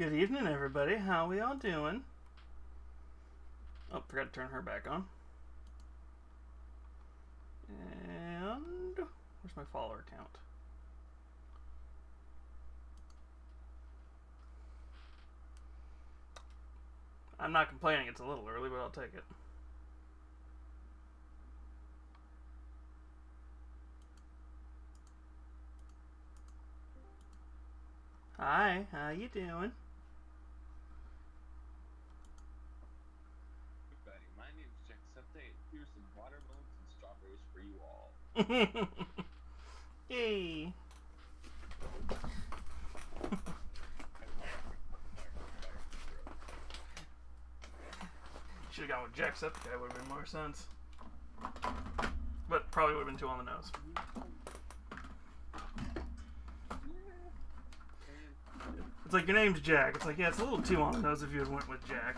Good evening, everybody. How we all doing? Oh, forgot to turn her back on. And where's my follower count? I'm not complaining. It's a little early, but I'll take it. Hi, how you doing? Everybody, my name's Jacksepticeye. Here's some watermelons and strawberries for you all. Yay! Should have gone with Jacksepticeye. Would have made more sense. But probably would have been too on the nose. It's like your name's Jack. It's like, yeah, it's a little too on the nose if you had went with Jack.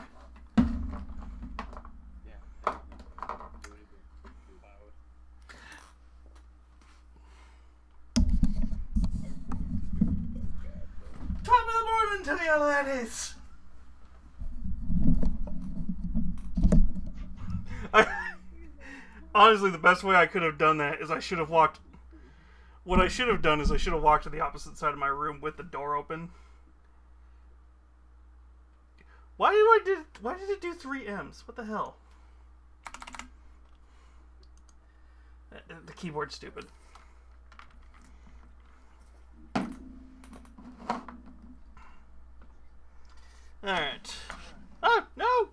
Yeah, do it again. Too loud. Top of the morning to you, laddies! Honestly, the best way I could have done that is I should have walked. What I should have done is I should have walked to the opposite side of my room with the door open. Why did it do 3 M's? What the hell? The keyboard's stupid. Alright. Oh, no!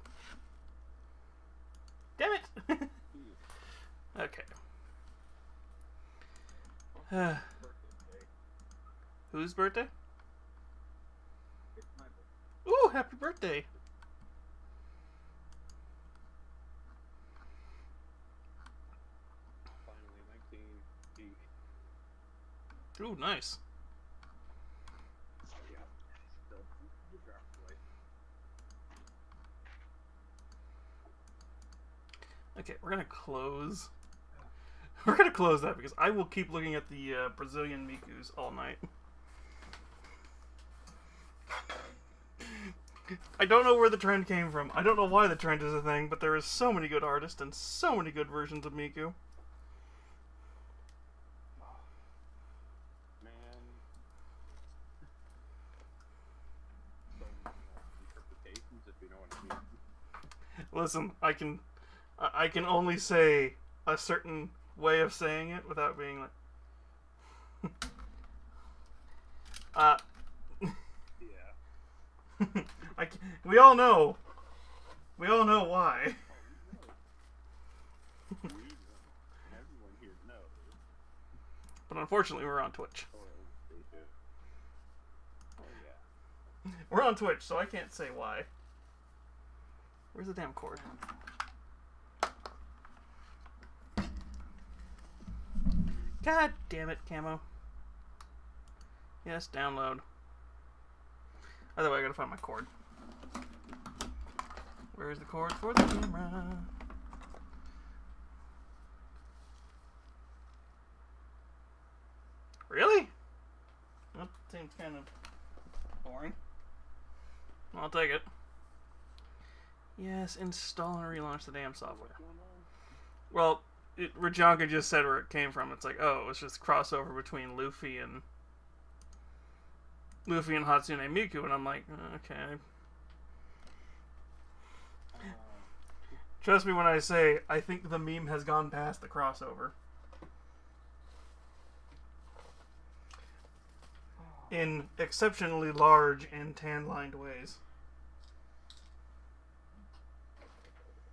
Damn it! Okay. Whose birthday? It's my birthday. Ooh, happy birthday! Finally, 19. Ooh, nice. Yeah. The draft boy. Okay, we're gonna close. We're gonna close that because I will keep looking at the Brazilian Mikus all night. I don't know where the trend came from. I don't know why the trend is a thing, but there is so many good artists and so many good versions of Miku. Man. So many interpretations, if you know what I mean. Listen, I can only say a certain way of saying it without being like. Yeah. We all know. We all know why. Oh, we know. Everyone here knows. But unfortunately, we're on Twitch. Oh, they do. Oh, yeah. We're on Twitch, so I can't say why. Where's the damn cord? God damn it, Camo. Yes, download. Either way, I gotta find my cord. Where's the cord for the camera? Really? That seems kind of boring. I'll take it. Yes, install and relaunch the damn software. Well, Rajanka just said where it came from. It's like, oh, it was just crossover between Luffy and Hatsune Miku, and I'm like, okay. Trust me when I say I think the meme has gone past the crossover. In exceptionally large and tan-lined ways.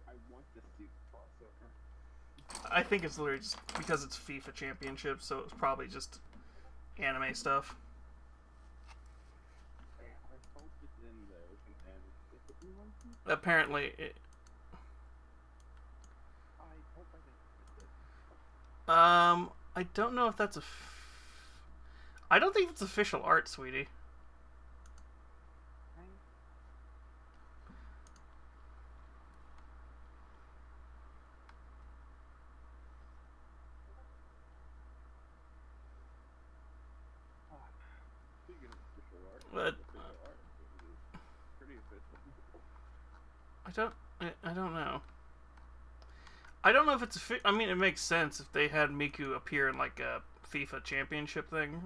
I want to see the crossover. I think it's literally just because it's FIFA Championship, so it's probably just anime stuff. I hope it's in those, and if it be One Piece, Apparently, I hope I didn't miss it. I don't know if that's I don't think it's official art, sweetie. Speaking of official art, But pretty official. I don't know. I don't know if it's I mean, it makes sense if they had Miku appear in like a FIFA championship thing.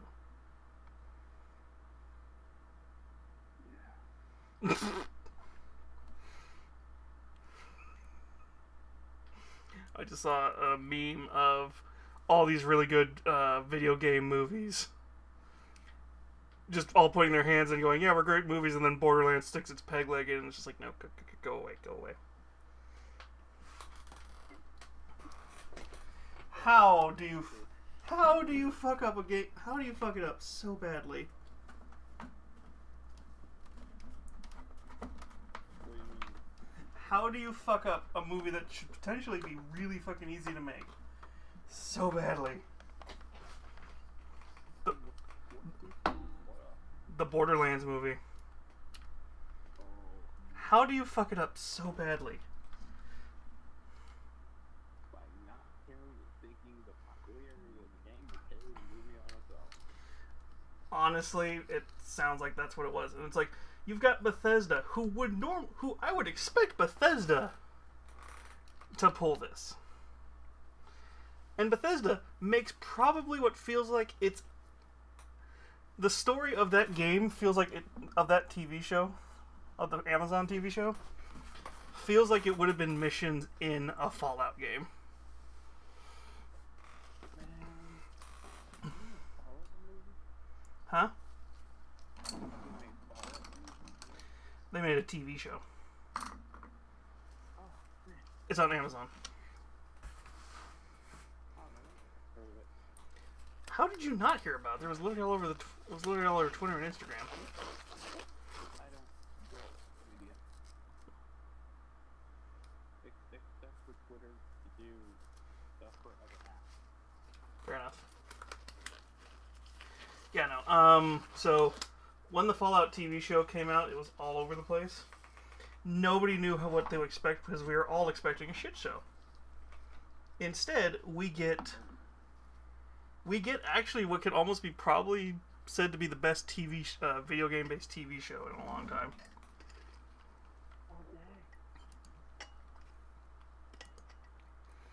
Yeah. I just saw a meme of all these really good video game movies. Just all putting their hands and going, yeah, we're great movies, and then Borderlands sticks its peg leg in, and it's just like, no, go away, go away. How do you fuck up a game? How do you fuck it up so badly? What do you mean? How do you fuck up a movie that should potentially be really fucking easy to make so badly? The Borderlands movie. Oh, How do you fuck it up so badly? by not caring and thinking the popularity of the game will carry the movie on its own. Honestly, it sounds like that's what it was. And it's like, you've got Bethesda, who I would expect Bethesda to pull this. And Bethesda makes probably what feels like it's the story of that game feels like of that TV show, of the Amazon TV show, feels like it would have been missions in a Fallout game. Man, Fallout movie? Huh? You made Fallout movie? They made a TV show. Oh, man. It's on Amazon. Oh, man. Heard of it. How did you not hear about it? It was literally all over it was literally all over Twitter and Instagram. I don't go media. Except for Twitter to do stuff for other apps. Fair enough. Yeah, no. So when the Fallout TV show came out, it was all over the place. Nobody knew what to expect because we were all expecting a shit show. Instead, we get actually what could almost be probably said to be the best video game based TV show in a long time. Oh, dang.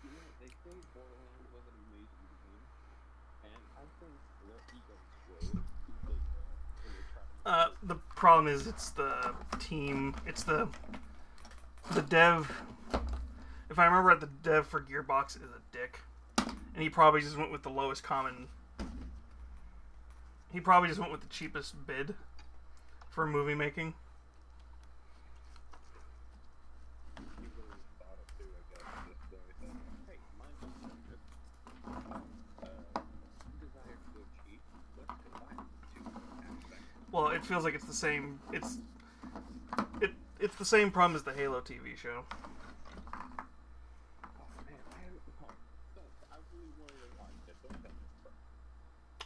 You know, they say Borderlands was an amazing game, and I think their ego exploded because when they tried to The problem is it's the team. It's the dev. If I remember right, the dev for Gearbox is a dick, and he probably just went with the lowest common. He probably just went with the cheapest bid for movie making. he really thought it too, I guess, just said, hey, mine's just desire to go cheap, let's combine the two aspects. Well, it feels like it's the same. It's the same problem as the Halo TV show. Oh man, I really wanted to watch that. Don't tell me.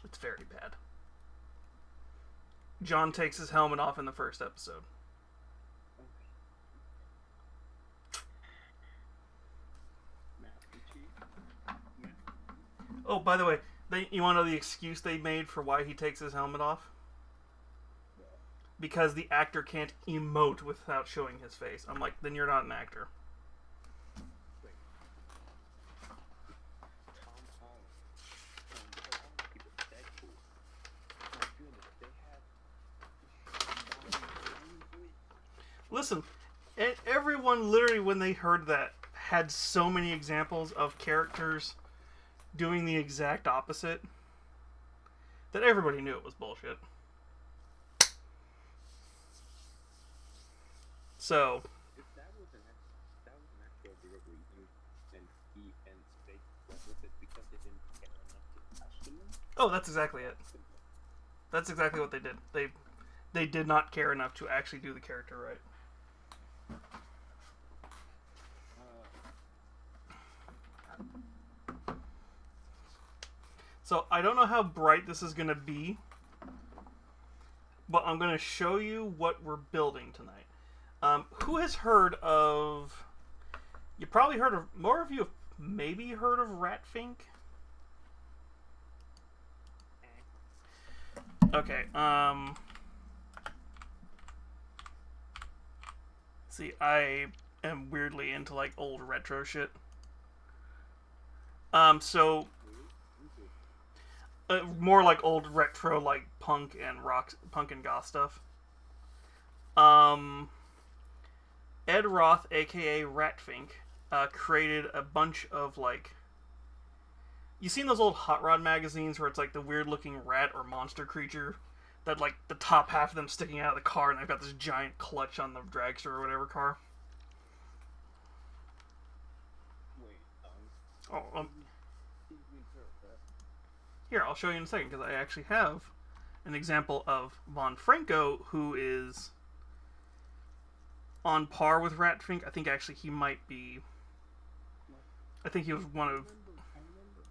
It's very bad. John takes his helmet off in the first episode. Master Chief? Yeah. Oh, by the way, you want to know the excuse they made for why he takes his helmet off? Because the actor can't emote without showing his face. I'm like, then you're not an actor. Wait. Tom Holland. People Deadpool. My goodness, they had. Listen, everyone literally, when they heard that, had so many examples of characters doing the exact opposite that everybody knew it was bullshit. So, If that was an actual real reason, and they went with it because they didn't care enough to question them. oh, that's exactly it. That's exactly what they did. They did not care enough to actually do the character right. So I don't know how bright this is going to be, but I'm going to show you what we're building tonight. Who has heard of... You probably heard of... More of you have maybe heard of Ratfink? Okay, See, I am weirdly into like old retro shit. So more like old retro, like punk and rock, punk and goth stuff. Um, Ed Roth, aka Ratfink, created a bunch of like. You seen those old Hot Rod magazines where it's like the weird looking rat or monster creature that like the top half of them sticking out of the car and they've got this giant clutch on the dragster or whatever car. Wait, Oh, seems to be perfect. here I'll show you in a second because I actually have an example of Von Franco who is on par with Ratfink. I think actually he might be. I think he was one of. I remember.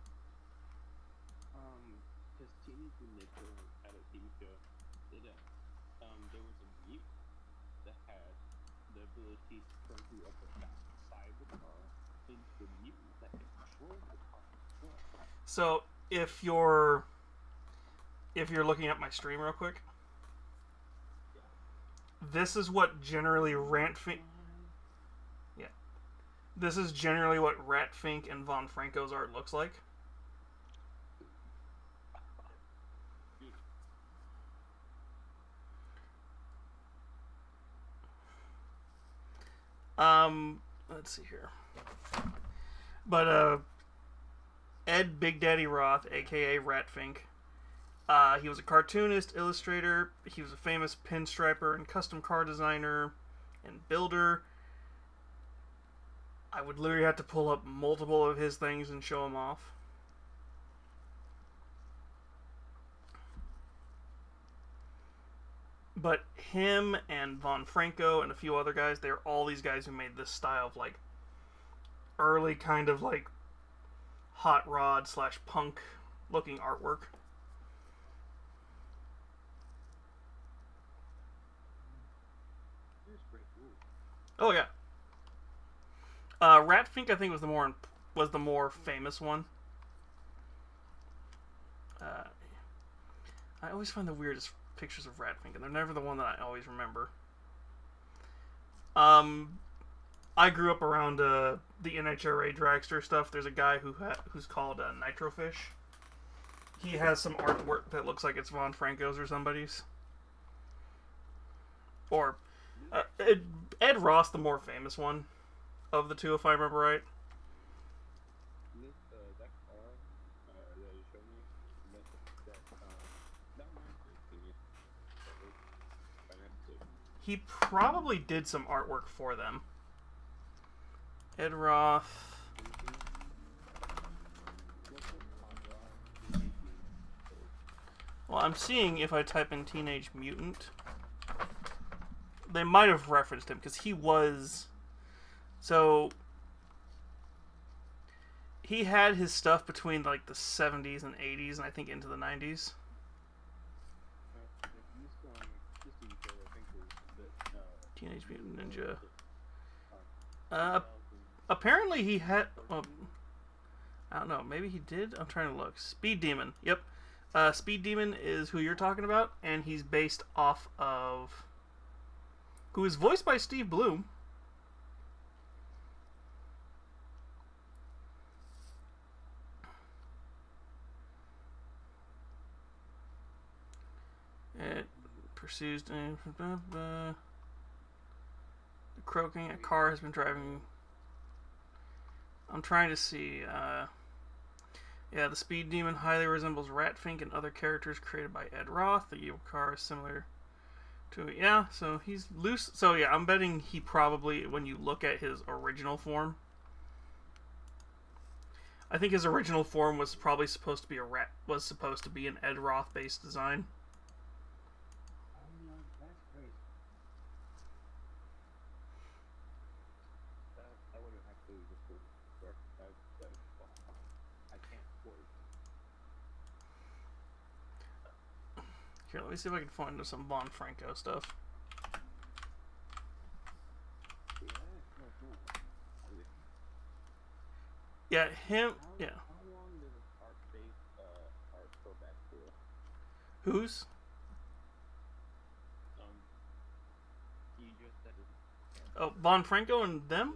Because Teenage Mutant Ninja had a TV show. It, there was a mute that had the ability to turn to up the side of the car into a mutant that could control the car. So if you're looking at my stream real quick, this is what generally Ratfink. Yeah, this is generally what Ratfink and Von Franco's art looks like. Let's see here. But Ed Big Daddy Roth, aka Ratfink, he was a cartoonist, illustrator. He was a famous pinstriper and custom car designer and builder. I would literally have to pull up multiple of his things and show them off. But him and Von Franco and a few other guys, they're all these guys who made this style of like early kind of like hot rod / punk looking artwork. Oh yeah. Ratfink I think was the more famous one. I always find the weirdest pictures of Ratfink, and they're never the one that I always remember. I grew up around the NHRA dragster stuff. There's a guy who's called Nitrofish. He has some artwork that looks like it's Von Franco's or somebody's. Or Ed Ross, the more famous one of the two, if I remember right. That car that you showed me, that he probably did some artwork for them. Ed Roth. Well, I'm seeing if I type in Teenage Mutant. They might have referenced him because he was. So. He had his stuff between like the 70s and 80s and I think into the 90s. Teenage Mutant Ninja. Apparently he had. Well, I don't know. Maybe he did. I'm trying to look. Speed Demon. Yep. Speed Demon is who you're talking about, and he's based off of. Who is voiced by Steve Bloom. It pursues. The croaking. A car has been driving. I'm trying to see. Yeah, the Speed Demon highly resembles Ratfink and other characters created by Ed Roth. The evil car is similar to it. Yeah, so he's loose. So yeah, I'm betting he probably, when you look at his original form, I think his original form was probably supposed to be an Ed Roth based design. Here, let me see if I can find some Von Franco stuff. Yeah, him. Yeah. How long does art-based art go back for? Whose? You just said it. Oh, Von Franco and them.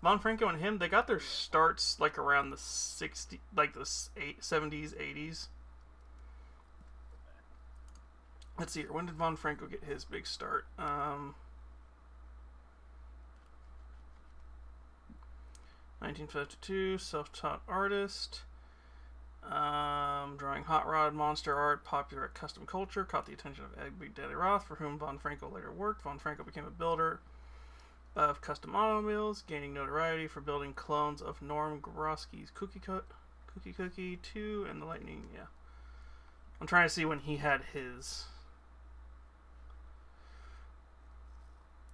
Von Franco and him, they got their starts like around the 70s, 80s. Let's see here. When did Von Franco get his big start? 1952, self-taught artist. Drawing hot rod monster art, popular at custom culture, caught the attention of Ed Big Daddy Roth, for whom Von Franco later worked. Von Franco became a builder of custom automobiles, gaining notoriety for building clones of Norm Grosky's Cookie 2 and the Lightning. Yeah, I'm trying to see when he had his.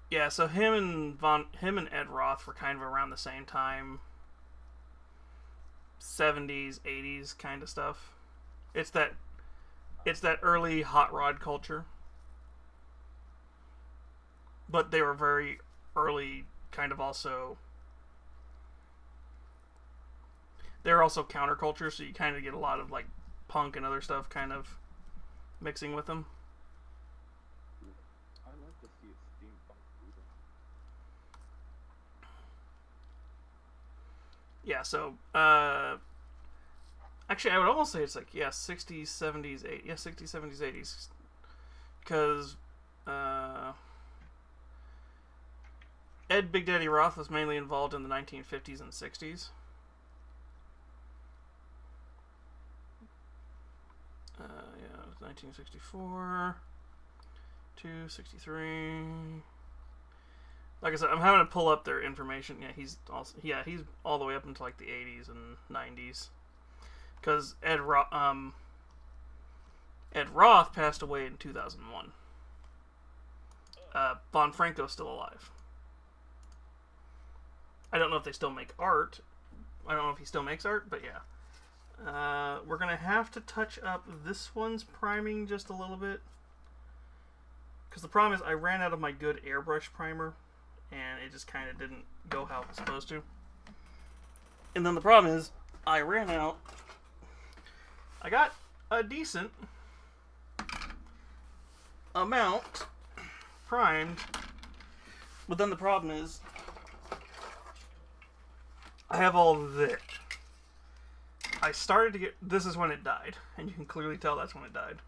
Yeah, so him and Ed Roth were kind of around the same time. 70s, 80s kind of stuff. It's that early hot rod culture. But they were very early, kind of also. They're also counterculture, so you kind of get a lot of like punk and other stuff kind of mixing with them. I like to see a steampunk movie. Yeah, so actually I would almost say it's like 60s, 70s, 80s. Yeah, 60s, 70s, 80s. Because Ed Big Daddy Roth was mainly involved in the 1950s and 60s. 1964 to 63. Like I said, I'm having to pull up their information. Yeah, he's all the way up into like the 80s and 90s. Because Ed Roth passed away in 2001. Von Franco's still alive. I don't know if they still make art. I don't know if he still makes art, but yeah. We're going to have to touch up this one's priming just a little bit. Because the problem is I ran out of my good airbrush primer. And it just kind of didn't go how it was supposed to. And then the problem is I ran out. I got a decent amount primed. But then the problem is I have all of this. I started to get... This is when it died. And you can clearly tell that's when it died.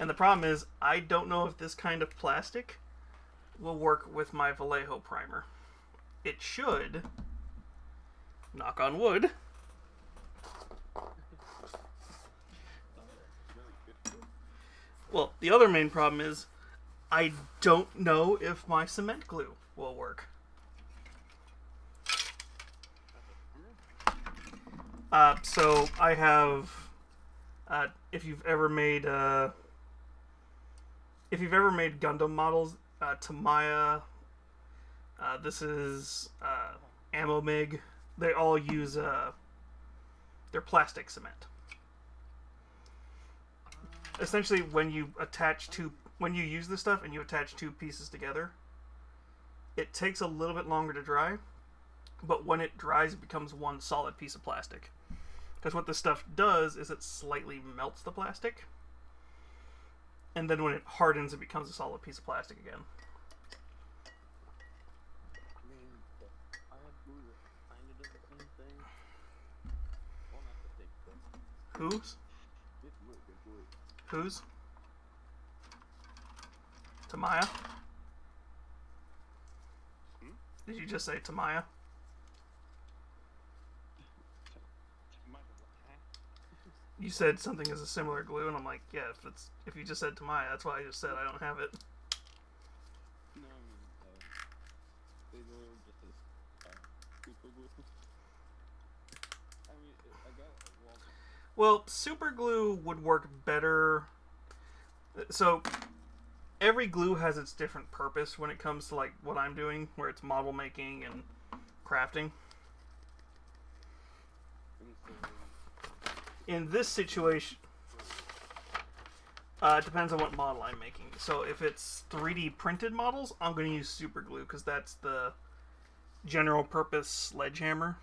And the problem is, I don't know if this kind of plastic will work with my Vallejo primer. It should. Knock on wood. Well, the other main problem is, I don't know if my cement glue will work. So I have, if you've ever made Gundam models, Tamiya, this is Amomig. They all use their plastic cement. Essentially, when you use this stuff and you attach two pieces together, it takes a little bit longer to dry, but when it dries, it becomes one solid piece of plastic. Because what this stuff does is it slightly melts the plastic, and then when it hardens, it becomes a solid piece of plastic again. I mean, I have glue that kind of does the same thing. Well, not the thick stuff. Whose? It's really good glue. Whose? Tamiya? Did you just say Tamiya? You said something is a similar glue, and I'm like, yeah, if you just said Tamiya, that's why I just said I don't have it. No, I mean, they literally just super glue. I mean, I got Well, super glue would work better. So, every glue has its different purpose when it comes to like what I'm doing, where it's model making and crafting. In this situation, it depends on what model I'm making. So if it's 3D printed models, I'm going to use super glue because that's the general purpose sledgehammer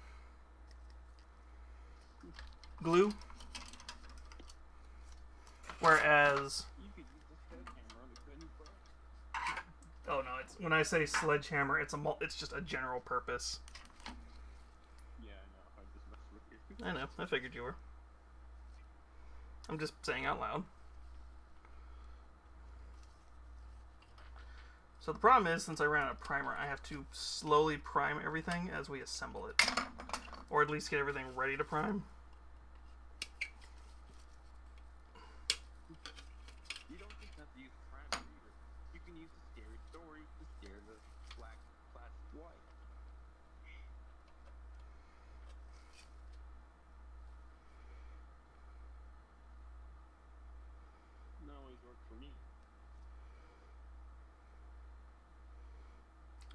glue. Whereas, you could use the sledgehammer on a cutting brush. Oh no, it's when I say sledgehammer, it's just a general purpose. Yeah, I know. I'm just messing with you. I know. I figured you were. I'm just saying out loud. So the problem is, since I ran out of primer, I have to slowly prime everything as we assemble it. Or at least get everything ready to prime. You don't just have to use primer either. You can use the scary story to scare the black plastic white. Not always work for me.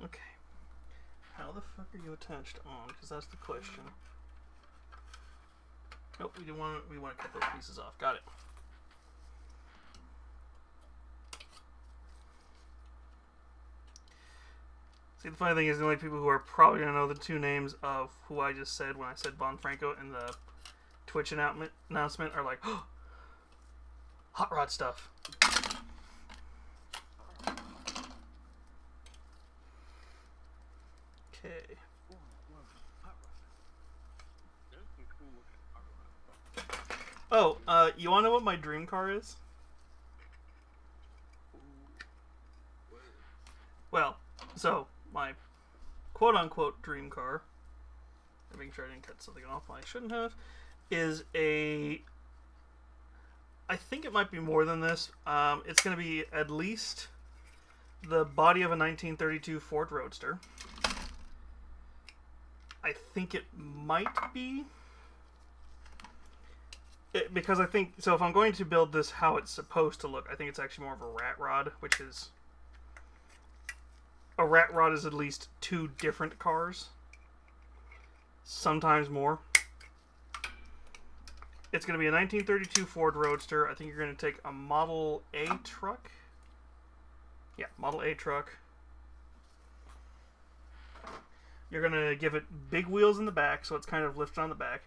Okay. How the fuck are you attached on? Because that's the question. Nope, we want to cut those pieces off. Got it. See, the funny thing is, the only people who are probably going to know the two names of who I just said when I said Bon Franco in the Twitch announcement are like, oh, Hot Rod stuff. Okay. There's some cool looking hot rod stuff. Oh, you want to know what my dream car is? Well, so my quote-unquote dream car, I'm making sure I didn't cut something off I shouldn't have, is a, I think it might be more than this. It's going to be at least the body of a 1932 Ford Roadster. I think it might be, because I think, so if I'm going to build this how it's supposed to look, I think it's actually more of a rat rod, which is, a rat rod is at least two different cars. Sometimes more. It's going to be a 1932 Ford Roadster. I think you're going to take a Model A truck. Yeah, Model A truck. You're going to give it big wheels in the back, so it's kind of lifted on the back.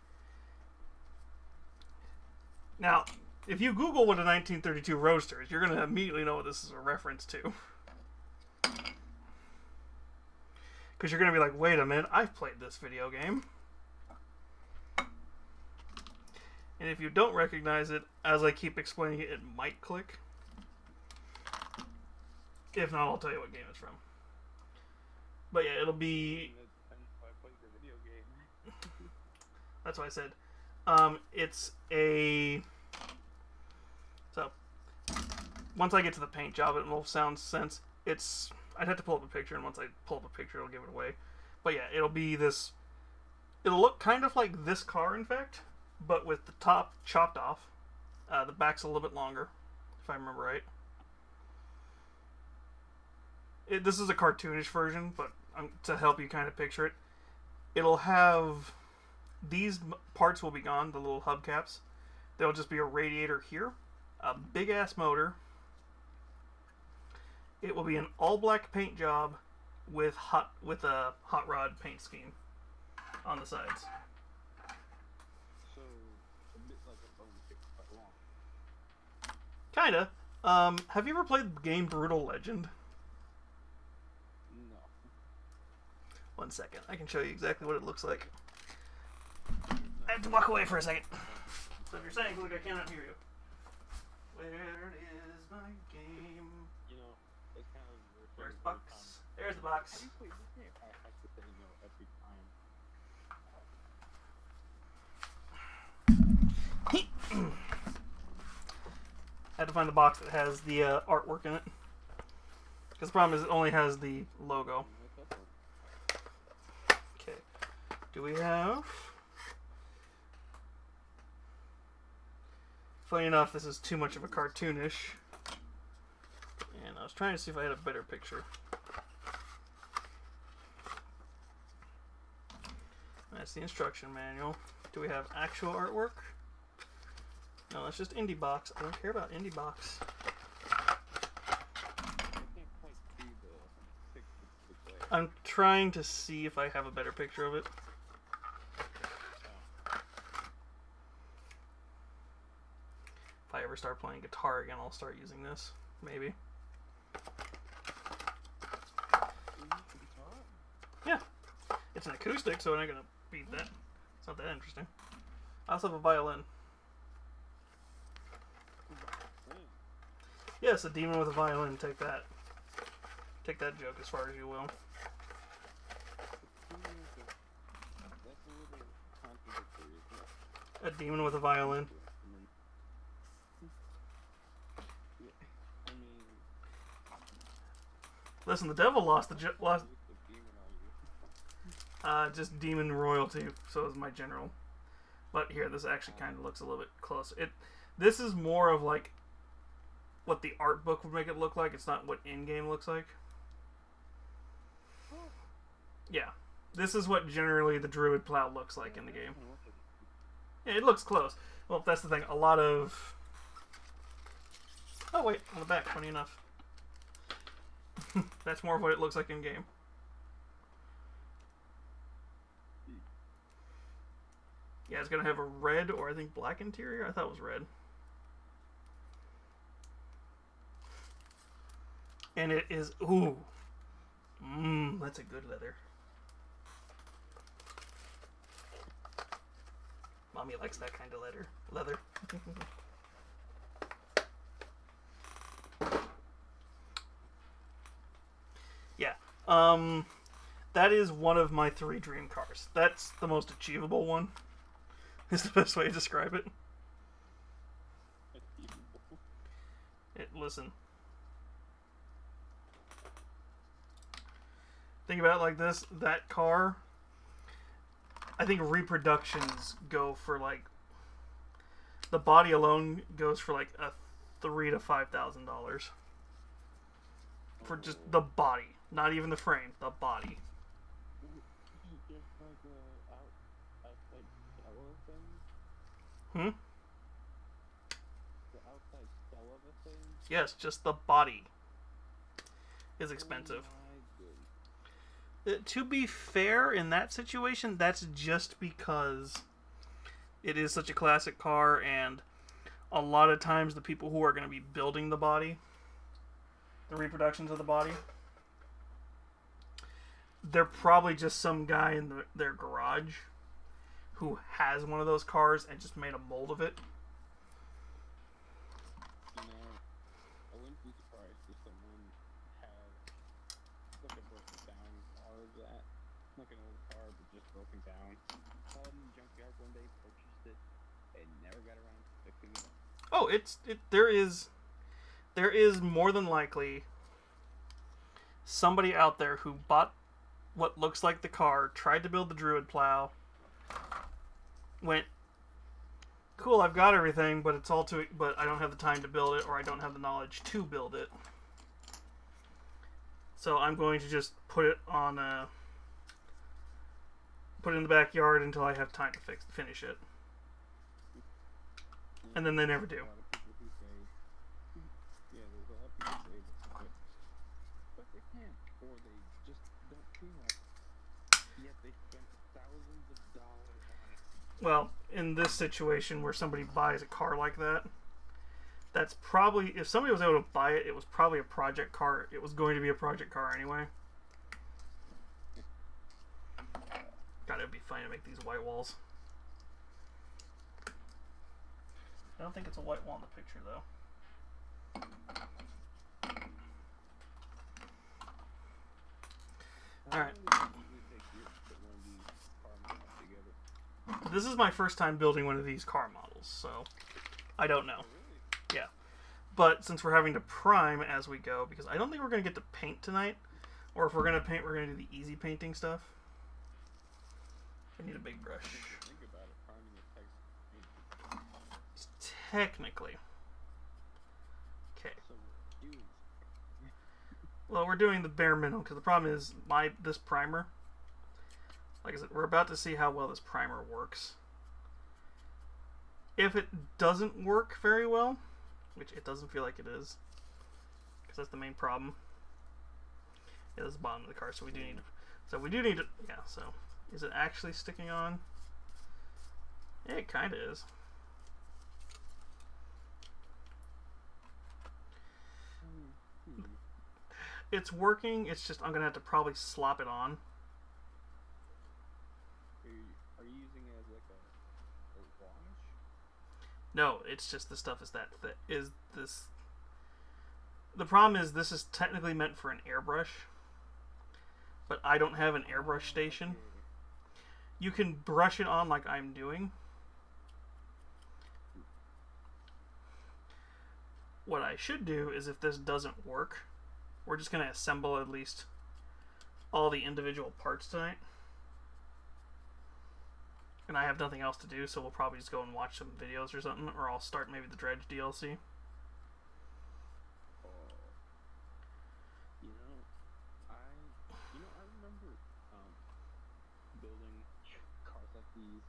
Now, if you Google what a 1932 Roadster is, you're going to immediately know what this is a reference to. Because you're going to be like, wait a minute, I've played this video game. And if you don't recognize it, as I keep explaining it, it might click. If not, I'll tell you what game it's from. But yeah, it'll be... I played the video game. That's what I said. It's a... So, once I get to the paint job, it will sound sense. It's... I'd have to pull up a picture, and once I pull up a picture, it'll give it away. But yeah, it'll be this... It'll look kind of like this car, in fact, but with the top chopped off. The back's a little bit longer, if I remember right. This is a cartoonish version, but to help you kind of picture it, it'll have... These parts will be gone, the little hubcaps. There'll just be a radiator here, a big-ass motor. It will be an all-black paint job with a hot rod paint scheme on the sides. So, a bit like a bone kick, but long. Kinda. Have you ever played the game Brutal Legend? No. 1 second. I can show you exactly what it looks like. I have to walk away for a second. So if you're saying, look, I cannot hear you. Where is my game? You know, it's kind of... Where's the box? There's the box. How do you play this game? I have to say no every time. I had to find the box that has the artwork in it. Because the problem is it only has the logo. Okay. Do we have... Funny enough, this is too much of a cartoonish. And I was trying to see if I had a better picture. That's the instruction manual. Do we have actual artwork? No, that's just Indie Box. I don't care about Indie Box. I can't quite see the picture. I'm trying to see if I have a better picture of it. If I ever start playing guitar again, I'll start using this. Maybe. It's an acoustic, so I'm not gonna beat that. It's not that interesting. I also have a violin. Yes, a demon with a violin. Take that. Take that joke as far as you will. That's a little contradictory, isn't it? A demon with a violin. I mean, Listen, the devil lost the lost. who's the demon on you? Just demon royalty. So is my general. But here, this actually kind of looks a little bit close. This is more of like what the art book would make it look like. It's not what in-game looks like. Yeah, this is what generally the druid plow looks like in the game. Yeah, it looks close. Well, that's the thing. A lot of... Oh, wait. On the back, funny enough. That's more of what it looks like in-game. Yeah, it's going to have a red or I think black interior. I thought it was red. And it is... Ooh. That's a good leather. Mommy likes that kind of leather. Yeah. That is one of my 3 dream cars. That's the most achievable one. Is the best way to describe it. Listen. Think about it like this. That car... I think reproductions go for like the body alone goes for like a $3,000 to $5,000 for just the body, not even the frame, the body. Just like a outside shell thing? Hmm? The outside shell of a thing? Yes, just the body is expensive. Oh my goodness. To be fair, in that situation, that's just because it is such a classic car, and a lot of times the people who are going to be building the body, the reproductions of the body, they're probably just some guy in their garage who has one of those cars and just made a mold of it. You know, I wouldn't be surprised if someone had like a broken down car of that. Like an old car, but just broken down. Saw it in the junkyard one day, purchased it, and never got around to fixing it up. Oh, there is more than likely somebody out there who bought what looks like the car, tried to build the druid plow, went, cool, I've got everything, but but I don't have the time to build it, or I don't have the knowledge to build it. So I'm going to just put it in the backyard until I have time to finish it. And then they never do. There's a lot of people say this, but they can't, or they just don't feel like it. Yet they spent thousands of dollars on it. Well, in this situation where somebody buys a car like that, that's probably, if somebody was able to buy it, it was probably a project car. It was going to be a project car anyway. God, it'd be fun to make these white walls. I don't think it's a white wall in the picture, though. Alright. This is my first time building one of these car models, so I don't know. Yeah. But since we're having to prime as we go, because I don't think we're going to get to paint tonight, or if we're going to paint, we're going to do the easy painting stuff. I need a big brush. Think about it, priming is Technically. Okay. so huge. Well, we're doing the bare minimum, because the problem is this primer. Like I said, we're about to see how well this primer works. If it doesn't work very well, which it doesn't feel like it is, because that's the main problem. Yeah, this is the bottom of the car, so we do need to, yeah, so is it actually sticking on? Yeah, it kind of is. It's working, it's just I'm going to have to probably slop it on. No, it's just the stuff is that is this. The problem is this is technically meant for an airbrush, but I don't have an airbrush station. Okay. You can brush it on like I'm doing. What I should do is, if this doesn't work, we're just going to assemble at least all the individual parts tonight. And I have nothing else to do, so we'll probably just go and watch some videos or something, or I'll start maybe the Dredge DLC. I remember building cars like these,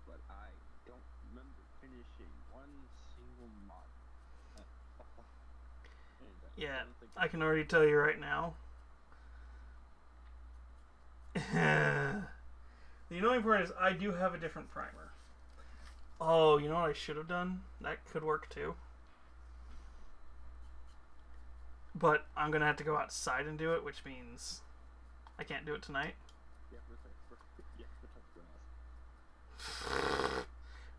but I don't remember finishing one single mod. Yeah, I can already tell you right now. The annoying part is I do have a different primer. Oh, you know what I should have done? That could work too. But I'm going to have to go outside and do it, which means I can't do it tonight.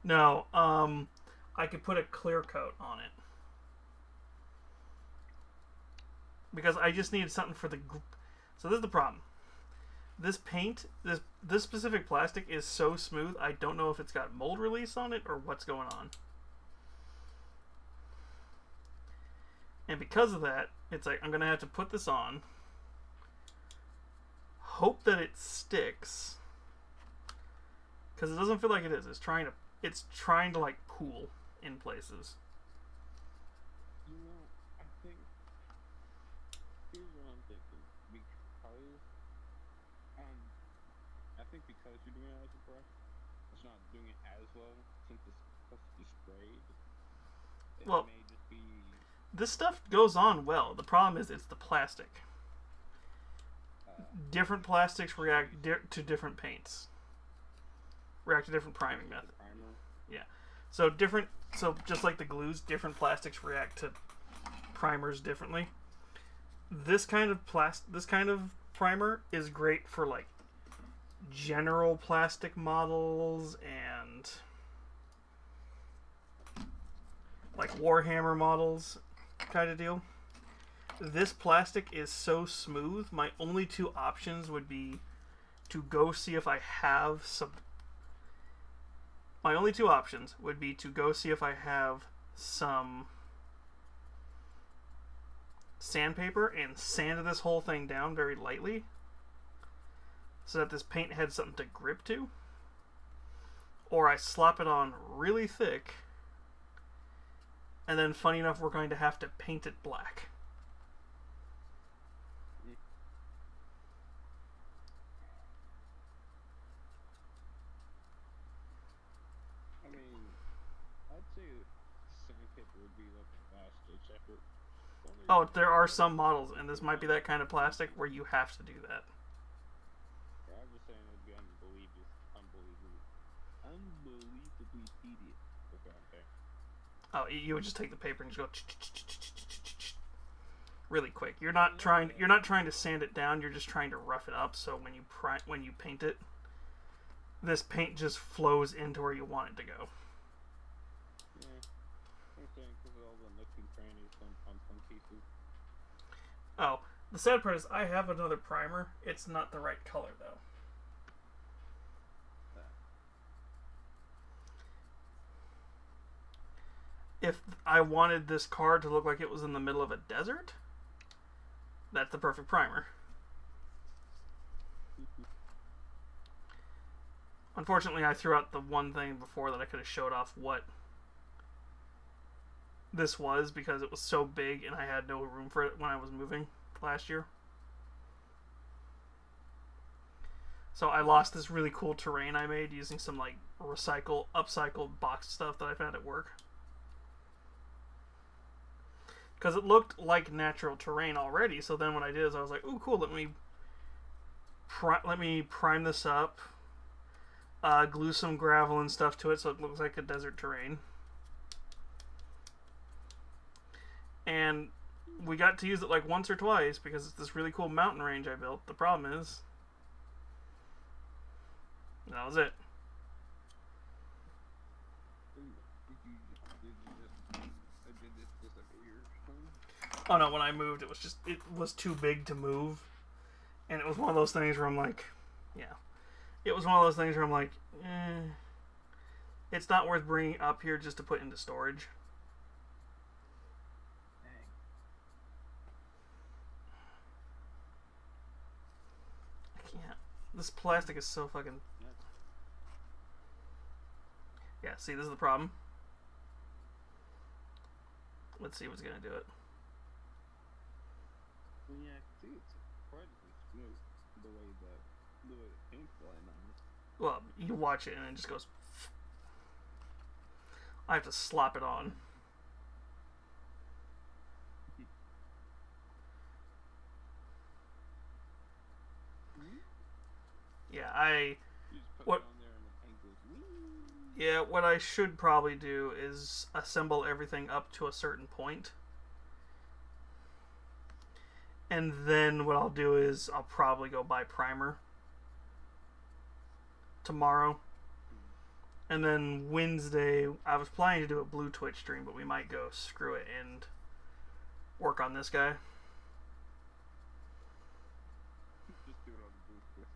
No, I could put a clear coat on it. Because I just needed something for the... So this is the problem. This paint, this specific plastic is so smooth, I don't know if it's got mold release on it or what's going on. And because of that, it's like I'm going to have to put this on, hope that it sticks, because it doesn't feel like it is. It's trying to like pool in places. I think here's what I'm thinking. Because you're doing it as a brush, it's not doing it as well since it's supposed to be sprayed. Well, may just be... this stuff goes on well. The problem is it's the plastic. Different plastics react to different paints. React to different priming methods. Yeah. So just like the glues, different plastics react to primers differently. This kind of primer is great for like general plastic models and like Warhammer models kind of deal. This plastic is so smooth, my only two options would be to go see if I have some... My only two options would be to go see if I have some sandpaper and sand this whole thing down very lightly so that this paint had something to grip to, or I slap it on really thick, and then funny enough we're going to have to paint it black. I mean, I'd say sandpaper would be like a last-ditch effort. Oh, there are some models, and this might be that kind of plastic where you have to do that. I'm just saying it would be unbelievably tedious. Okay. Oh, you would just take the paper and just go really quick. You're not trying to sand it down. You're just trying to rough it up. So when you paint it, this paint just flows into where you want it to go. Yeah. I'm saying because of all the nooks and crannies on some pieces. Oh, the sad part is I have another primer. It's not the right color though. If I wanted this car to look like it was in the middle of a desert, that's the perfect primer. Unfortunately, I threw out the one thing before that I could have showed off what this was because it was so big and I had no room for it when I was moving last year. So I lost this really cool terrain I made using some like upcycled boxed stuff that I found at work. Because it looked like natural terrain already, so then what I did is I was like, ooh, cool, let me prime this up, glue some gravel and stuff to it so it looks like a desert terrain. And we got to use it like once or twice because it's this really cool mountain range I built. The problem is, that was it. Did you your son? Oh no, when I moved, it was too big to move, and it was one of those things where I'm like, yeah, it was one of those things where I'm like, it's not worth bringing up here just to put into storage. Dang. I can't. This plastic is so fucking. Yeah, see, this is the problem. Let's see what's gonna do it. Well, yeah, see, it's incredibly smooth the way the paint's line on it. Well, you watch it and it just goes. I have to slap it on. Yeah, You just put what? it on there and the paint goes. Wee! Yeah, what I should probably do is assemble everything up to a certain point. And then what I'll do is I'll probably go buy primer tomorrow. And then Wednesday, I was planning to do a Blue Twitch stream, but we might go screw it and work on this guy. Just do it on the Blue Twitch.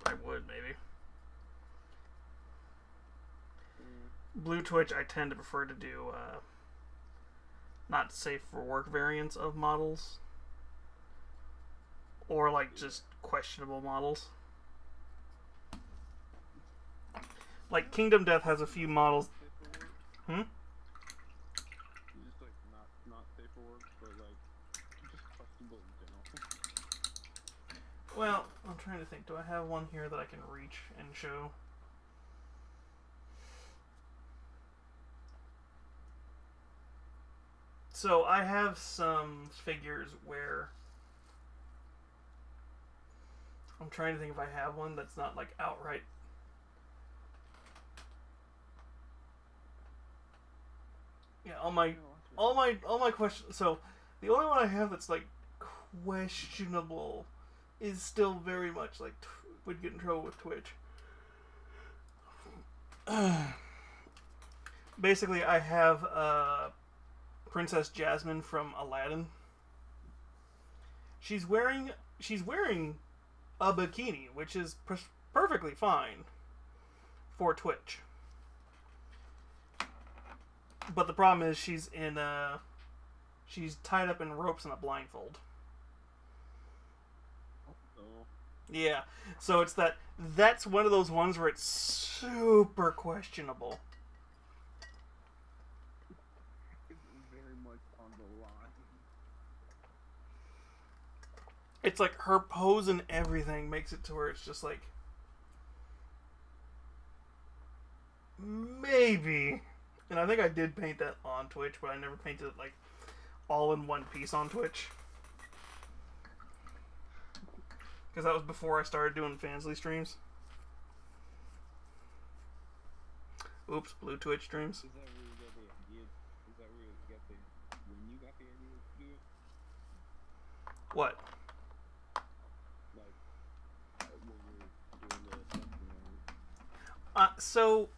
I would, maybe. Blue Twitch, I tend to prefer to do not safe for work variants of models. Or like just questionable models. Like Kingdom Death has a few models. Just like not safe for work, but like just questionable in general. Well, I'm trying to think. Do I have one here that I can reach and show? So I have some figures where I'm trying to think if I have one that's not like outright. Yeah, all my questions. So the only one I have that's like questionable is still very much like would get in trouble with Twitch. Basically, I have Princess Jasmine from Aladdin. She's wearing a bikini, which is perfectly fine for Twitch. But the problem is she's tied up in ropes in a blindfold. Oh. Yeah, so that's one of those ones where it's super questionable. It's very much on the line. It's like her pose and everything makes it to where it's just like maybe. And I think I did paint that on Twitch, but I never painted it like all in one piece on Twitch. Because that was before I started doing Fansly streams. Oops, Blue Twitch streams. Is that where you got the idea? Is that where you got when you got the idea to do it? What? Like, when you were doing the stuff, So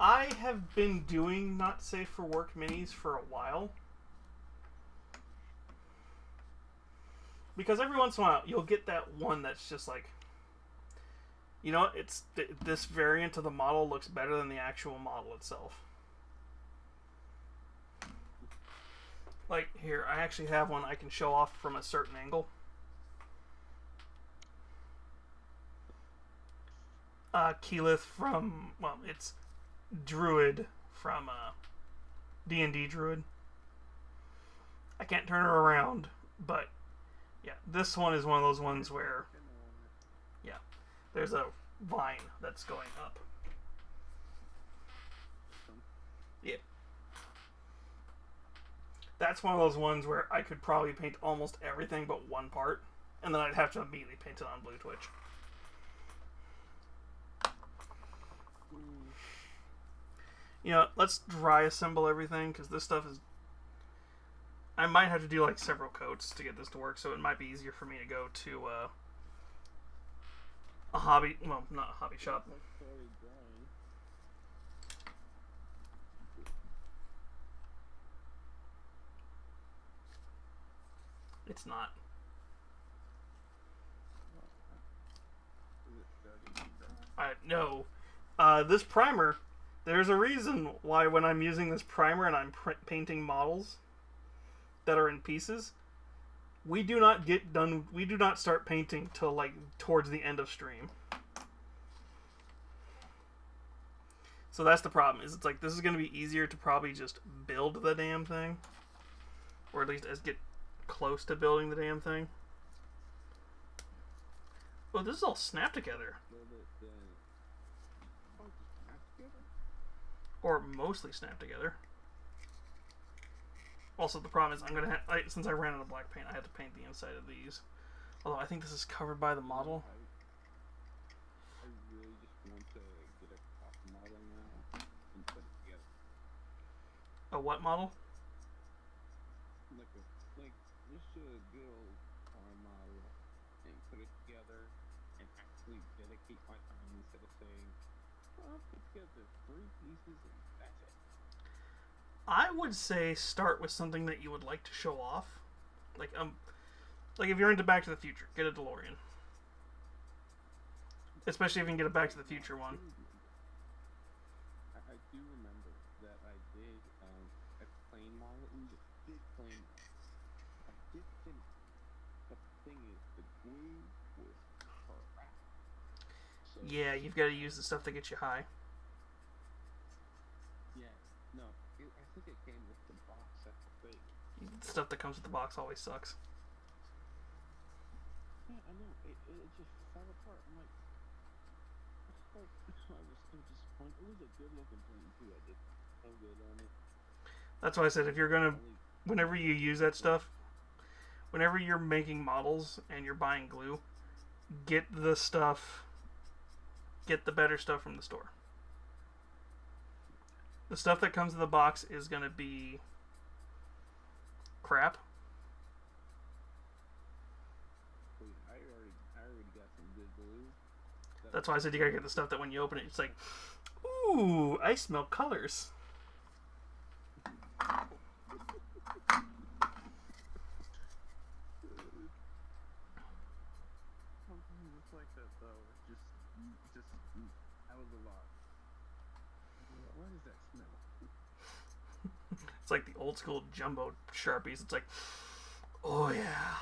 I have been doing Not Safe for Work minis for a while. Because every once in a while, you'll get that one that's just like, you know, it's this variant of the model looks better than the actual model itself. Like, here, I actually have one I can show off from a certain angle. Keyleth from, well, it's Druid from D&D Druid. I can't turn her around, but yeah, this one is one of those ones where, yeah, there's a vine that's going up. Yeah. That's one of those ones where I could probably paint almost everything but one part, and then I'd have to immediately paint it on Blue Twitch. You know, let's dry assemble everything, because this stuff is... I might have to do, like, several coats to get this to work, so it might be easier for me to go to, a hobby... Well, not a hobby shop. It's not. Is it starting to dry? No. This primer, there's a reason why when I'm using this primer and I'm painting models that are in pieces, we do not get done. We do not start painting till like towards the end of stream. So that's the problem. Is it's like this is going to be easier to probably just build the damn thing, or at least as get close to building the damn thing. Oh, this is all snapped together, or mostly snapped together. Also, the problem is I'm gonna since I ran out of black paint, I had to paint the inside of these. Although I think this is covered by the model. I really just want to get a cop model now and put it together. A what model? Like just a good old car model and put it together and actually dedicate my time instead of saying, well, I'll put together 3 pieces and that's it. I would say start with something that you would like to show off. Like if you're into Back to the Future, get a DeLorean. Especially if you can get a Back to the Future one. I do remember that I did a plane model. It was a big plane model. I did finish it. But the thing is, the glue was crap. So, Yeah, you've got to use the stuff that gets you high. yeah, no, I think it came with the box. That's the thing. The stuff that comes with the box always sucks. Yeah, I know. It just fell apart. I'm like, I was so disappointed. It was a good looking plane too. I did so good on it. That's why I said if you're gonna, whenever you use that stuff, whenever you're making models and you're buying glue, get the better stuff from the store. The stuff that comes in the box is gonna be crap. I already got some good glue. That's why I said you gotta get the stuff that when you open it, it's like, ooh, I smell colors. It's like that though. Just out of the lot. What is that smell? It's like the old school jumbo Sharpies. It's like, oh yeah.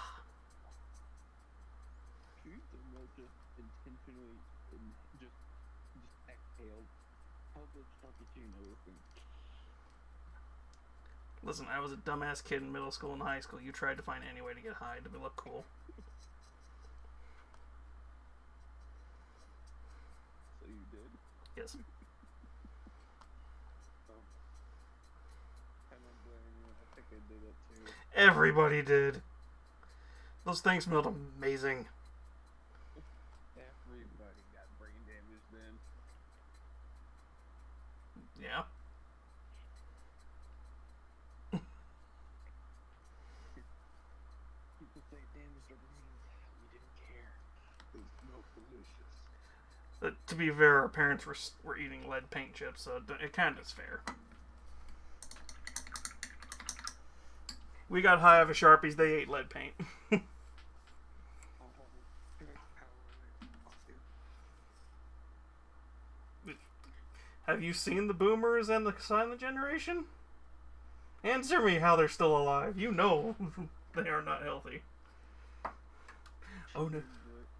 Just intentionally just exhaled. How the Sharpie thing? Listen, I was a dumbass kid in middle school and high school. You tried to find any way to get high to look cool. So you did? Yes. I don't blame you. I think I did it too. Everybody did. Those things smelled amazing. Everybody got brain damage then. Yeah. People say damage their brains. We didn't care. It smelled delicious. To be fair, our parents were eating lead paint chips, so it kind of is fair. We got high off of Sharpies, they ate lead paint. Have you seen the boomers and the silent generation? Answer me how they're still alive. You know they are not healthy. Oh no.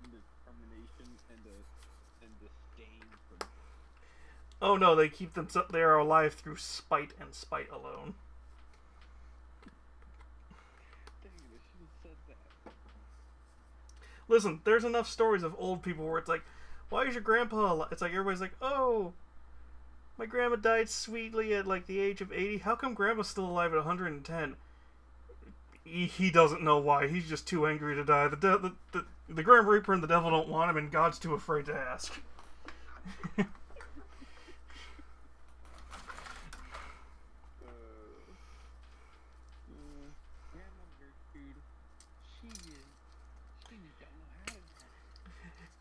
The determination and the disdain for. Oh no, they keep them. They are alive through spite and spite alone. Dang it, I should have said that. Listen, there's enough stories of old people where it's like, why is your grandpa alive? It's like everybody's like, oh, my grandma died sweetly at like the age of 80. How come grandma's still alive at 110? He doesn't know why. He's just too angry to die. The Grim Reaper and the devil don't want him, and God's too afraid to ask. Grandma Gertrude, she don't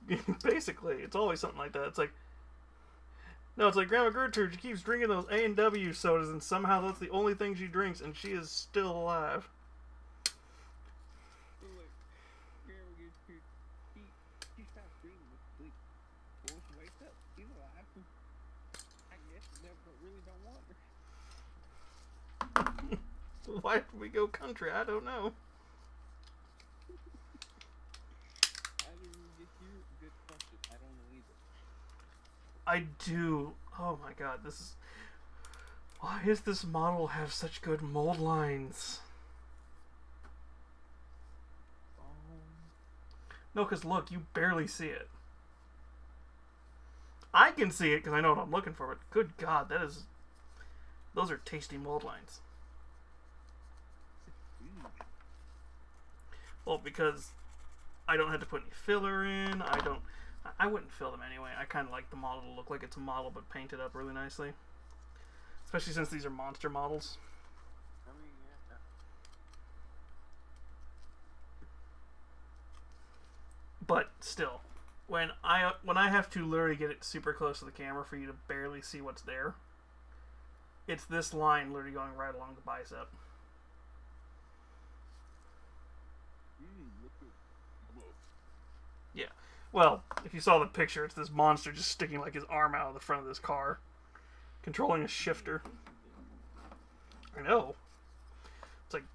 know how to. Basically, it's always something like that. It's like, no, it's like Grandma Gertrude. She keeps drinking those A&W sodas, and somehow that's the only thing she drinks, and she is still alive. Why did we go country? I don't know. How did we get here? Good question. I don't know either. I do. Oh my god, this is... Why does this model have such good mold lines? No, because look, you barely see it. I can see it because I know what I'm looking for, but good god, that is... Those are tasty mold lines. Well, because I don't have to put any filler in. I wouldn't fill them anyway. I kind of like the model to look like it's a model but painted up really nicely. Especially since these are monster models. I mean, yeah. But still, when I have to literally get it super close to the camera for you to barely see what's there, it's this line literally going right along the bicep. Yeah. Well, if you saw the picture, it's this monster just sticking like his arm out of the front of this car, controlling a shifter. I know. It's like,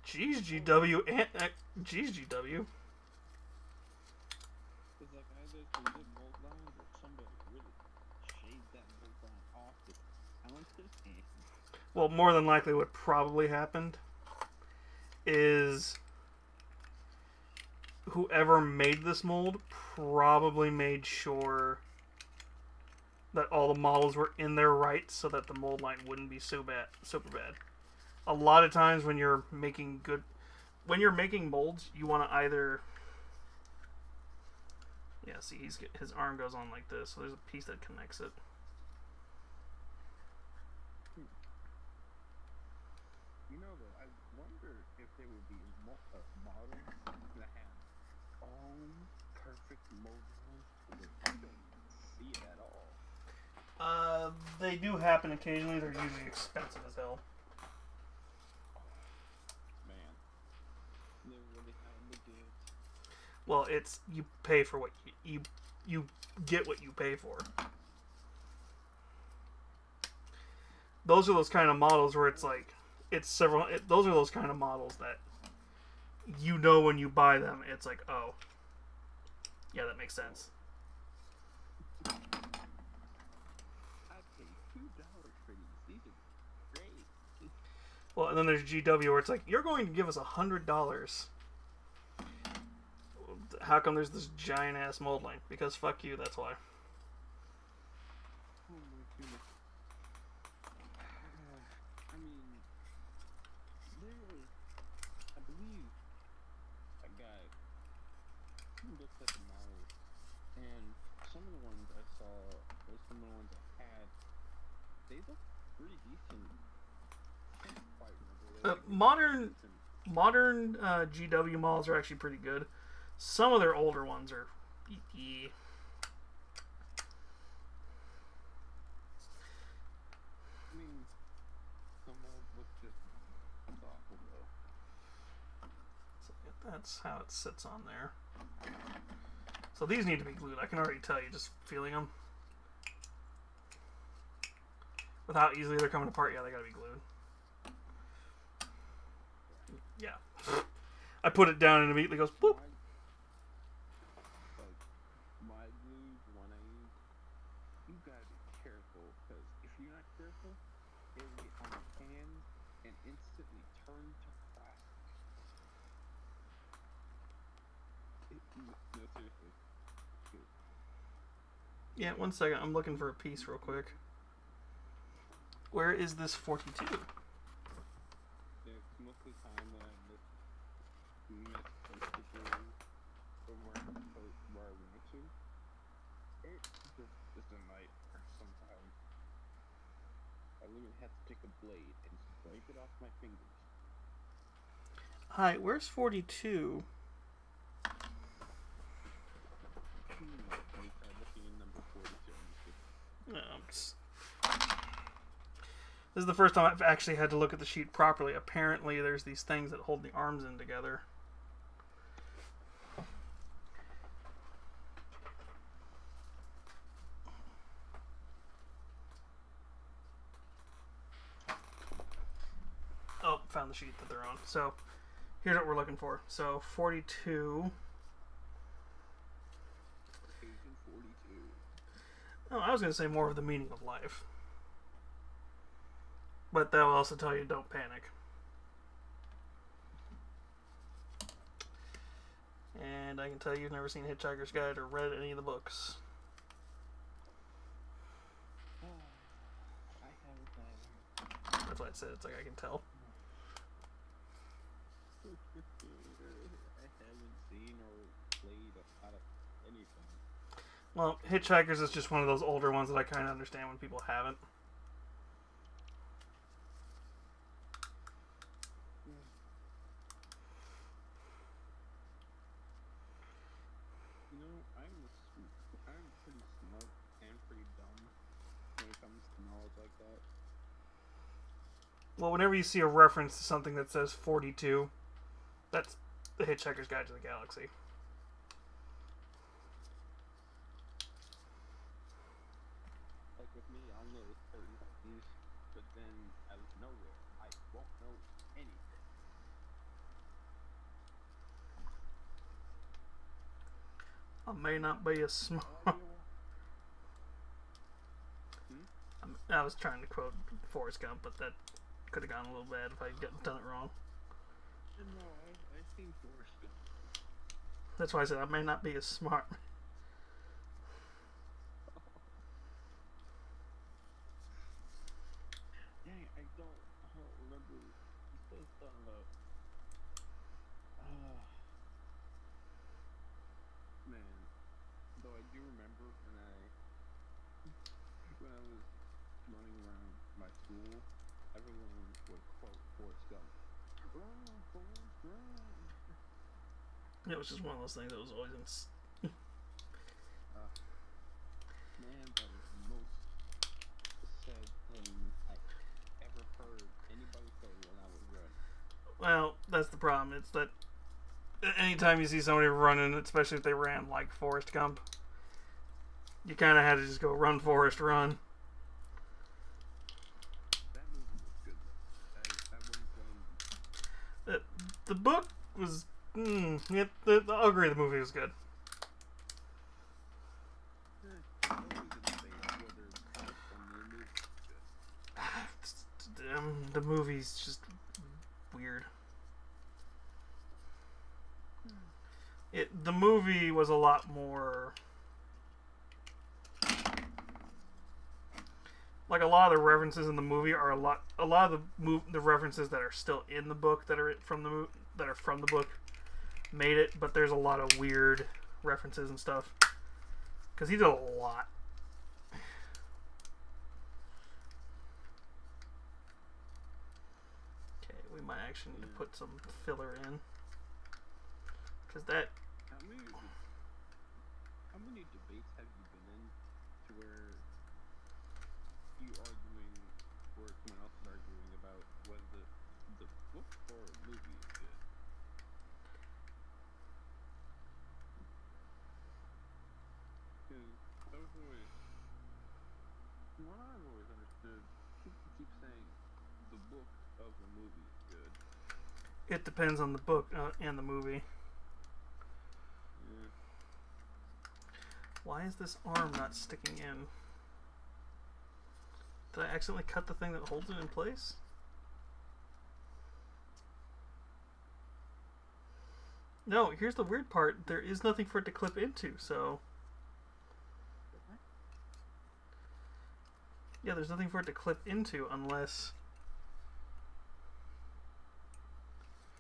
geez, GW and geez, GW. It's like either some good mold lines or somebody really shaved that mold line off with talented and... Well, more than likely what probably happened is whoever made this mold probably made sure that all the models were in there right so that the mold line wouldn't be super bad. A lot of times when you're making molds, you want to either... Yeah, see, his arm goes on like this, so there's a piece that connects it. You know, though, I wonder if there would be models that have all perfect mold lines where you don't see it at all. They do happen occasionally. They're usually expensive as hell. Man, they really have the goods. Well, it's you pay for what you get what you pay for. Those are those kind of models where it's like those are those kind of models that you know when you buy them, it's like, oh, yeah, that makes sense. I paid $2 for these. These are great. Well, and then there's GW where it's like, you're going to give us $100. How come there's this giant ass mold line? Because fuck you, that's why. Oh my goodness. I mean, I believe a guy who looked at the models, and some of the ones I saw, or some of the ones I had, they look pretty decent. I can't quite remember. Modern GW models are actually pretty good. Some of their older ones are... I mean, some old look just awful, though. So that's how it sits on there. So these need to be glued. I can already tell you just feeling them. With how easily they're coming apart, yeah, they gotta be glued. Yeah. I put it down and immediately goes boop. My glues, when I use, you gotta be careful, because if you're not careful, it will get on your hands and instantly turn to plastic. No, seriously. Yeah, 1 second. I'm looking for a piece real quick. Where is this 42? It's most of the time when I miss places or where I want to. It's just a nightmare sometimes. I literally have to take a blade and scrape it off my fingers. Hi, where's 42? This is the first time I've actually had to look at the sheet properly. Apparently there's these things that hold the arms in together. found the sheet that they're on. So here's what we're looking for. So 42. Page 42. Oh, I was going to say more of the meaning of life. But that will also tell you don't panic. And I can tell you've never seen Hitchhiker's Guide or read any of the books. I haven't either. That's why I said it's like I can tell. I haven't seen or played out of anything. Well, Hitchhikers is just one of those older ones that I kind of understand when people haven't. You know, I'm pretty smart and pretty dumb when it comes to knowledge like that. Well, whenever you see a reference to something that says 42, that's the Hitchhiker's Guide to the Galaxy. Like with me, I'll know certain things, but then out of nowhere, I won't know anything. I may not be as smart. I was trying to quote Forrest Gump, but that could have gone a little bad if I had done it wrong. No, I've seen Forrest Gump. That's why I said I may not be as smart. Dang, I don't remember. He says something about. Man, though I do remember when I was running around my school, everyone would quote Forrest Gump. Run, Forrest, run! It was just one of those things that was always in. Man, that was the most sad thing I ever heard anybody say when I was running. Well, that's the problem. It's that anytime you see somebody running, especially if they ran like Forrest Gump, you kind of had to just go run, Forrest, run. That movie was good though. I wouldn't blame them. The book was. Yeah, I'll agree the movie was good. The movie's just weird. The movie was a lot more. Like a lot of the references in the movie are a lot of the references that are still in the book that are from the book made it, but there's a lot of weird references and stuff because he did a lot. Okay, we might actually need to put some filler in because that. How many debates have you been in to where you arguing or someone else is arguing about whether the book or movie is good? Because that was always, from what I've always understood, people keep saying the book of the movie is good. It depends on the book and the movie. Yeah. Why is this arm not sticking in? Did I accidentally cut the thing that holds it in place? No, here's the weird part. There is nothing for it to clip into, so... Yeah, there's nothing for it to clip into unless...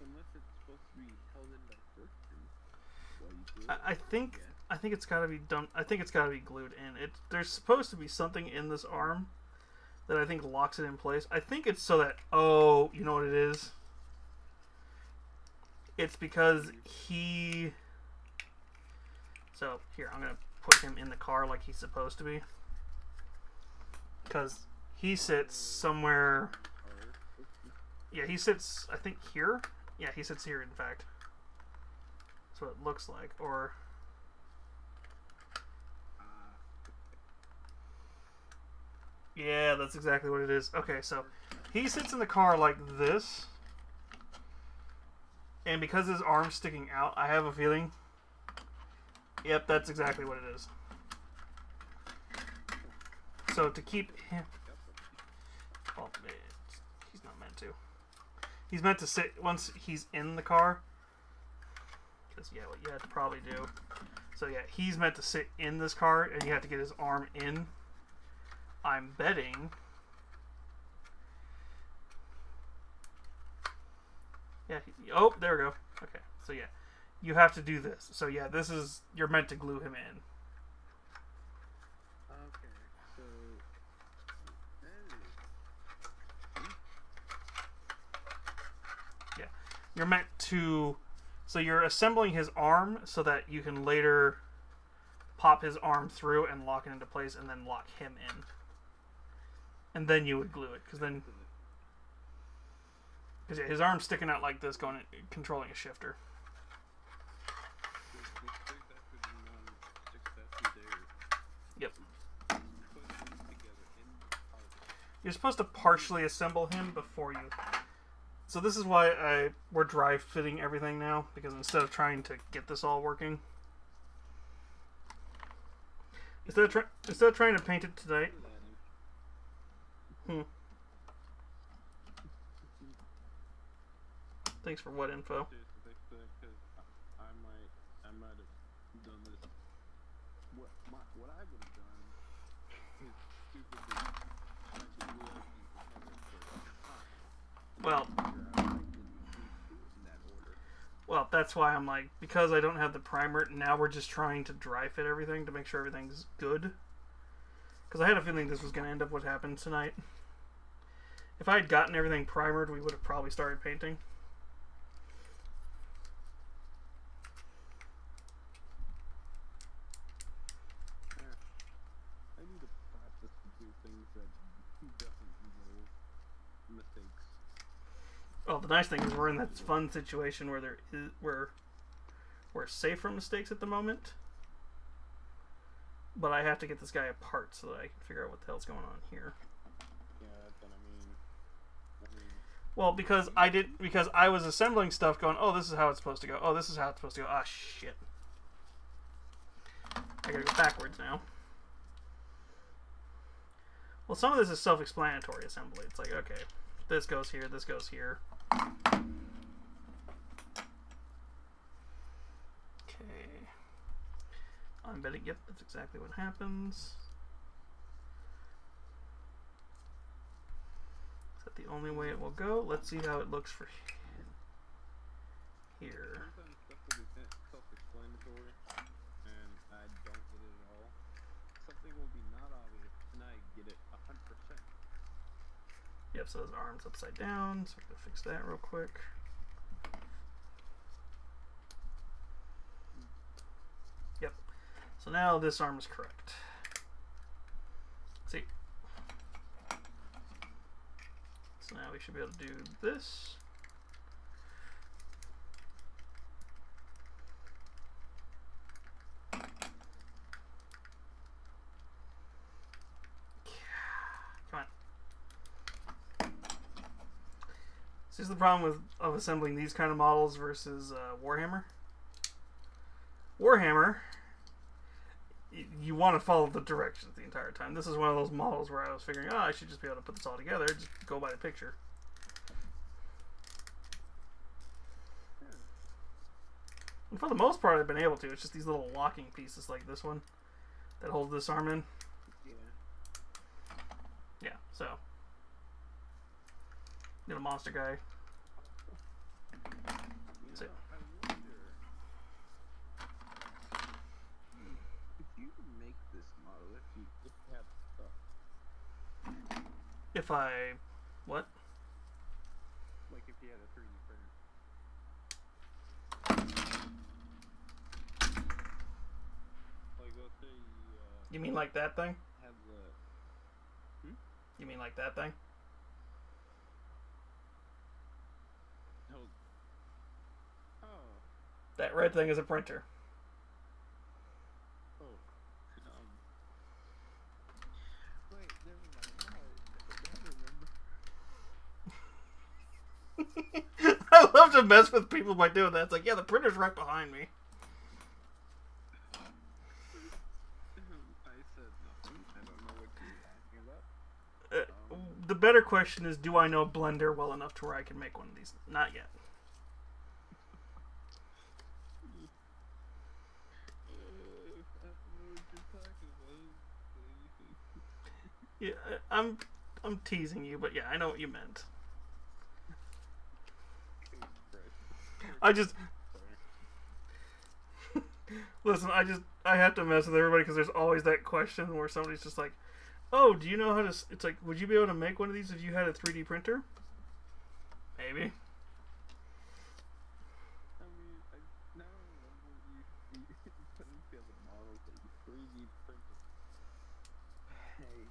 Unless it's supposed to be held in by friction while you do it. I think it's got to be done. I think it's got to be glued in. There's supposed to be something in this arm that I think locks it in place. I think it's so that you know what it is? It's because he. So here, I'm gonna put him in the car like he's supposed to be, because he sits somewhere. Yeah, he sits. I think here. Yeah, he sits here. In fact, that's what it looks like. Or. Yeah, that's exactly what it is. Okay, so he sits in the car like this, And because his arm's sticking out, I have a feeling... Yep, that's exactly what it is. So to keep him... Well, he's not meant to. He's meant to sit once he's in the car. Because, yeah, what you have to probably do. So, yeah, he's meant to sit in this car, and you have to get his arm in. I'm betting... Yeah. Oh, there we go. Okay. So, yeah. You have to do this. So, yeah, this is... You're meant to glue him in. Okay, so... Yeah. You're meant to... So, you're assembling his arm so that you can later pop his arm through and lock it into place and then lock him in. And then you would glue it. Because then... Because yeah, his arm's sticking out like this, controlling a shifter. Yep. You're supposed to partially assemble him before you... So this is why we're dry fitting everything now, because instead of trying to get this all working... Instead of trying to paint it tonight... Thanks for what info? I might have done this. What I would have done is stupidly well, that's why I'm like, because I don't have the primer, now we're just trying to dry fit everything to make sure everything's good. Because I had a feeling this was going to end up what happened tonight. If I had gotten everything primered, we would have probably started painting. Well, the nice thing is we're in that fun situation where we're safe from mistakes at the moment. But I have to get this guy apart so that I can figure out what the hell's going on here. Yeah, that's what I mean. Well, because I was assembling stuff going, oh, this is how it's supposed to go. Oh, this is how it's supposed to go. Ah, shit. I gotta go backwards now. Well, some of this is self-explanatory assembly. It's like, okay, this goes here, this goes here. Okay. I'm betting, yep, that's exactly what happens. Is that the only way it will go? Let's see how it looks for here. Sometimes stuff will be self-explanatory, and I don't get it at all. Something will be not obvious, and I get it 100%. Yep, so his arm's upside down, so we're going to fix that real quick. Yep. So now this arm is correct. See? So now we should be able to do this. Come on. This is the problem of assembling these kind of models versus Warhammer. Warhammer, you want to follow the directions the entire time. This is one of those models where I was figuring, I should just be able to put this all together, just go by the picture. And for the most part, I've been able to. It's just these little locking pieces like this one that hold this arm in. Yeah, so. Get a monster guy. That's it. I wonder if you make this model, if you have stuff. If I... What? Like if you had a 3D printer. Like let's say You mean like that thing? have the... You mean like that thing? That red thing is a printer. Wait, never mind. I remember. I love to mess with people by doing that. It's like, yeah, the printer's right behind me. I said nothing. I don't know what you're talking about. The better question is, do I know Blender well enough to where I can make one of these? Not yet. Yeah, I'm teasing you, but yeah, I know what you meant. I just listen. I have to mess with everybody because there's always that question where somebody's just like, "Oh, do you know how to?" It's like, would you be able to make one of these if you had a 3D printer? Maybe. I mean, I now remember you putting together models that you 3D printed. Hey.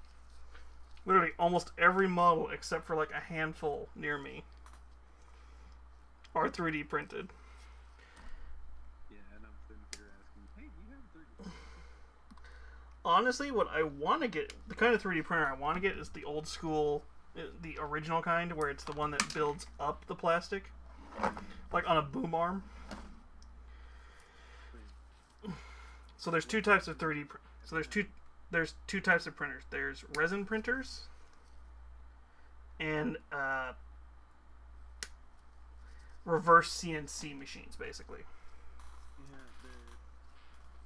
Literally, almost every model except for like a handful near me are 3D printed. Yeah, and I'm sitting here asking, hey, do you have 3D? Honestly, what I want to get, the kind of 3D printer I want to get is the old school, the original kind, where it's the one that builds up the plastic, like on a boom arm. So there's two types of 3D. So there's two types of printers. There's resin printers and reverse CNC machines, basically. Yeah, they're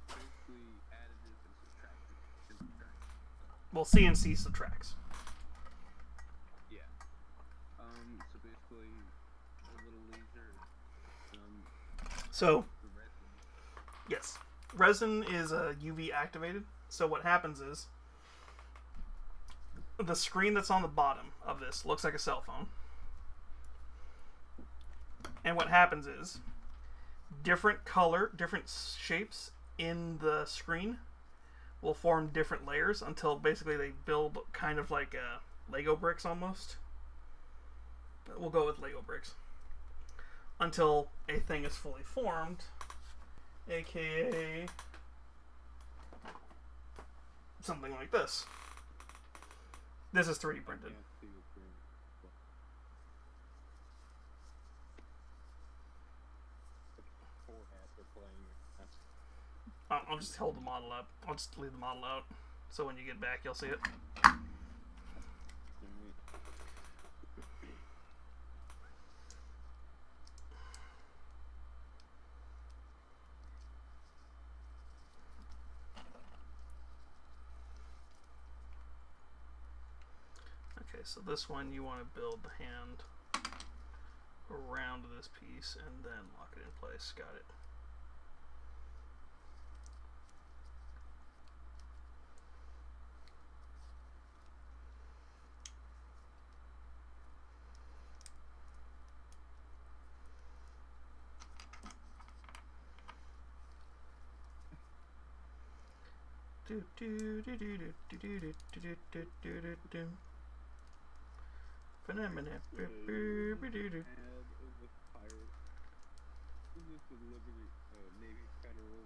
basically additive and subtractive. Well, CNC subtracts. Yeah. So basically, a little laser. So The resin. yes, resin is UV activated. So what happens is the screen that's on the bottom of this looks like a cell phone. And what happens is different shapes in the screen will form different layers until basically they build kind of like Lego bricks almost. We'll go with Lego bricks. Until a thing is fully formed, aka something like this. This is 3D printed. Yeah, see what you're- Poor hats are playing. I'll just hold the model up. I'll just leave the model out. So when you get back, you'll see it. Okay, so this one you want to build the hand around this piece and then lock it in place. Got it. Do do do do do do do do do do do do do. Phenomenon. Ad of the pirate. This is the Liberty Navy Federal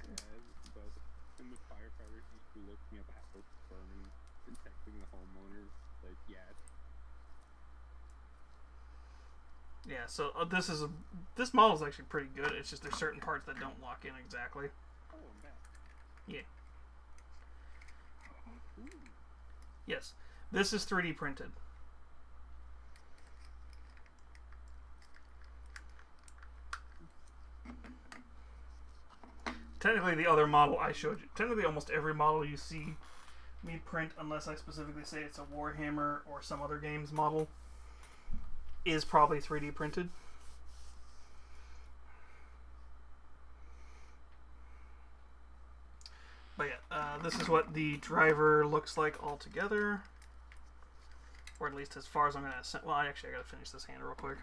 ad about when the firefighters used to be looking at the house burning and texting the homeowners like, yeah. Yeah, so this model is actually pretty good. It's just there's certain parts that don't lock in exactly. Oh, I'm back. Yeah. Ooh. Yes. This is 3D printed. Technically, the other model I showed you, technically almost every model you see me print, unless I specifically say it's a Warhammer or some other game's model, is probably 3D printed. But yeah, this is what the driver looks like all together. Or at least as far as I'm going to... Well, actually, I got to finish this hand real quick.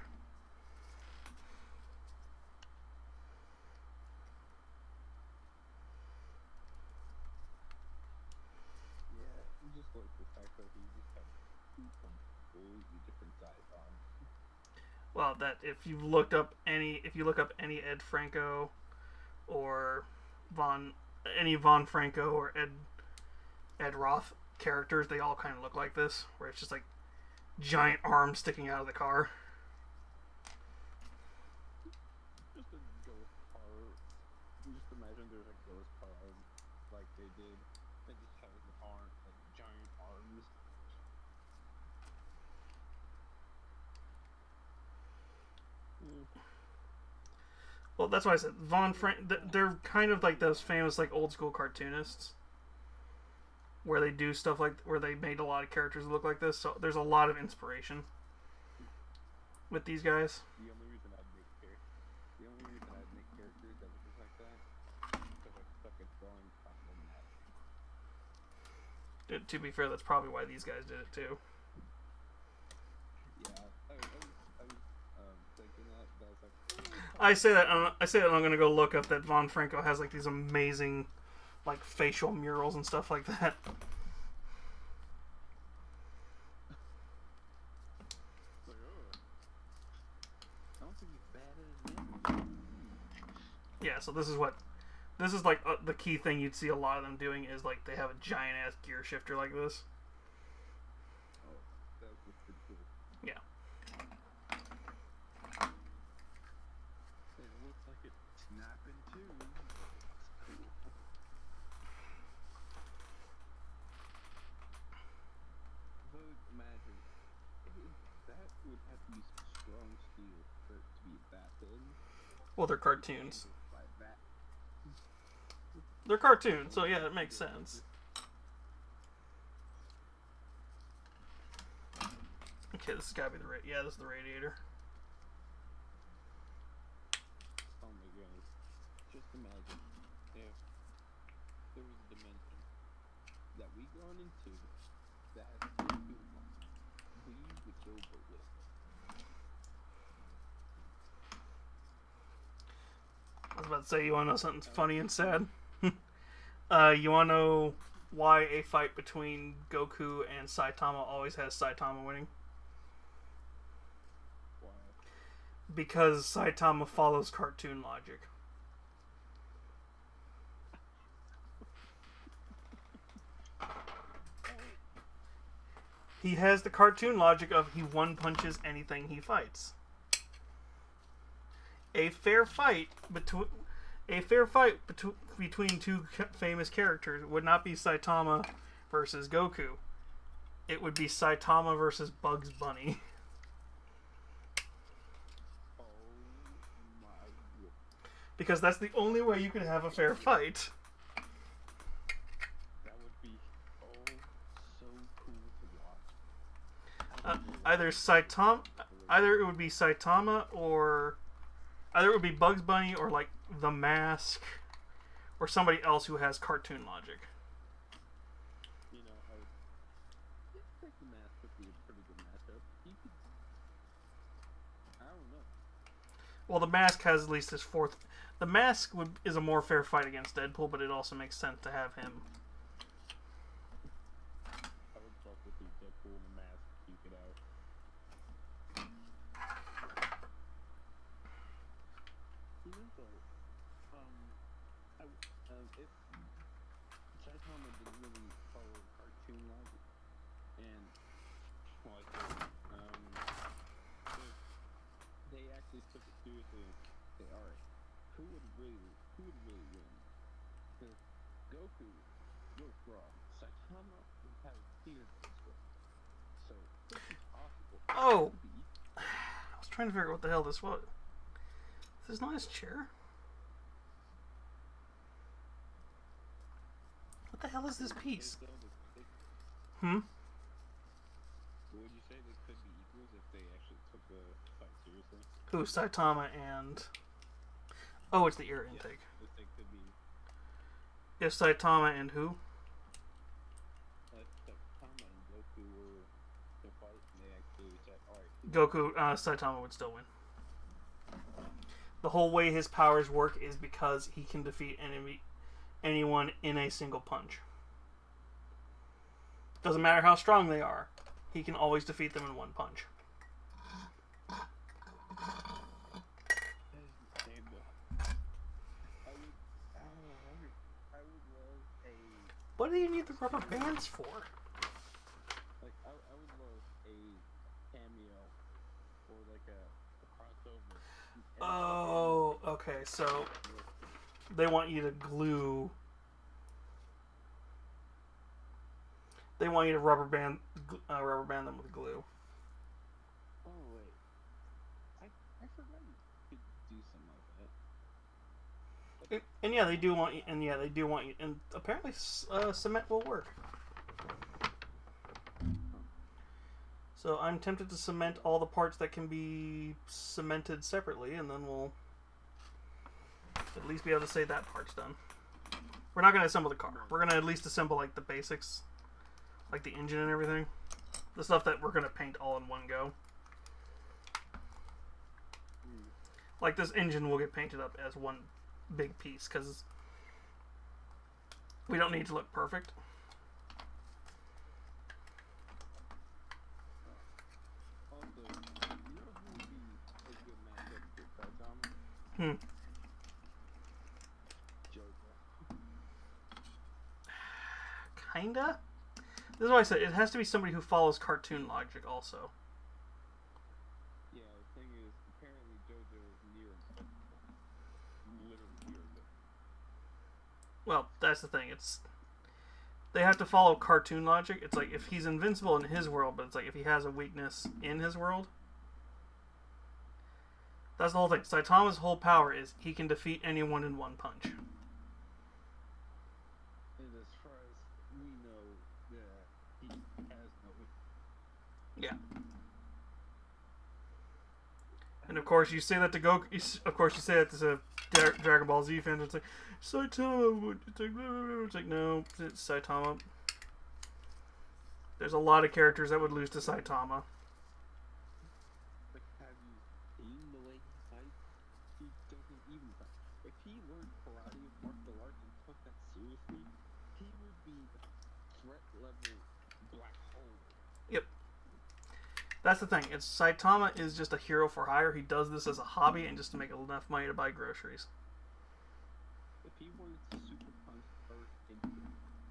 Yeah, I just like the fact that he just had two completely different size arms. Well, that if you look up any Ed Franco or any Von Franco or Ed Roth characters, they all kind of look like this, where it's just like giant arms sticking out of the car. Just a ghost car. Just imagine there's a ghost car like they did. It just has like giant arms. Well, that's why I said Von Frank. They're kind of like those famous like old school cartoonists, where they do stuff like where they made a lot of characters look like this. So there's a lot of inspiration with these guys. The only reason I'd make characters that look like that because I suck at drawing problematic. To be fair, that's probably why these guys did it too. Yeah, I was thinking that, but I was like, I say that and I'm gonna go look up that Von Franco has like these amazing, like facial murals and stuff like that. like, oh, I don't think he's bad at it. Yeah, so this is like the key thing you'd see a lot of them doing is like they have a giant ass gear shifter like this. Oh, that was pretty cool. Yeah. It looks like it's snapping too. Cool. So imagine that would have to use strong steel for it to be that thin. Well, they're cartoons. Like that. They're cartoons, so yeah, it makes sense. Okay, this has got to be this is the radiator. Oh my goodness. Just imagine if there was a dimension that we gone into that has two lines. We would go ballistic. I was about to say, you want to know something funny and sad? You want to know why a fight between Goku and Saitama always has Saitama winning? Why? Because Saitama follows cartoon logic. He has the cartoon logic of he one punches anything he fights. A fair fight between two famous characters would not be Saitama versus Goku. It would be Saitama versus Bugs Bunny. Oh my god. Because that's the only way you can have a fair fight. That would be so cool to watch. Either it would be Saitama or either it would be Bugs Bunny or like The Mask or somebody else who has cartoon logic. You know, I think the Mask would be a pretty good matchup. I don't know. Well, The Mask has at least his fourth. The Mask is a more fair fight against Deadpool, but it also makes sense to have him. I would fuck with the Deadpool and the Mask duke it out. Even though, if Saitama didn't really follow cartoon logic, and like, if they actually took it seriously and say, all right, who would really win? Because Goku was strong. Saitama would have fear strong. So it's possible. Oh! I was trying to figure out what the hell this was. This is not his chair. What the hell is this piece? Hmm? Would you say they could be equals if they actually took the fight seriously? Who? Saitama and... Oh, it's the air intake. If they could be... If Saitama and who? If Saitama and Goku were to fight and they actually said, alright... Goku, Saitama would still win. The whole way his powers work is because he can defeat anyone in a single punch. Doesn't matter how strong they are. He can always defeat them in one punch. I would love a... What do you need the rubber bands for? Like, I would love a cameo or like a cross over. Oh, okay. So they want you to glue. They want you to rubber band them with glue. Oh wait, I forgot you could do something like that. And yeah, they do want you. And yeah, they do want you. And apparently, cement will work. So I'm tempted to cement all the parts that can be cemented separately, and then we'll at least be able to say that part's done. We're not going to assemble the car. We're going to at least assemble like the basics, like the engine and everything. The stuff that we're going to paint all in one go. Like this engine will get painted up as one big piece because we don't need to look perfect. Also, you know who would be a good matchup for Saitama? Jojo. Kinda? This is why I said it has to be somebody who follows cartoon logic also. Yeah, the thing is, apparently Jojo is near invincible. Literally near invincible. Well, that's the thing. They have to follow cartoon logic. It's like if he's invincible in his world, but it's like if he has a weakness in his world. That's the whole thing. Saitama's whole power is he can defeat anyone in one punch. And as far as we know, he has no weakness. Yeah. And of course, you say that to Goku. Of course, you say that to Dragon Ball Z fans. It's like Saitama. It's like no, it's Saitama. There's a lot of characters that would lose to Saitama. Like, have you seen the way he fights? He doesn't even fight. If he learned karate and martial arts and took that seriously, he would be the threat level black hole. Yep. That's the thing. It's Saitama is just a hero for hire. He does this as a hobby and just to make enough money to buy groceries. If he wanted to super punch Earth into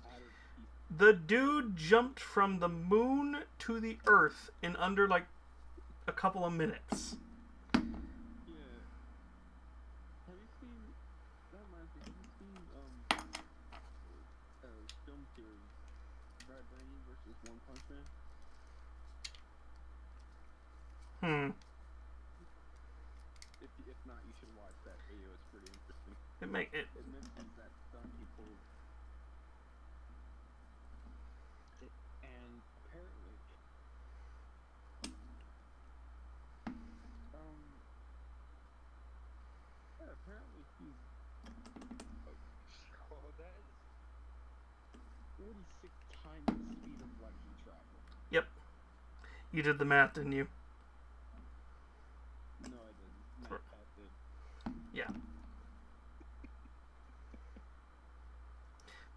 outer space, The dude jumped from the moon to the Earth in under like a couple of minutes. yeah. Have you seen that reminds me, have you seen film series Vibranium versus One Punch Man? If not, you should watch that video. It's pretty interesting. It mentions that stunt he pulled. And apparently, apparently he's. Oh, that is 46 times the speed of light he traveled. Yep. You did the math, didn't you? No, I didn't. Matt did. Yeah.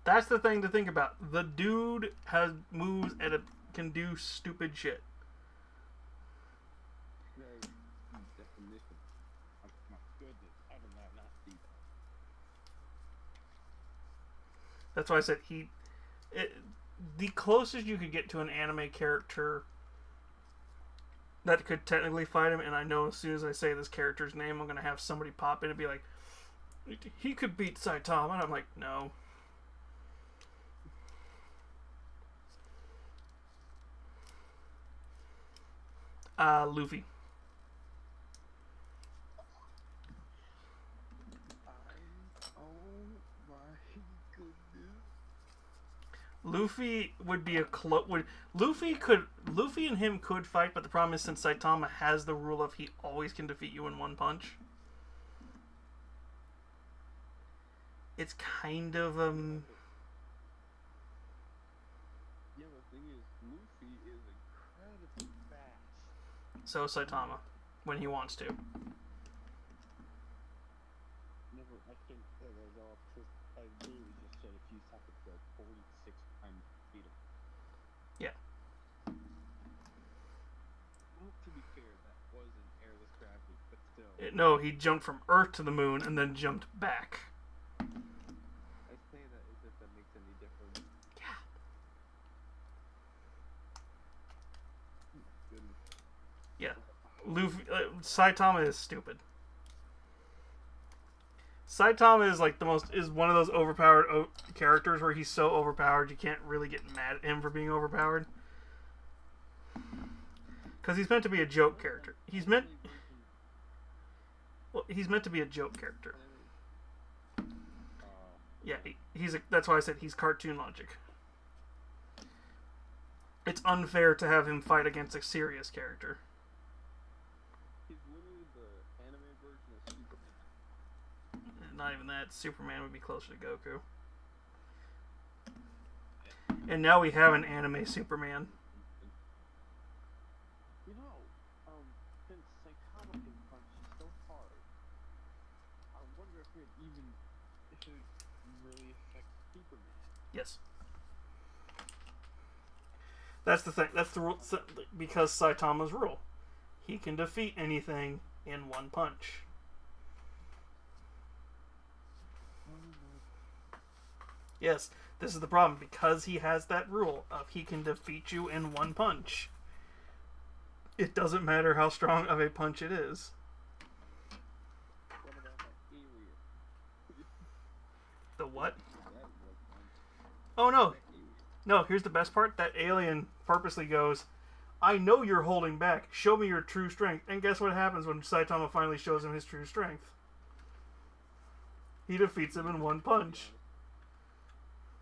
That's the thing to think about. The dude has moves and can do stupid shit. That is the definition. Oh, my goodness, how did I not see that? That's why I said the closest you could get to an anime character that could technically fight him, and I know as soon as I say this character's name, I'm going to have somebody pop in and be like, he could beat Saitama, and I'm like, no. Luffy. Oh my goodness. Luffy would be Luffy and him could fight, but the problem is since Saitama has the rule of he always can defeat you in one punch, it's kind of Yeah, the thing is, Luffy is incredibly fast. So Saitama, when he wants to. Never, I can't say that off because I literally just said a few seconds ago, 46 times the speed of light. Yeah. Well, to be fair, that was an airless gravity, but still. No, he jumped from Earth to the moon and then jumped back. I say that as if that makes any difference. Yeah. Oh my goodness. Yeah. Saitama is stupid. Saitama is like is one of those overpowered characters where he's so overpowered you can't really get mad at him for being overpowered. Because he's meant to be a joke character. He's meant to be a joke character. Yeah, that's why I said he's cartoon logic. It's unfair to have him fight against a serious character. He's literally the anime version of Superman. Not even that. Superman would be closer to Goku. And now we have an anime Superman. You know, since Saitama can punch so hard, I wonder if it really affect Superman. Yes. That's the thing. That's the rule. Because Saitama's rule. He can defeat anything in one punch. Yes, this is the problem. Because he has that rule of he can defeat you in one punch, it doesn't matter how strong of a punch it is. What about that alien? The what? Oh no. No, here's the best part. That alien purposely goes, I know you're holding back. Show me your true strength. And guess what happens when Saitama finally shows him his true strength? He defeats him in one punch.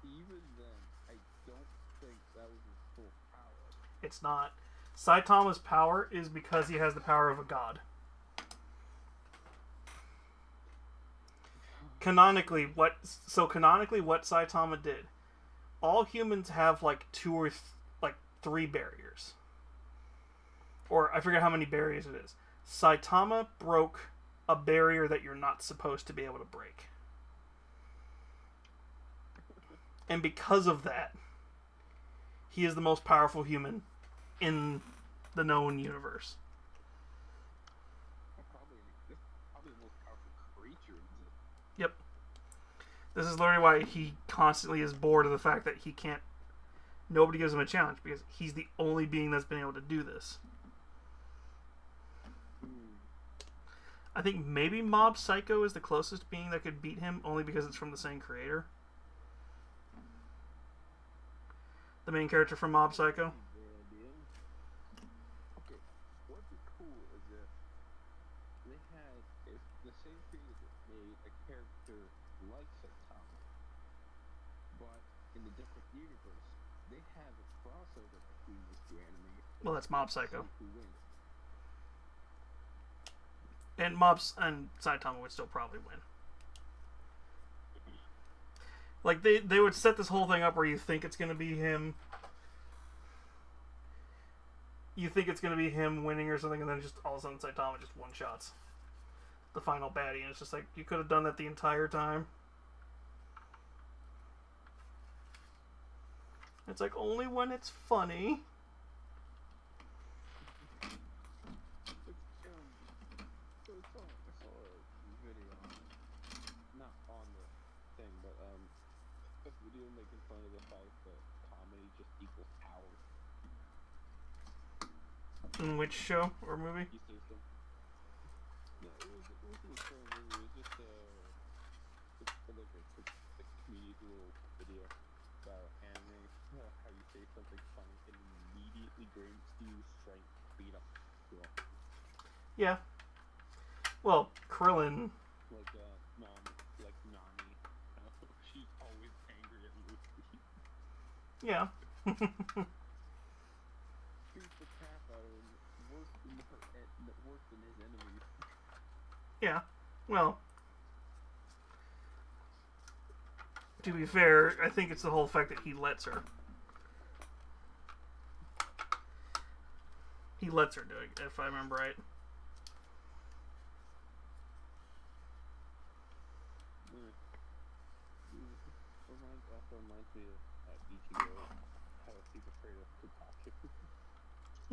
Even then, I don't think that was his full power. It's not. Saitama's power is because he has the power of a god. Canonically, what Saitama did, all humans have like 2 or 3 barriers. Or I forget how many barriers it is. Saitama broke a barrier that you're not supposed to be able to break. And because of that, he is the most powerful human in the known universe. Probably the most powerful creature. Yep. This is literally why he constantly is bored of the fact that he can't... Nobody gives him a challenge, because he's the only being that's been able to do this. I think maybe Mob Psycho is the closest being that could beat him, only because it's from the same creator. The main character from Mob Psycho. Okay, what'd be cool is if the same creator made a character like Saitama, but in a different universe, they have a crossover between these 2 anime. Well, that's Mob Psycho. Who wins. And Saitama would still probably win. Like, they would set this whole thing up where you think it's going to be him. You think it's going to be him winning or something, and then just all of a sudden Saitama just one-shots the final baddie, and it's just like, you could have done that the entire time. It's like, only when it's funny. I saw a video not on the thing, but a video making fun of the fact that comedy just equals power. In which show or movie? You say so? No, it wasn't a show movie. It was just a comedic little video about anime. How you say something funny and immediately grants you strength to beat up. Yeah. Well, Krillin. Like Nami. She's always angry at Luffy. Yeah. Beats the crap out of him worse than his enemies. Yeah. Well, to be fair, I think it's the whole fact that he lets her. He lets her do it, if I remember right. Also reminds me of Ichigo, how he's afraid of Kakashi.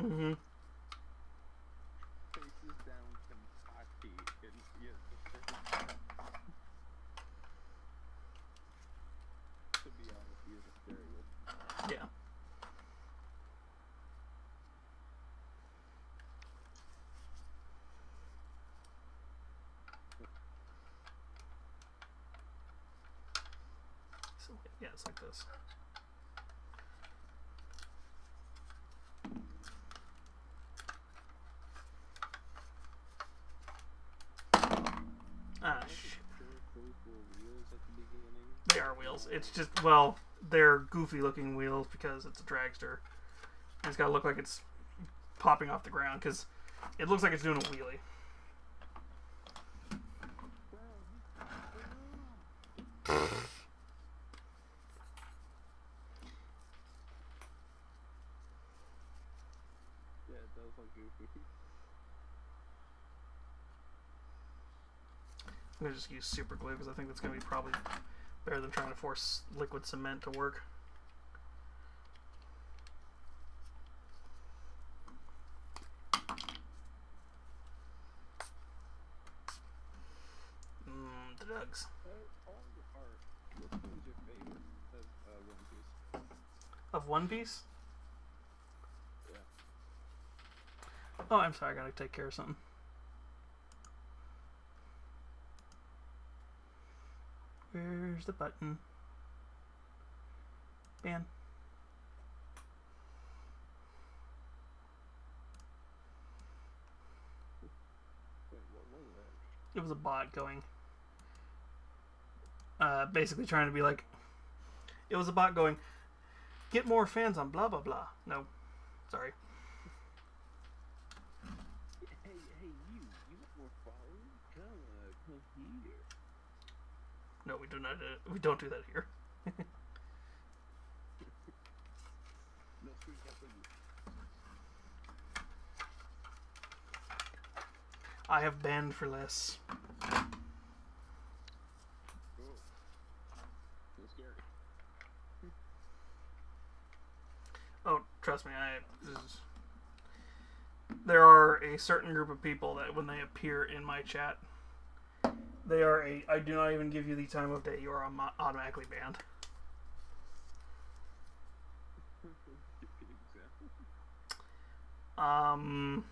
Mm-hmm. Faces down Kakashi, and he has the to be honest, he is a scary one. Yeah. Yeah, it's like this. Ah, shit. They are wheels. It's just, well, they're goofy looking wheels because it's a dragster. And it's got to look like it's popping off the ground because it looks like it's doing a wheelie. Yeah, it does look goofy. I'm going to just use super glue because I think that's going to be probably better than trying to force liquid cement to work. The Dugs. All your art. Which one's your favorite of One Piece? Of One Piece? Yeah. Oh, I'm sorry. I got to take care of something. Where's the button? Ban. Wait, what was that? It was a bot going. Basically trying to be like. It was a bot going. Get more fans on blah blah blah. No, sorry. Hey, you want more followers? Come here. No, we do not. We don't do that here. No, screw that for you. I have banned for less. Oh, that's scary. Oh, trust me, there are a certain group of people that when they appear in my chat, I do not even give you the time of day, you are automatically banned. I'm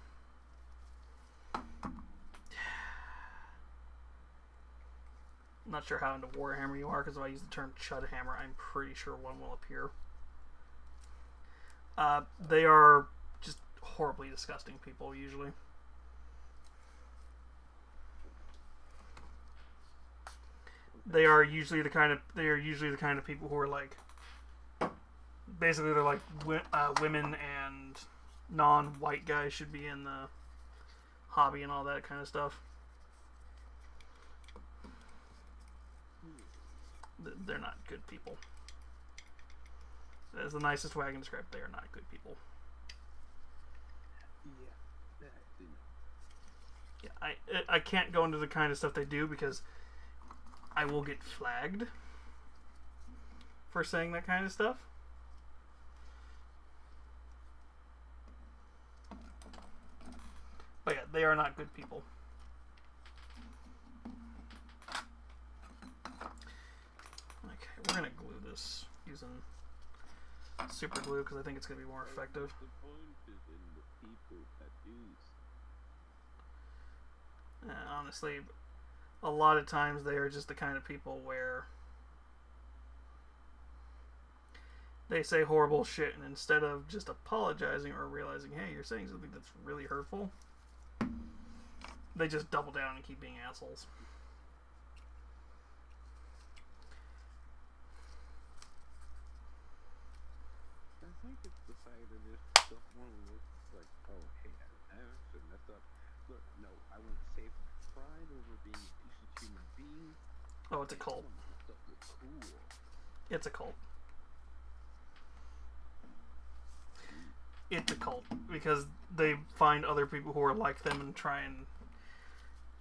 not sure how into Warhammer you are, because if I use the term Chudhammer, I'm pretty sure one will appear. They are just horribly disgusting people, usually. They are usually the kind of people who are like, basically they're like women and non-white guys should be in the hobby and all that kind of stuff. They're not good people. That's the nicest way I can describe it. They are not good people. Yeah, I can't go into the kind of stuff they do because I will get flagged for saying that kind of stuff. But yeah, they are not good people. Okay, we're gonna glue this using super glue because I think it's gonna be more effective. The point is in the people that use. Honestly, a lot of times they are just the kind of people where they say horrible shit, and instead of just apologizing or realizing, hey, you're saying something that's really hurtful, they just double down and keep being assholes. I think it's the fact that they don't want to look like, oh, hey, I actually messed up. Look, no, I want to save my pride over being a decent human being. Oh, it's a cult. Cool. It's a cult. It's a cult because they find other people who are like them and try and.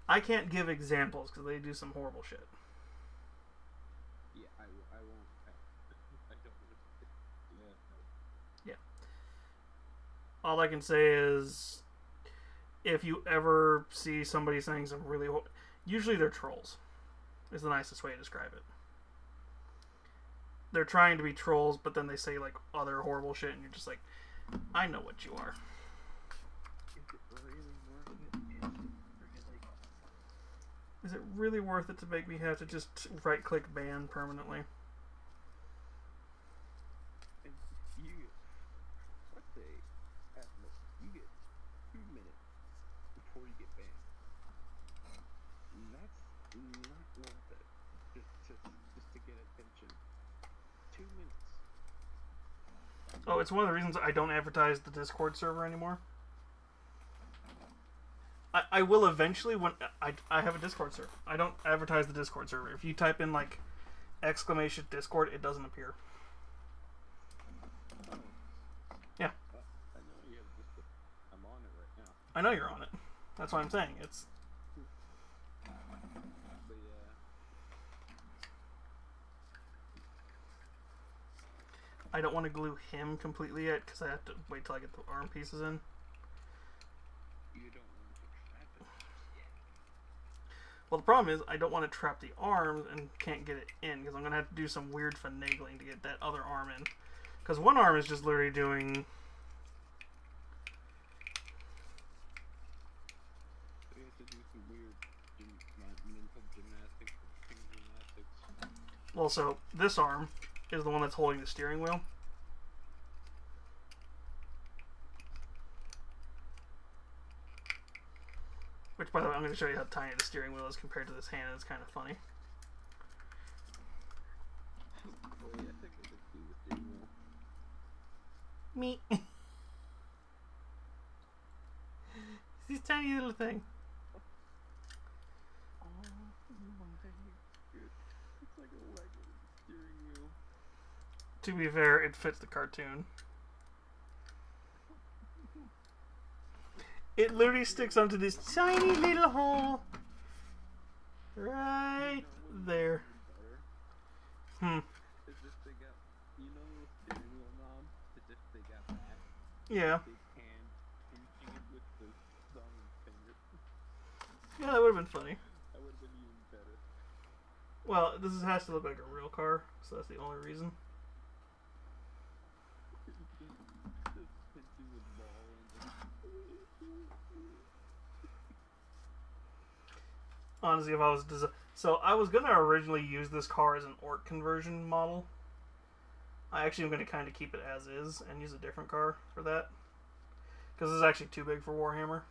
I can't give examples because they do some horrible shit. Yeah, I won't. I don't want to. Yeah, no. Yeah. All I can say is, if you ever see somebody saying some really, usually they're trolls. Is the nicest way to describe it. They're trying to be trolls, but then they say like other horrible shit, and you're just like, I know what you are. Is it really worth it to make me have to just right-click ban permanently? not worth it. Just to get attention. 2 minutes. Oh, it's one of the reasons I don't advertise the Discord server anymore. I will eventually when I have a Discord server. I don't advertise the Discord server. If you type in like exclamation Discord, it doesn't appear. Oh. Yeah. I know you have Discord. I'm on it right now. I know you're on it. That's what I'm saying. It's. But yeah. I don't want to glue him completely yet because I have to wait till I get the arm pieces in. You don't want to trap it yet. Well, the problem is I don't want to trap the arms and can't get it in because I'm going to have to do some weird finagling to get that other arm in. Because one arm is just literally doing... So you have to do some weird mental gymnastics, finger gymnastics. Well, so this arm is the one that's holding the steering wheel. Which, by the way, I'm going to show you how tiny the steering wheel is compared to this hand. It's kind of funny. Oh yeah, I think I could do the steering wheel. Me. This tiny little thing. Oh my god. It's like a Lego steering wheel. To be fair, it fits the cartoon. It literally sticks onto this tiny little hole. Right there. Hmm. Is if they got, you know, the steering wheel knob? Is if they got that. Yeah. Big hand pinching it with the thumb and finger. Yeah, that would have been funny. That would have been even better. Well, this has to look like a real car, so that's the only reason. Just pinching the ball and Honestly, if I was so I was gonna originally use this car as an Orc conversion model. I actually am gonna kind of keep it as is and use a different car for that because this is actually too big for Warhammer.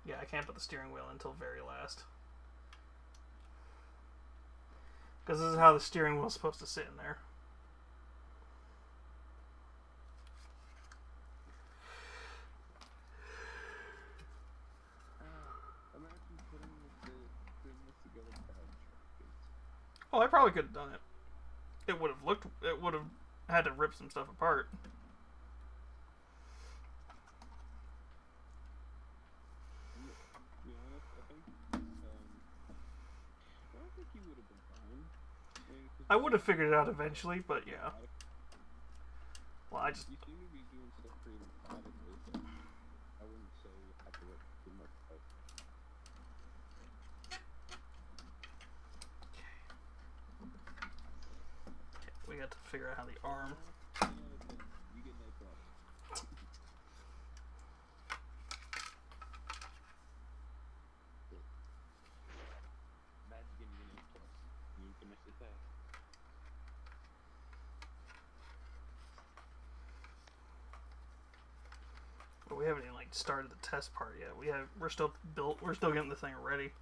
Yeah, I can't put the steering wheel until very last because this is how the steering wheel is supposed to sit in there. imagine putting this together without instructions. Oh, I probably could have done it. It would have looked. It would have had to rip some stuff apart. To be honest, I think I don't think you would have been fine. I would have figured it out eventually, but yeah. Well, I just. You seem to be doing stuff pretty methodically, so I wouldn't say you have to work too much. But We got to figure out how the arm. you get no plus. Imagine getting an A plus. You finish the test. But we haven't even like started the test part yet. We're still built. We're still getting the thing ready.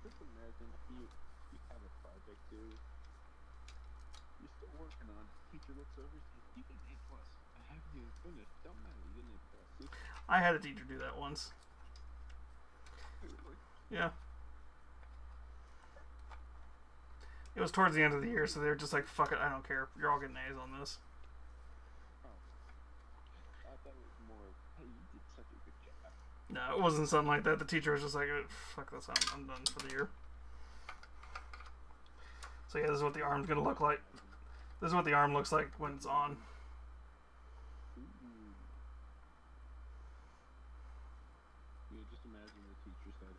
Just imagine you have a project due. You're still working on it. Teacher looks over and says, "You get an A plus. I have you finished. Don't matter. You get an A plus." I had a teacher do that once. Yeah. It was towards the end of the year, so they were just like, "Fuck it, I don't care. You're all getting A's on this." I thought it was more of, "Hey, you did such a good job." No, it wasn't something like that. The teacher was just like, "Fuck this, I'm done for the year." So yeah, this is what the arm's gonna look like. This is what the arm looks like when it's on. Yeah, just imagine the teacher said,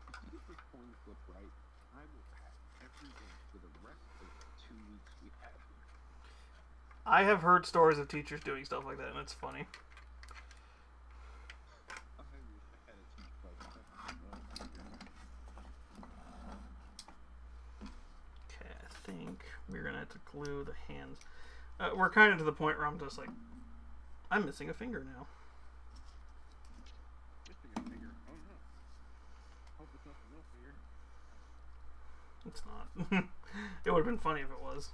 "If you get this coin flip right, I will pass everything for the rest of the 2 weeks we have here." I have heard stories of teachers doing stuff like that, and it's funny. I wish I had a teacher like that. Okay, I think we're gonna have to glue the hands. We're kind of to the point where I'm just like, I'm missing a finger now. Missing a finger? Oh no. Hope it's not the middle finger. It's not. It would have been funny if it was.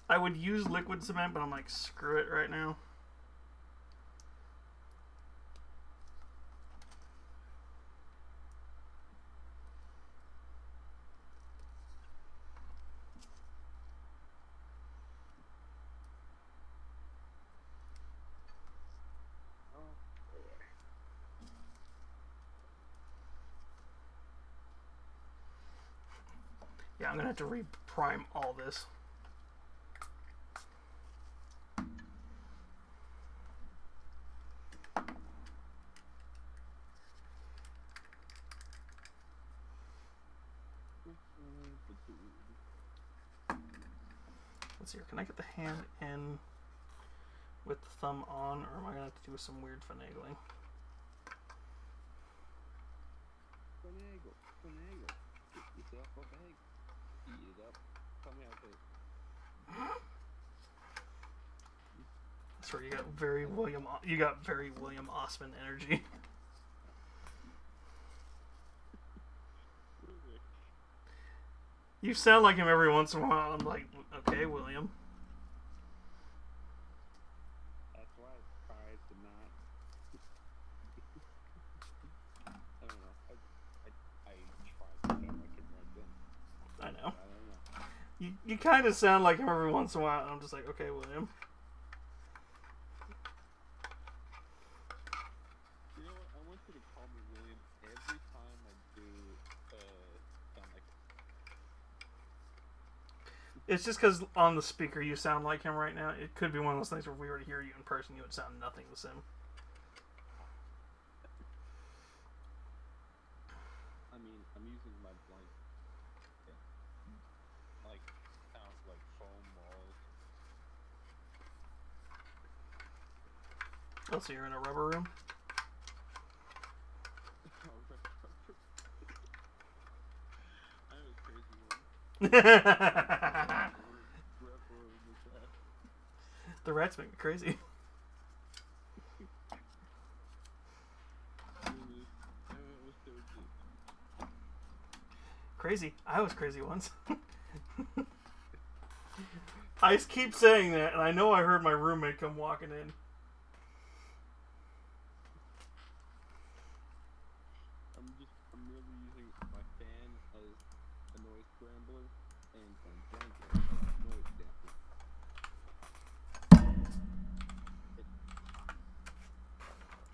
I would use liquid cement, but I'm like, screw it right now. Yeah, I'm gonna have to re-prime all this. Let's see here. Can I get the hand in with the thumb on, or am I gonna have to do some weird finagling? Finagle. Get yourself a bag. Eat it up. Tell me how to. That's where you got very William. You got very William Osman energy. You sound like him every once in a while. I'm like, okay, William. That's why I tried to not. I don't know. I tried to sound like him right then. I know. I don't know. You kind of sound like him every once in a while. I'm just like, okay, William. You know what? I want you to call me William every time I do sound like. It's just because on the speaker you sound like him right now. It could be one of those things where if we were to hear you in person, you would sound nothing the same. I mean, I'm using my blank. Yeah. Like, sounds like foam walls. Oh, so you're in a rubber room? I was crazy one. The rats make me crazy. Crazy. I was crazy once. I just keep saying that, and I know I heard my roommate come walking in. I'm really using my fan as a noise scrambler and my blanket as a noise damper.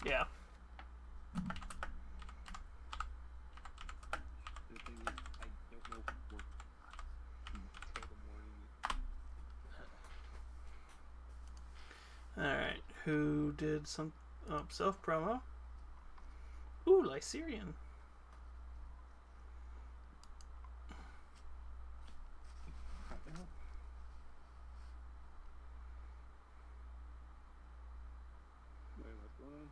Yeah. The thing is, I don't know if it works until the morning. Alright. Who did some self promo? Ooh, Lycerian. What the hell? Wait, what's going on?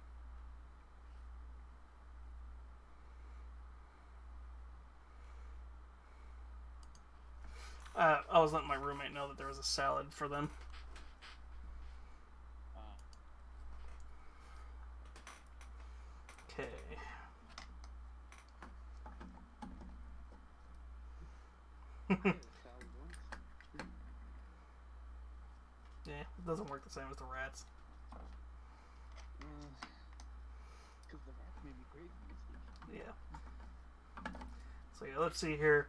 I was letting my roommate know that there was a salad for them. Okay. Yeah, it doesn't work the same as the rats. Because the rats made me crazy. Yeah. So yeah, let's see here.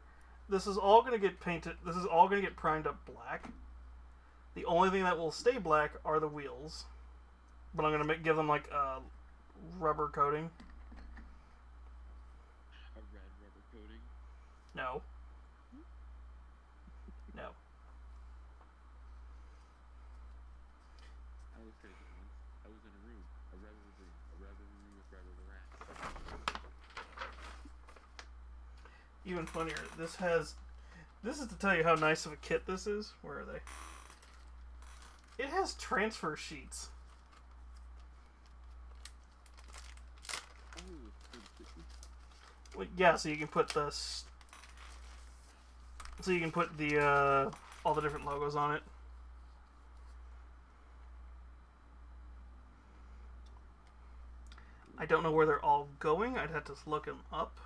This is all going to get painted. This is all going to get primed up black. The only thing that will stay black are the wheels. But I'm going to give them like a rubber coating. A red rubber coating? No. No. I was crazy once. I was in a room. A rubber room. A rubber room with rubber rats. Even funnier, this is to tell you how nice of a kit this is. Where are they? It has transfer sheets. Oh, Yeah, so you can put the all the different logos on it. I don't know where they're all going. I'd have to look them up.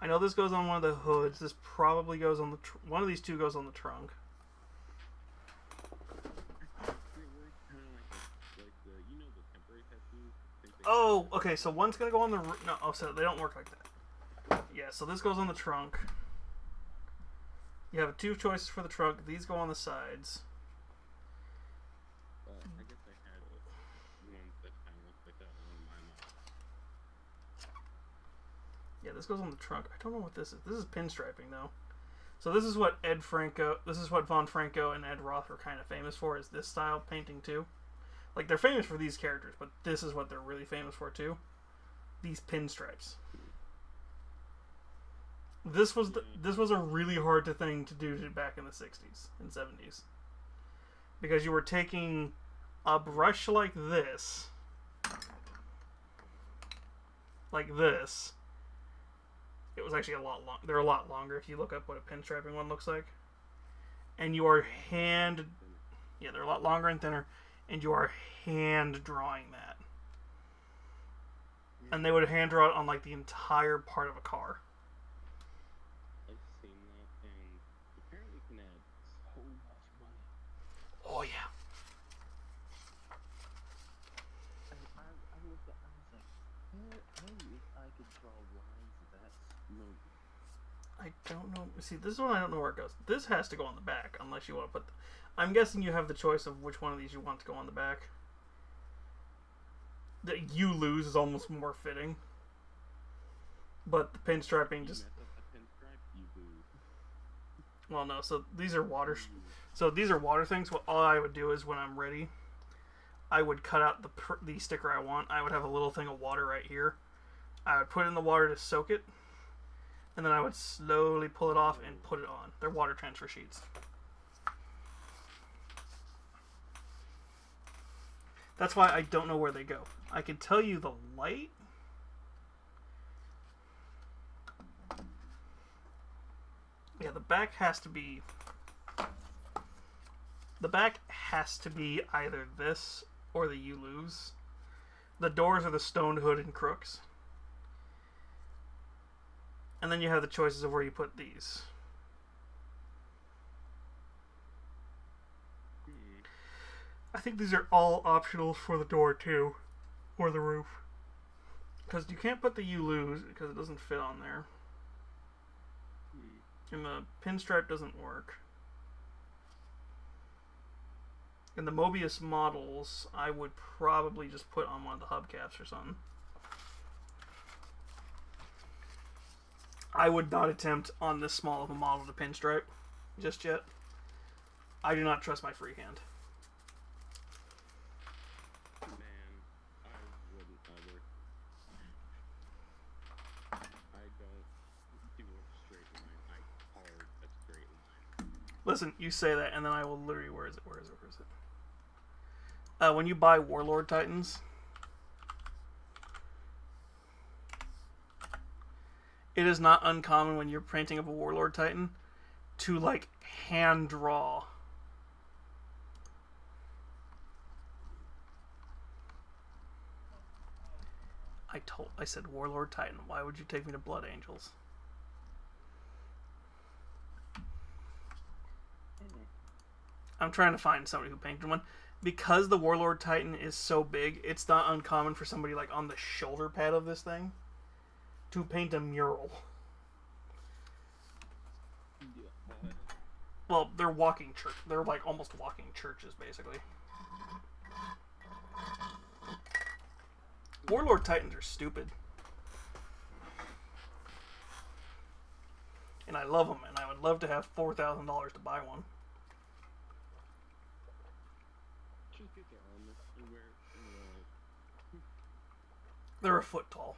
I know this goes on one of the hoods. This probably goes on the one of these two goes on the trunk. Oh, okay. So one's gonna go on the no. Oh, so they don't work like that. Yeah. So this goes on the trunk. You have two choices for the trunk. These go on the sides. I guess I had one that kind of looks like that on my mouth. Yeah, this goes on the trunk. I don't know what this is. This is pinstriping though. So this is what Von Franco and Ed Roth are kind of famous for, is this style painting too. Like, they're famous for these characters, but this is what they're really famous for too. These pinstripes. This was a really hard thing to do back in the 60s and 70s. Because you were taking a brush like this. Like this. It was actually a lot long. They're a lot longer if you look up what a pinstriping one looks like. And you are yeah, they're a lot longer and thinner, and you are hand drawing that. And they would hand draw it on like the entire part of a car. I've seen that, and apparently can add so much money. Oh yeah. I looked at, I was like, maybe if I could draw lines that smooth. I don't know. See, this one I don't know where it goes. This has to go on the back, unless you want to put... I'm guessing you have the choice of which one of these you want to go on the back. The "you lose" is almost more fitting. But the pinstriping just... Well, no, so these are water... So these are water things. What all I would do is, when I'm ready, I would cut out the sticker I want. I would have a little thing of water right here. I would put it in the water to soak it. And then I would slowly pull it off and put it on. They're water transfer sheets. That's why I don't know where they go. I can tell you the light. Yeah, the back has to be... The back has to be either this or the "you lose." The doors are the stoned hood and crooks. And then you have the choices of where you put these. I think these are all optionals for the door too, or the roof. Because you can't put the "you lose" because it doesn't fit on there. And the pinstripe doesn't work. And the Mobius models, I would probably just put on one of the hubcaps or something. I would not attempt on this small of a model to pinstripe just yet. I do not trust my freehand. Man, I wouldn't either. I don't do a straight line. I carve a straight line. Listen, you say that, and then I will literally... Where is it? When you buy Warlord Titans, it is not uncommon when you're painting up a Warlord Titan to, like, hand draw. I said Warlord Titan. Why would you take me to Blood Angels? I'm trying to find somebody who painted one. Because the Warlord Titan is so big, it's not uncommon for somebody, like, on the shoulder pad of this thing to paint a mural. Well, they're walking church. They're, like, almost walking churches, basically. Warlord Titans are stupid. And I love them, and I would love to have $4,000 to buy one. They're a foot tall.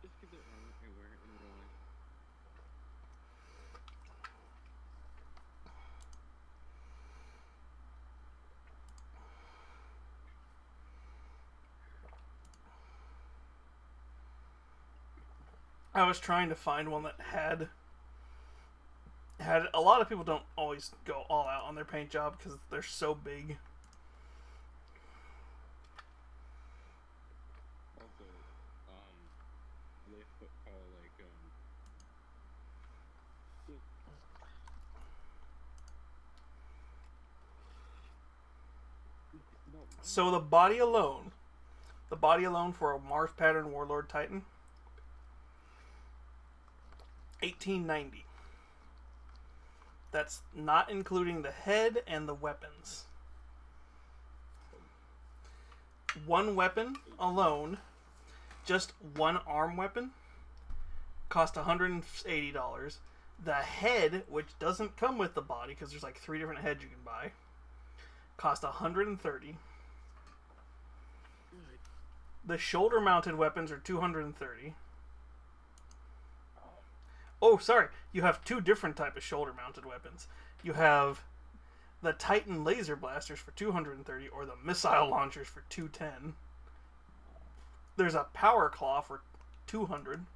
Just get their armor and wear it in real life. I was trying to find one that had a lot of people don't always go all out on their paint job because they're so big. Also, they call like no. So the body alone for a Mars pattern Warlord Titan, 1890. That's not including the head and the weapons. One weapon alone, just one arm weapon, cost $180. The head, which doesn't come with the body because there's like 3 different heads you can buy, cost $130. The shoulder mounted weapons are $230. Oh, sorry. You have 2 different type of shoulder mounted weapons. You have the Titan laser blasters for $230 or the missile launchers for $210. There's a power claw for $200.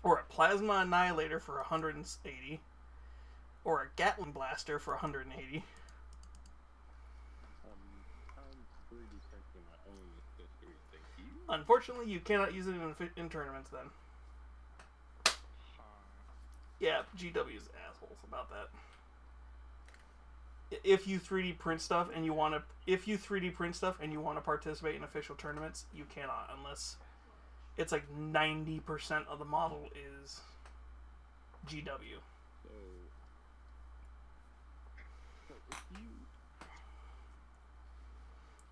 Or a plasma annihilator for $180. Or a Gatling blaster for $180. I'm 3D printing my own accessory, thank you. Unfortunately, you cannot use it in tournaments then. Yeah, GW's assholes about that. If you 3D print stuff and you want to participate in official tournaments, you cannot unless it's like 90% of the model is GW. So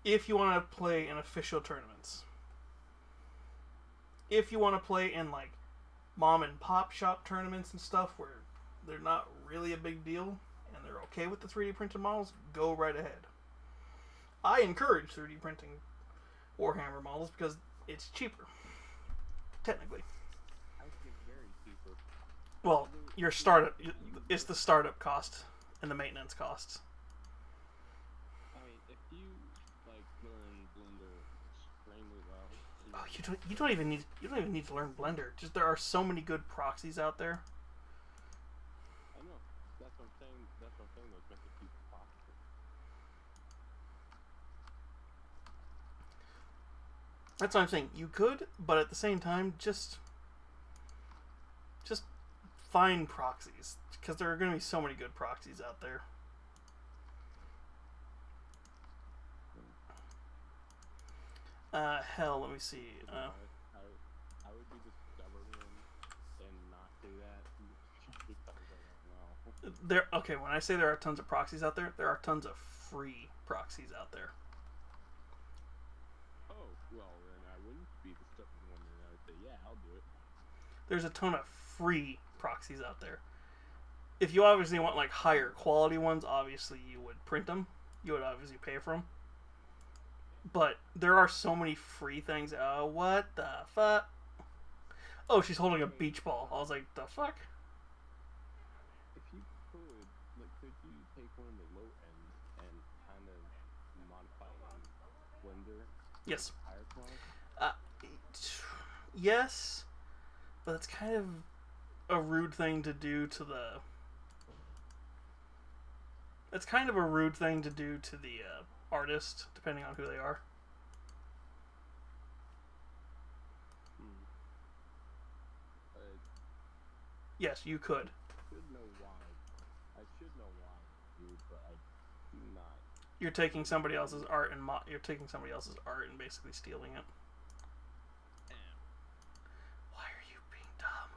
if you want to play in official tournaments, if you want to play in like mom and pop shop tournaments and stuff where they're not really a big deal and they're okay with the 3D printed models, go right ahead. I encourage 3D printing Warhammer models because it's cheaper, technically. I think very cheaper. Well, your startup, it's the startup cost and the maintenance costs. I mean, if you like learn Blender extremely well. Oh, you don't even need to learn Blender. Just there are so many good proxies out there. I know. That's what I'm saying. That's what make it cheap possible. That's what I'm saying. You could, but at the same time, just find proxies because there are going to be so many good proxies out there. Hell, let me see. I would be the stubborn one and not do that because I don't know. Okay, when I say there are tons of proxies out there are tons of free proxies out there. Oh, well, then I wouldn't be the stubborn one, and I would say, yeah, I'll do it. There's a ton of free proxies out there. If you obviously want like higher quality ones, obviously you would print them. You would obviously pay for them. But there are so many free things. Oh, what the fuck? Oh, she's holding a beach ball. I was like, the fuck? If you could, could you take one of the low ends and kind of modify it in Blender? Yes. Higher quality? Yes, but it's kind of a rude thing to do to the. It's kind of a rude thing to do to the artist, depending on who they are. Yes, you could. I should know why, but I do not. You're taking somebody else's art and basically stealing it. Damn. Why are you being dumb?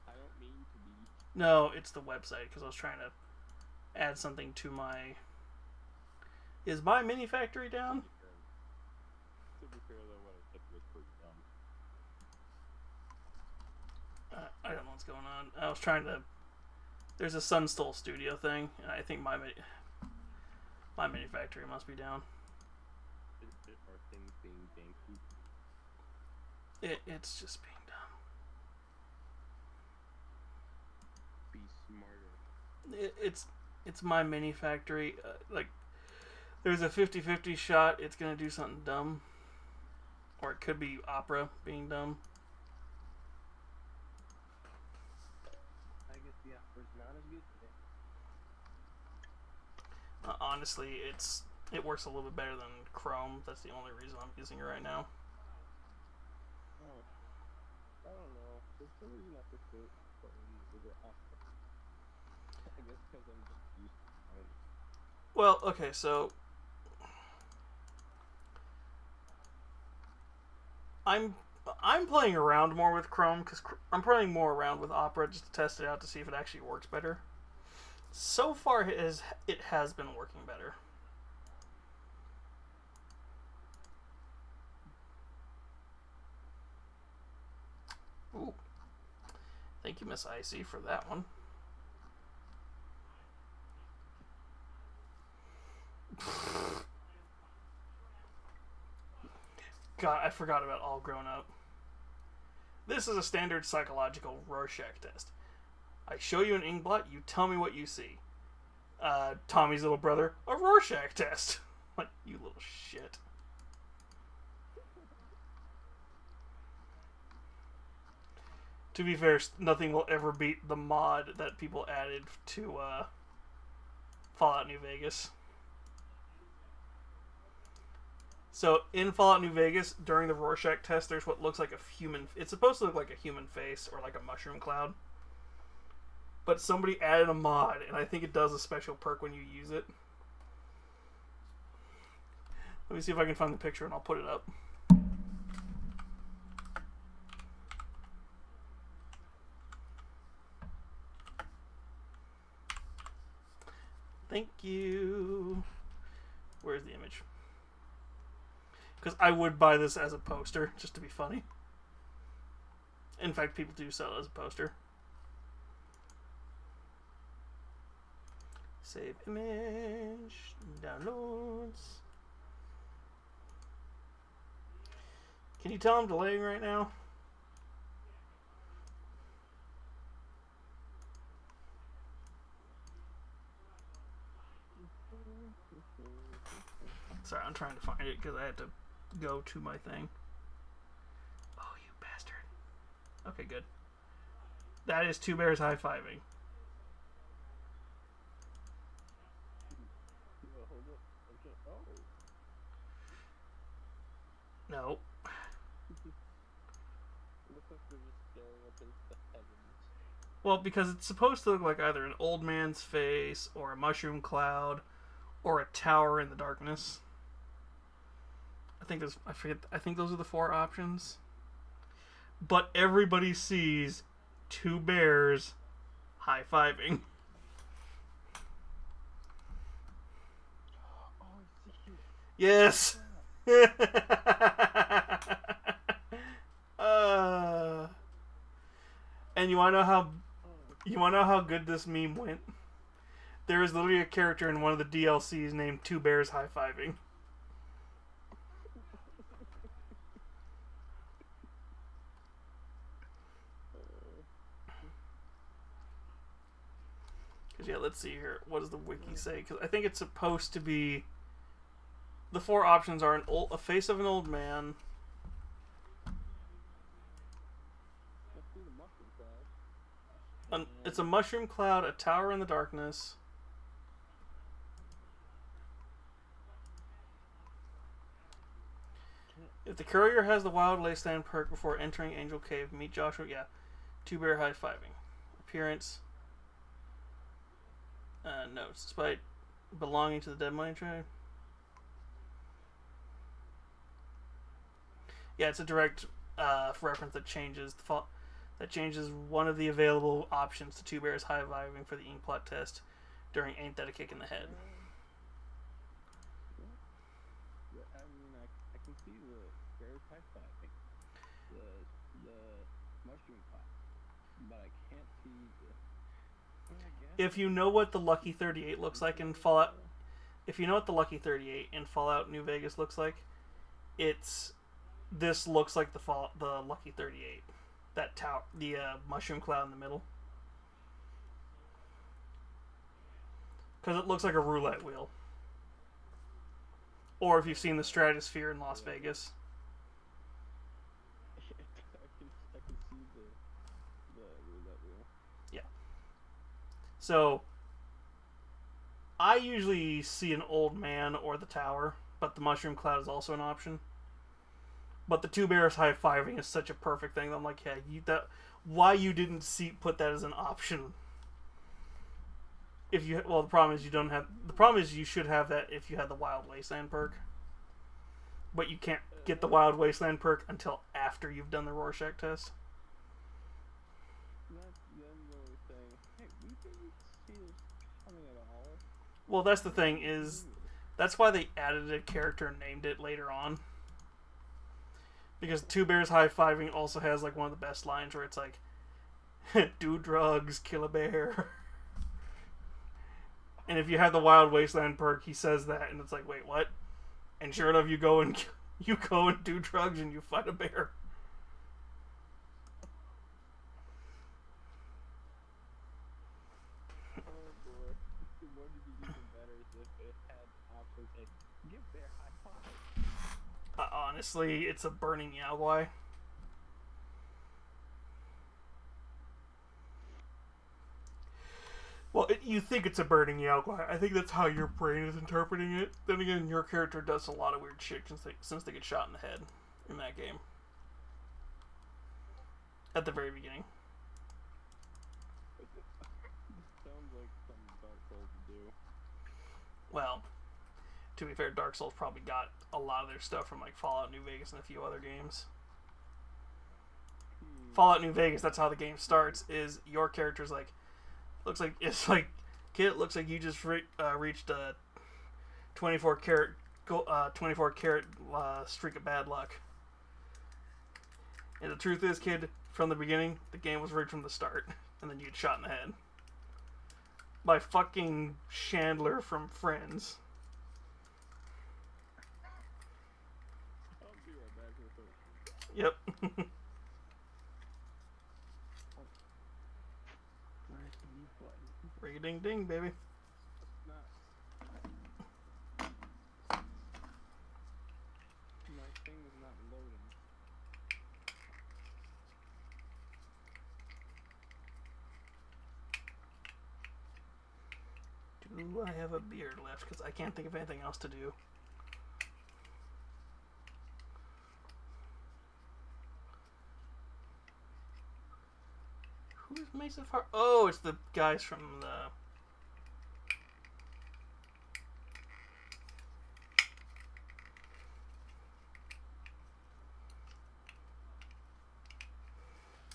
I don't mean to be. No, it's the website because I was trying to add something to my. Is my mini factory down? To be fair, though, what I said was pretty dumb. I don't know what's going on. I was trying to. There's a Sunstole Studio thing, and I think my mini factory must be down. Are things being janky? It's just being dumb. Be smarter. It's my mini factory. There's a 50-50 shot it's going to do something dumb. Or it could be Opera being dumb. I guess the offer's not as good today. Honestly, it works a little bit better than Chrome. That's the only reason I'm using it right now. Oh, I don't know. There's some reason I prefer the Opera. I guess because I'm just used to it. Well, okay, so I'm playing around more with Chrome because I'm playing more around with Opera just to test it out to see if it actually works better. So far, it has been working better. Ooh, thank you, Miss Icy, for that one. God, I forgot about All Grown Up. This is a standard psychological Rorschach test. I show you an inkblot, you tell me what you see. Tommy's little brother, a Rorschach test. Like, you little shit. To be fair, nothing will ever beat the mod that people added to Fallout New Vegas. So, in Fallout New Vegas, during the Rorschach test, there's what looks like a human... It's supposed to look like a human face or like a mushroom cloud. But somebody added a mod, and I think it does a special perk when you use it. Let me see if I can find the picture, and I'll put it up. Thank you. Where's the image? Because I would buy this as a poster, just to be funny. In fact, people do sell it as a poster. Save image. Downloads. Can you tell I'm delaying right now? Sorry, I'm trying to find it because I had to go to my thing. Oh, you bastard. Okay, good. That is Two Bears high-fiving. Hold up. Okay. Oh. No. It looks like they're just staring up into the heavens. Well, because it's supposed to look like either an old man's face or a mushroom cloud or a tower in the darkness. I think those are the 4 options. But everybody sees 2 bears high-fiving. Oh, I see. Yes. And you wanna know how good this meme went? There is literally a character in one of the DLCs named Two Bears High-Fiving. Because, yeah, let's see here. What does the wiki say? Because I think it's supposed to be... The 4 options are a face of an old man. It's a mushroom cloud, a tower in the darkness. If the courier has the Wild Wasteland perk before entering Angel Cave, meet Joshua. Yeah. 2 bear high-fiving. Appearance. Notes. Despite belonging to the Dead Money Tribe. Yeah, it's a direct reference that changes one of the available options to 2 bears high-fiving for the inkblot test during Ain't That a Kick in the Head. Yeah, I mean, I can see the bears high-fiving, the mushroom cloud, but I can't see the... If you know what the Lucky 38 looks like in Fallout... If you know what the Lucky 38 in Fallout New Vegas looks like, this looks like the Lucky 38. That tower, the mushroom cloud in the middle. Because it looks like a roulette wheel. Or if you've seen the Stratosphere in Las Vegas. I can see the roulette wheel. Yeah. So, I usually see an old man or the tower, but the mushroom cloud is also an option. But the two bears high fiving is such a perfect thing. I'm like, yeah, why you didn't put that as an option? If you the problem is you don't have the problem is you should have that if you had the Wild Wasteland perk, but you can't get the Wild Wasteland perk until after you've done the Rorschach test. That's them really saying, hey, we didn't see this coming at all. Well, that's the thing is, that's why they added a character and named it later on. Because Two Bears High Fiving also has like one of the best lines where it's like, do drugs, kill a bear. And if you have the Wild Wasteland perk, he says that, and it's like, wait, what? And sure enough, you go and do drugs and you fight a bear. Oh boy, what would be even better is if it had options like give bear high five. Honestly, it's a burning Yaogwai. Well, you think it's a burning Yaogwai. I think that's how your brain is interpreting it. Then again, your character does a lot of weird shit since they get shot in the head in that game. At the very beginning. Sounds like something Dark Souls would do. Well, to be fair, Dark Souls probably got a lot of their stuff from like Fallout New Vegas and a few other games. Fallout New Vegas, that's how the game starts, is your character's like, kid, it looks like you just reached a 24 karat streak of bad luck. And the truth is, kid, from the beginning, the game was rigged from the start, and then you get shot in the head by fucking Chandler from Friends. I'll be right back with it. Yep. Where's the mute button? Ring a ding ding, baby. Not. My thing is not loading. Do I have a beard left? Because I can't think of anything else to do. Who's Mesa Far? Oh, it's the guys from the...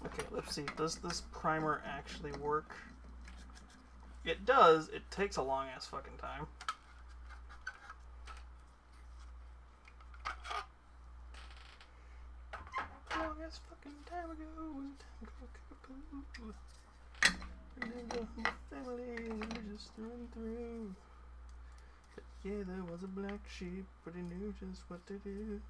Okay, let's see. Does this primer actually work? It does. It takes a long ass fucking time. Long ass fucking time ago. Families just run through. But yeah, there was a black sheep, but he knew just what to do.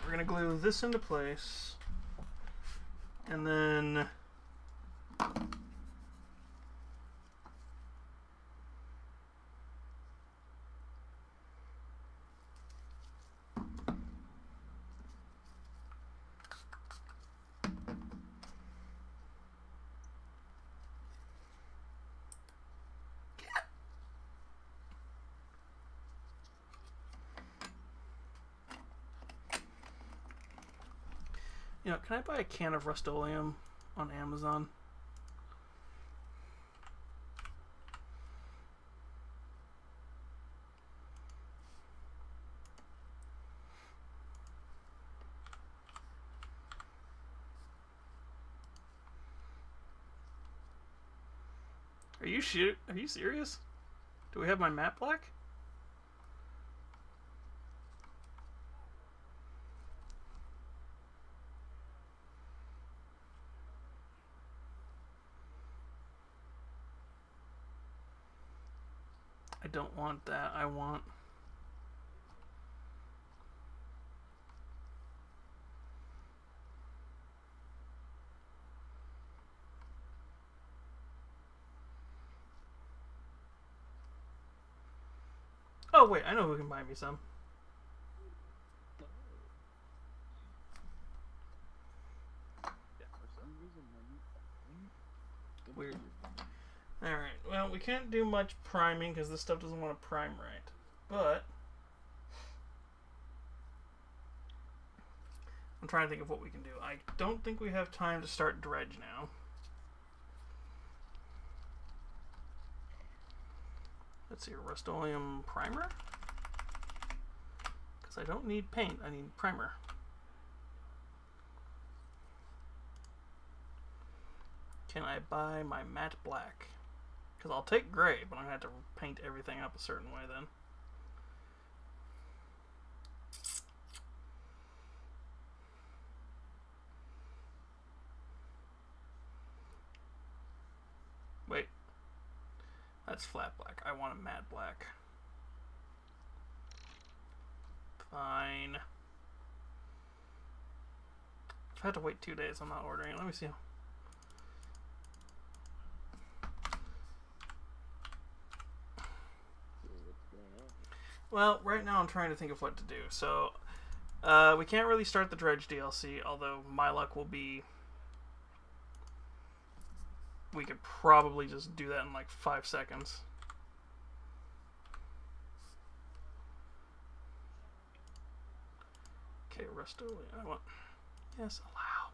We're gonna glue this into place, and then can I buy a can of Rust-Oleum on Amazon? Are you serious? Do we have my matte black? I don't want that. I want... Oh, wait. I know who can buy me some. Weird. Alright, well, we can't do much priming because this stuff doesn't want to prime right. But I'm trying to think of what we can do. I don't think we have time to start dredge now. Let's see, Rust-Oleum primer? Because I don't need paint, I need primer. Can I buy my matte black? Because I'll take gray, but I'm going to have to paint everything up a certain way then. Wait. That's flat black. I want a matte black. Fine. If I had to wait 2 days, I'm not ordering it. Let me see. Well, right now I'm trying to think of what to do. So, we can't really start the Dredge DLC, although my luck will be... We could probably just do that in like 5 seconds. Okay, Rust-Oleum. I want... Yes, allow.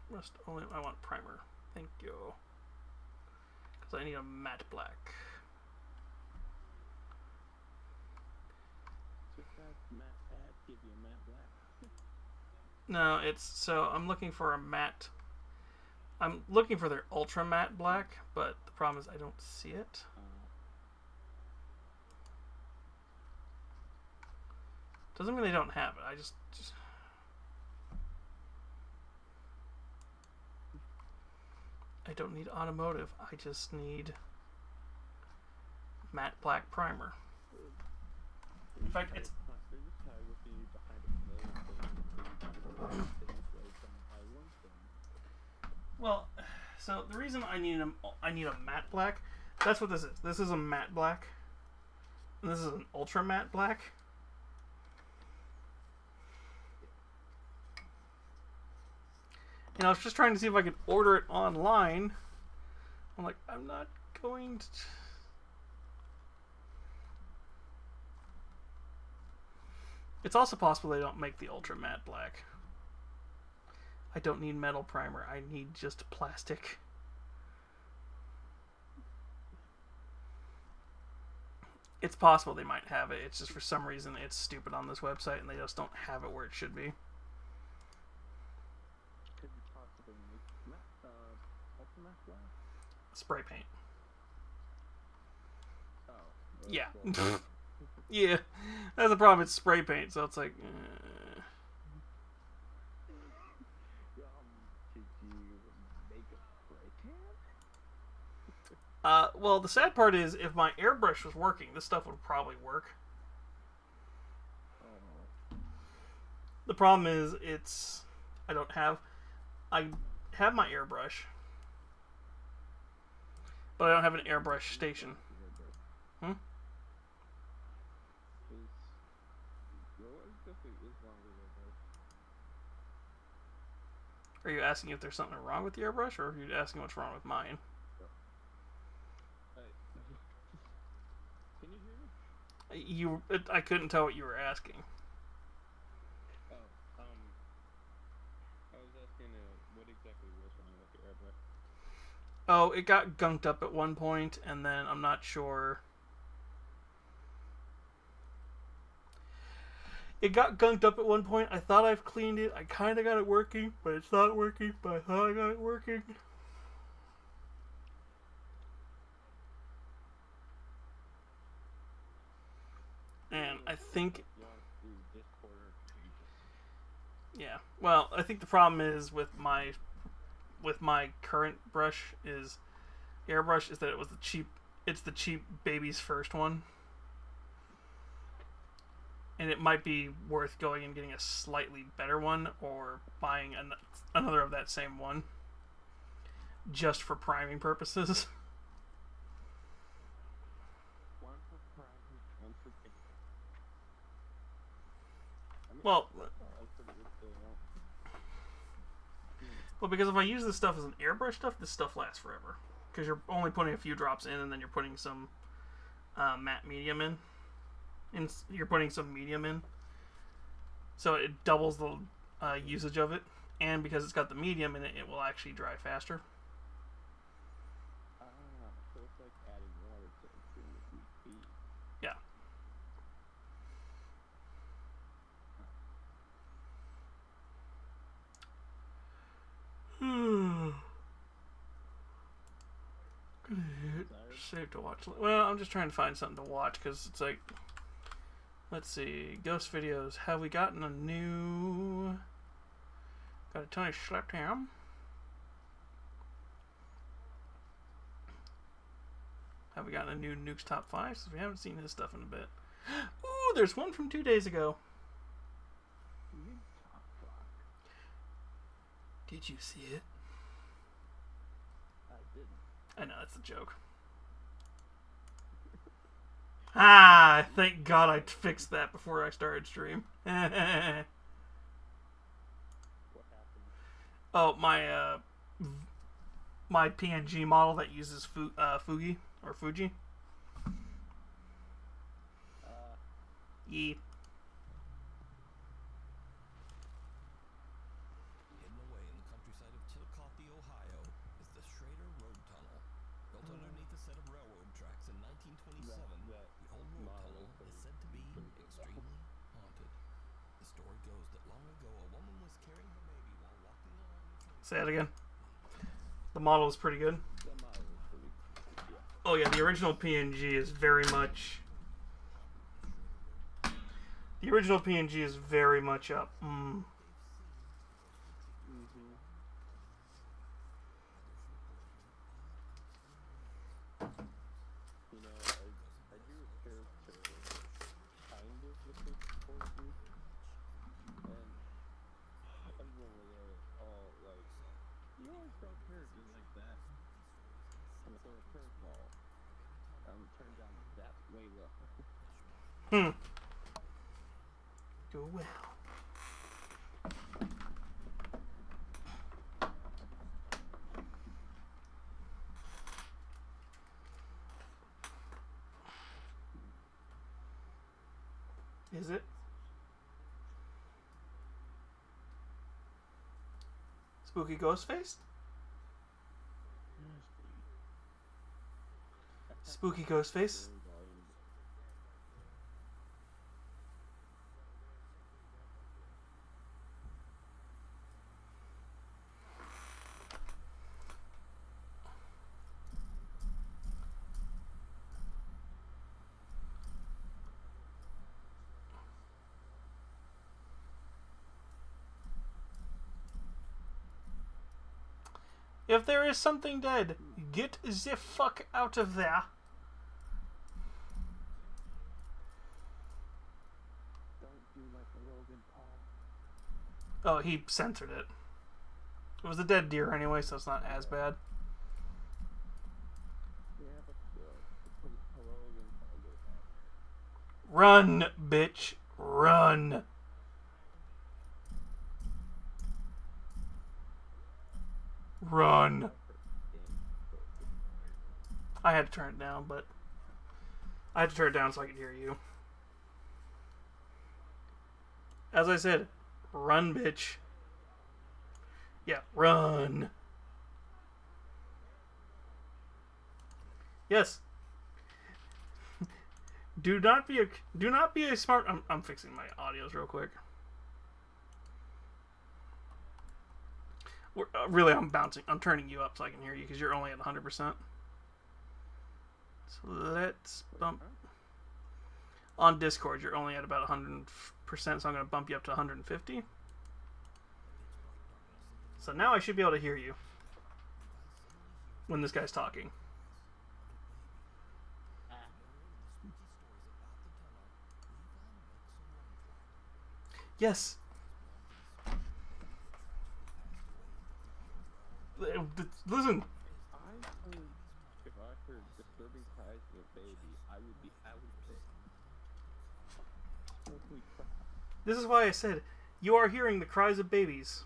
Rust-Oleum. I want primer. Thank you. Because I need a matte black. Give you a matte black. No, it's... So, I'm looking for a matte... I'm looking for their ultra matte black, but the problem is I don't see it. Doesn't mean they don't have it. I just... I don't need automotive. I just need matte black primer. In fact, it's... Well, so the reason I need a matte black, that's what this is. This is a matte black. And this is an ultra matte black. And I was just trying to see if I could order it online. I'm like, I'm not going to... It's also possible they don't make the ultra matte black. I don't need metal primer. I need just plastic. It's possible they might have it. It's just for some reason it's stupid on this website and they just don't have it where it should be. Spray paint. Oh. Yeah. Cool. Yeah. That's the problem. It's spray paint, so it's like... Could you make a spray can? Well, the sad part is, if my airbrush was working, this stuff would probably work. Oh. The problem is, I have my airbrush, but I don't have an airbrush station. Hmm? Are you asking if there's something wrong with the airbrush, or are you asking what's wrong with mine? Can you hear me? I couldn't tell what you were asking. Oh, I was asking what exactly was wrong with your airbrush. Oh, it got gunked up at one point, and then I'm not sure. It got gunked up at one point. I thought I've cleaned it. I kind of got it working, but it's not working. But I thought I got it working. And I think... Yeah. Well, I think the problem is with my current brush is airbrush is that it was the cheap. It's the cheap baby's first one, and it might be worth going and getting a slightly better one or buying another of that same one just for priming purposes. Well, because if I use this stuff as an airbrush stuff, this stuff lasts forever. Because you're only putting a few drops in, and then you're putting some matte medium in. And you're putting some medium in. So it doubles the usage of it. And because it's got the medium in it, it will actually dry faster. So it's like adding water to extremely heat. Yeah. Save to watch. Well, I'm just trying to find something to watch because it's like, let's see, Ghost Videos. Have we gotten a new? Got a Tony Schlepptown. Have we gotten a new Nuke's Top 5? Since we haven't seen his stuff in a bit. Ooh, there's one from 2 days ago. Did you see it? I didn't. I know, that's a joke. Thank God I fixed that before I started stream. What happened? Oh, my PNG model that uses Fuji. Yeah. Hidden away in the countryside of Chillicothe, Ohio, is the Schrader Road Tunnel. Built underneath a set of railroad tracks in 1927, the old road tunnel is said to be extremely haunted. The story goes that long ago a woman was carrying her baby while walking along the train. Say that again. The model is pretty good. The model is pretty. Yeah. Oh yeah, the original PNG is very much. The original PNG is very much up. You know, I do a character kind of looking forward to, and everyone was all like, "You always draw characters like that." And so a curveball, turns out that's way low. Go well. Is it? Spooky Ghostface? Spooky Ghostface? If there is something dead, get the fuck out of there. Don't do like a Logan Paul. Oh, he censored it. It was a dead deer anyway, so it's not as bad. Yeah, but still, Logan Paul goes out. Run, bitch. Run. Run. I had to turn it down, but I had to turn it down so I could hear you. As I said, run, bitch. Yeah, run. Yes. Do not be a smart. I'm fixing my audios real quick. Really, I'm turning you up so I can hear you because you're only at 100%. So let's bump. On Discord, you're only at about 100%, so I'm going to bump you up to 150. So now I should be able to hear you when this guy's talking. Yes. Listen. If I heard disturbing cries of a baby, I would sick. Holy crap. This is why I said, you are hearing the cries of babies.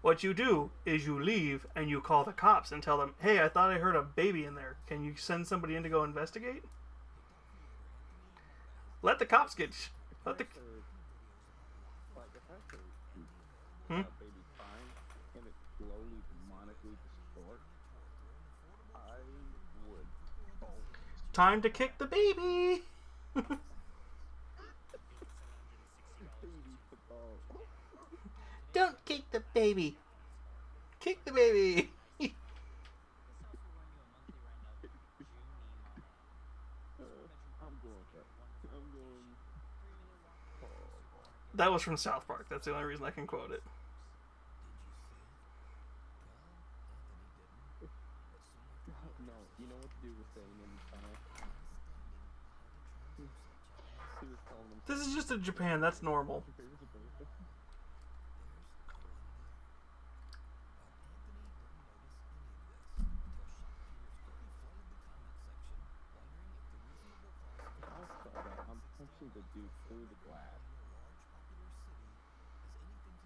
What you do is you leave and you call the cops and tell them, hey, I thought I heard a baby in there. Can you send somebody in to go investigate? Let the cops get... If I heard a baby crying and it slowly, demonically distorts, I would... Time to kick the baby! Don't kick the baby. Kick the baby. That was from South Park. That's the only reason I can quote it. No, you know what the dude was saying in the tunnel? He was telling them... This is just in Japan. That's normal. I'm punching the dude through the glass.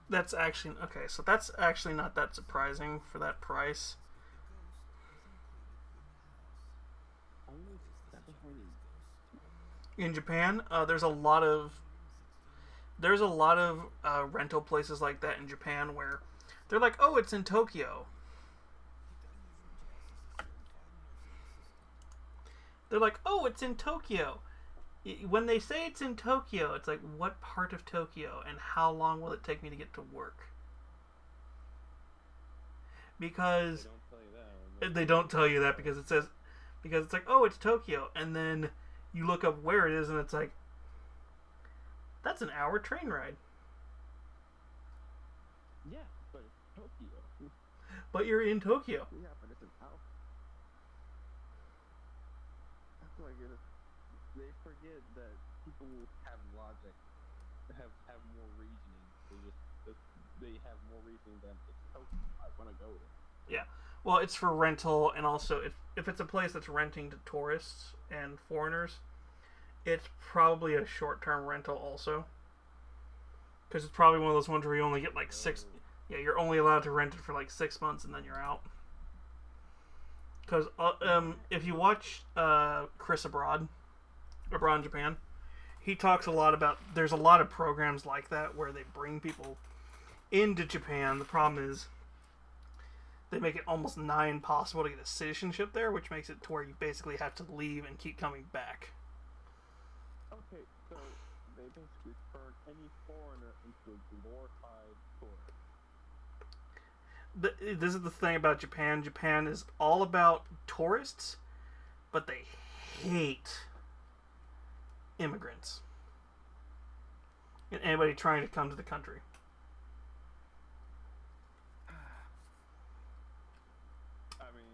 That's actually... Okay, so that's actually not that surprising for that price. Only 700. In Japan, there's a lot of rental places like that in Japan where they're like, oh, it's in Tokyo. They're like, oh, it's in Tokyo. When they say it's in Tokyo, it's like, what part of Tokyo and how long will it take me to get to work? Because they don't tell you that because it's like, oh, it's Tokyo, and then you look up where it is and it's like, that's an hour train ride. Yeah, but it's Tokyo. But you're in Tokyo. Yeah, but it's an hour. That's what I get it. They forget that people have logic, have more reasoning. They have more reasoning than it's Tokyo. I want to go there. Yeah, well, it's for rental, and also if it's a place that's renting to tourists and foreigners, it's probably a short-term rental also. Because it's probably one of those ones where you only get like 6. Yeah, you're only allowed to rent it for like 6 months, and then you're out. Because if you watch Chris Abroad in Japan, he talks a lot about, there's a lot of programs like that where they bring people into Japan. The problem is they make it almost nigh impossible to get a citizenship there, which makes it to where you basically have to leave and keep coming back. Okay, so they basically turn any foreigner into a glorified tourist. This is the thing about Japan. Japan is all about tourists, but they hate immigrants and anybody trying to come to the country. I mean,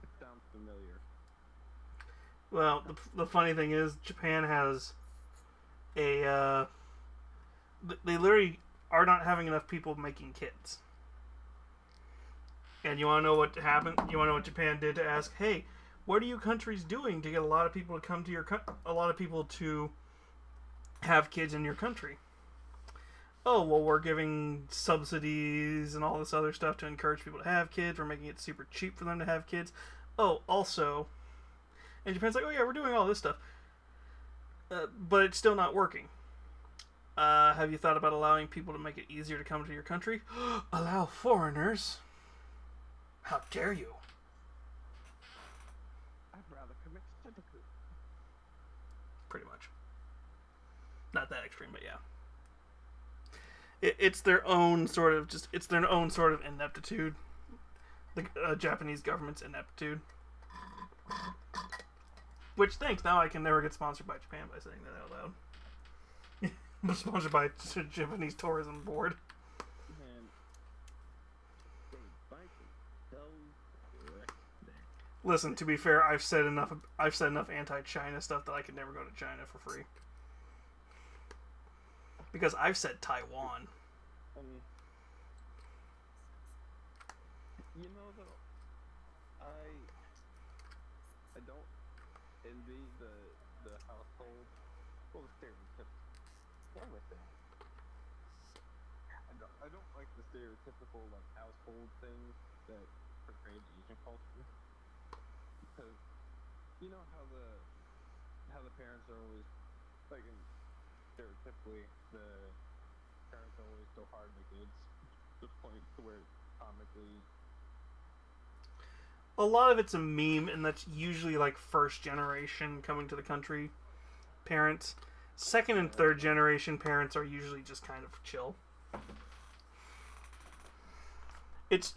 it sounds familiar. Well, the funny thing is, Japan has a they literally are not having enough people making kids. And you want to know what happened? You want to know what Japan did to ask, hey, what are you countries doing to get a lot of people to come to your a lot of people to have kids in your country? Oh, well, we're giving subsidies and all this other stuff to encourage people to have kids. We're making it super cheap for them to have kids. Oh, also, and Japan's like, oh yeah, we're doing all this stuff, but it's still not working. Have you thought about allowing people to make it easier to come to your country? Allow foreigners? How dare you? I'd rather commit seppuku. Pretty much. Not that extreme, but yeah. It's their own sort of ineptitude. The Japanese government's ineptitude. Which, thanks, now I can never get sponsored by Japan by saying that out loud. I'm sponsored by Japanese Tourism Board. Listen, to be fair, I've said enough anti-China stuff that I could never go to China for free. Because I've said Taiwan. You know, though, I don't envy the household. Well, the stereotypical. What am I saying? I don't like the stereotypical like household things that portray Asian culture, because you know how the parents are always like stereotypically the parents are always so hard on the kids to the point to where comically. A lot of it's a meme, and that's usually like first generation coming to the country parents. Second and third generation parents are usually just kind of chill. It's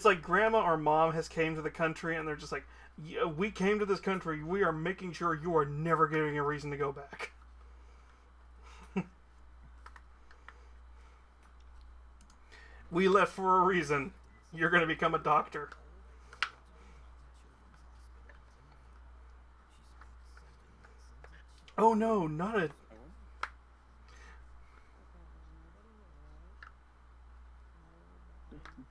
like grandma or mom has came to the country and they're just like, yeah, we came to this country, we are making sure you are never giving a reason to go back. We left for a reason. You're going to become a doctor. Oh no, not a...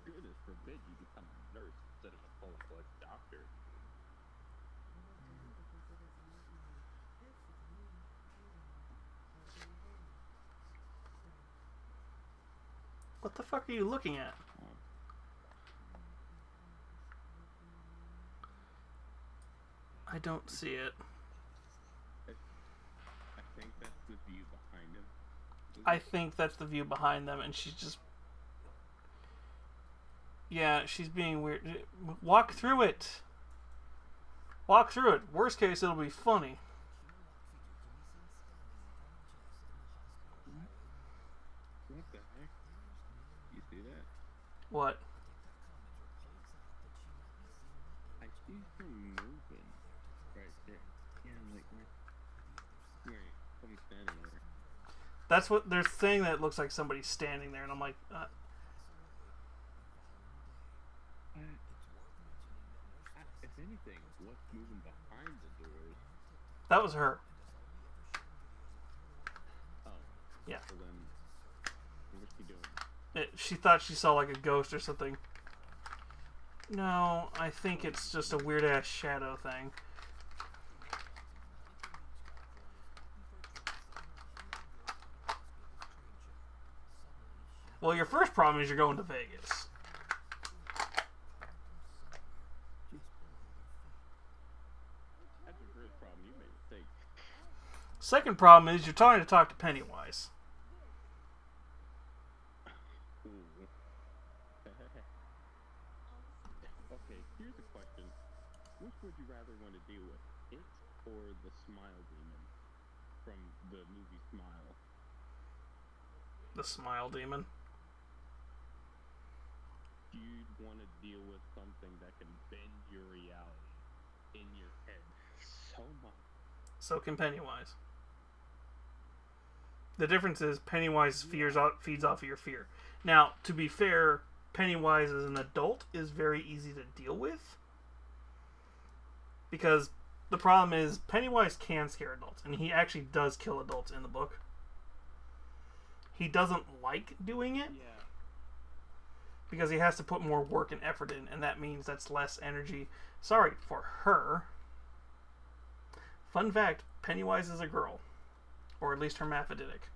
Goodness forbid you become a nurse instead of a full-fledged doctor. What the fuck are you looking at? I don't see it. I think that's the view behind him. I think that's the view behind them, and she's just... Yeah, she's being weird. Walk through it. Walk through it. Worst case, it'll be funny. What the heck? You see that? What? I see her moving right there. Yeah, I'm like, wait, someone's standing there. That's what they're saying, that it looks like somebody's standing there, and I'm like, if anything, what's moving behind the doors? that was her. Oh. Yeah. So then, what's she doing? She thought she saw like a ghost or something. No, I think it's just a weird ass shadow thing. Well, your first problem is you're going to Vegas. That's your first problem. You made a mistake. Second problem is you're trying to talk to Pennywise. Ooh. Okay, here's a question. Which would you rather want to deal with? It or the smile demon from the movie Smile? The smile demon. You'd want to deal with something that can bend your reality in your head so much. So can Pennywise. The difference is Pennywise feeds off of your fear. Now, to be fair, Pennywise as an adult is very easy to deal with. Because the problem is Pennywise can scare adults, and he actually does kill adults in the book. He doesn't like doing it. Yeah. Because he has to put more work and effort in, and that means that's less energy. Sorry, for her. Fun fact, Pennywise is a girl. Or at least hermaphroditic.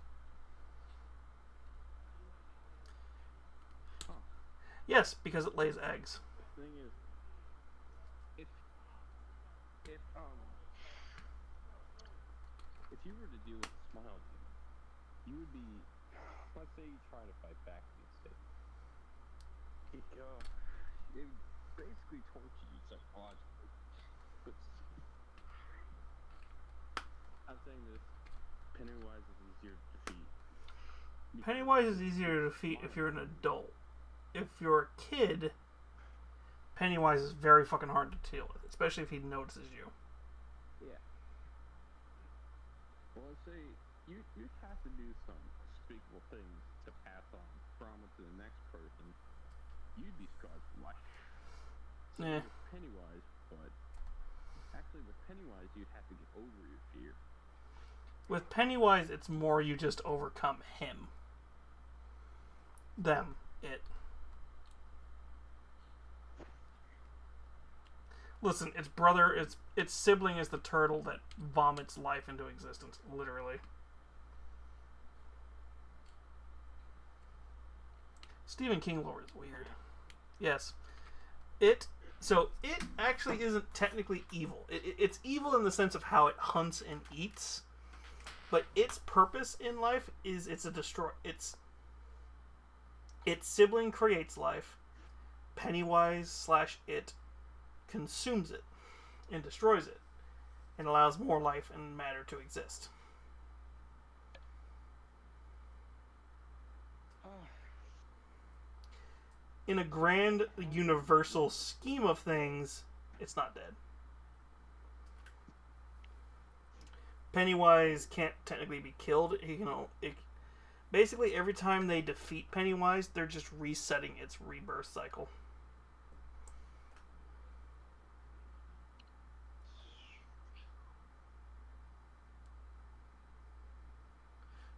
Huh. Yes, because it lays eggs. The thing is, if you were to deal with the smile demon, you would be, let's say you try to fight back against it. It would basically torture you psychologically. But I'm saying this, Pennywise is easier to defeat. Pennywise is easier to defeat if you're an adult. If you're a kid, Pennywise is very fucking hard to deal with, especially if he notices you. Yeah. Well, let's say you have to do some unspeakable things to pass on trauma to the next person. You'd be scarred for life. Yeah. With Pennywise, but actually with Pennywise, you'd have to get over your fear. With Pennywise, it's more you just overcome him. Them. It. Listen, its brother, its sibling is the turtle that vomits life into existence, literally. Stephen King lore is weird. Yes. It actually isn't technically evil. It's evil in the sense of how it hunts and eats, but its purpose in life is it's a destroy. Its sibling creates life. Pennywise / it consumes it and destroys it and allows more life and matter to exist. In a grand universal scheme of things, it's not dead. Pennywise can't technically be killed. Basically, every time they defeat Pennywise, they're just resetting its rebirth cycle.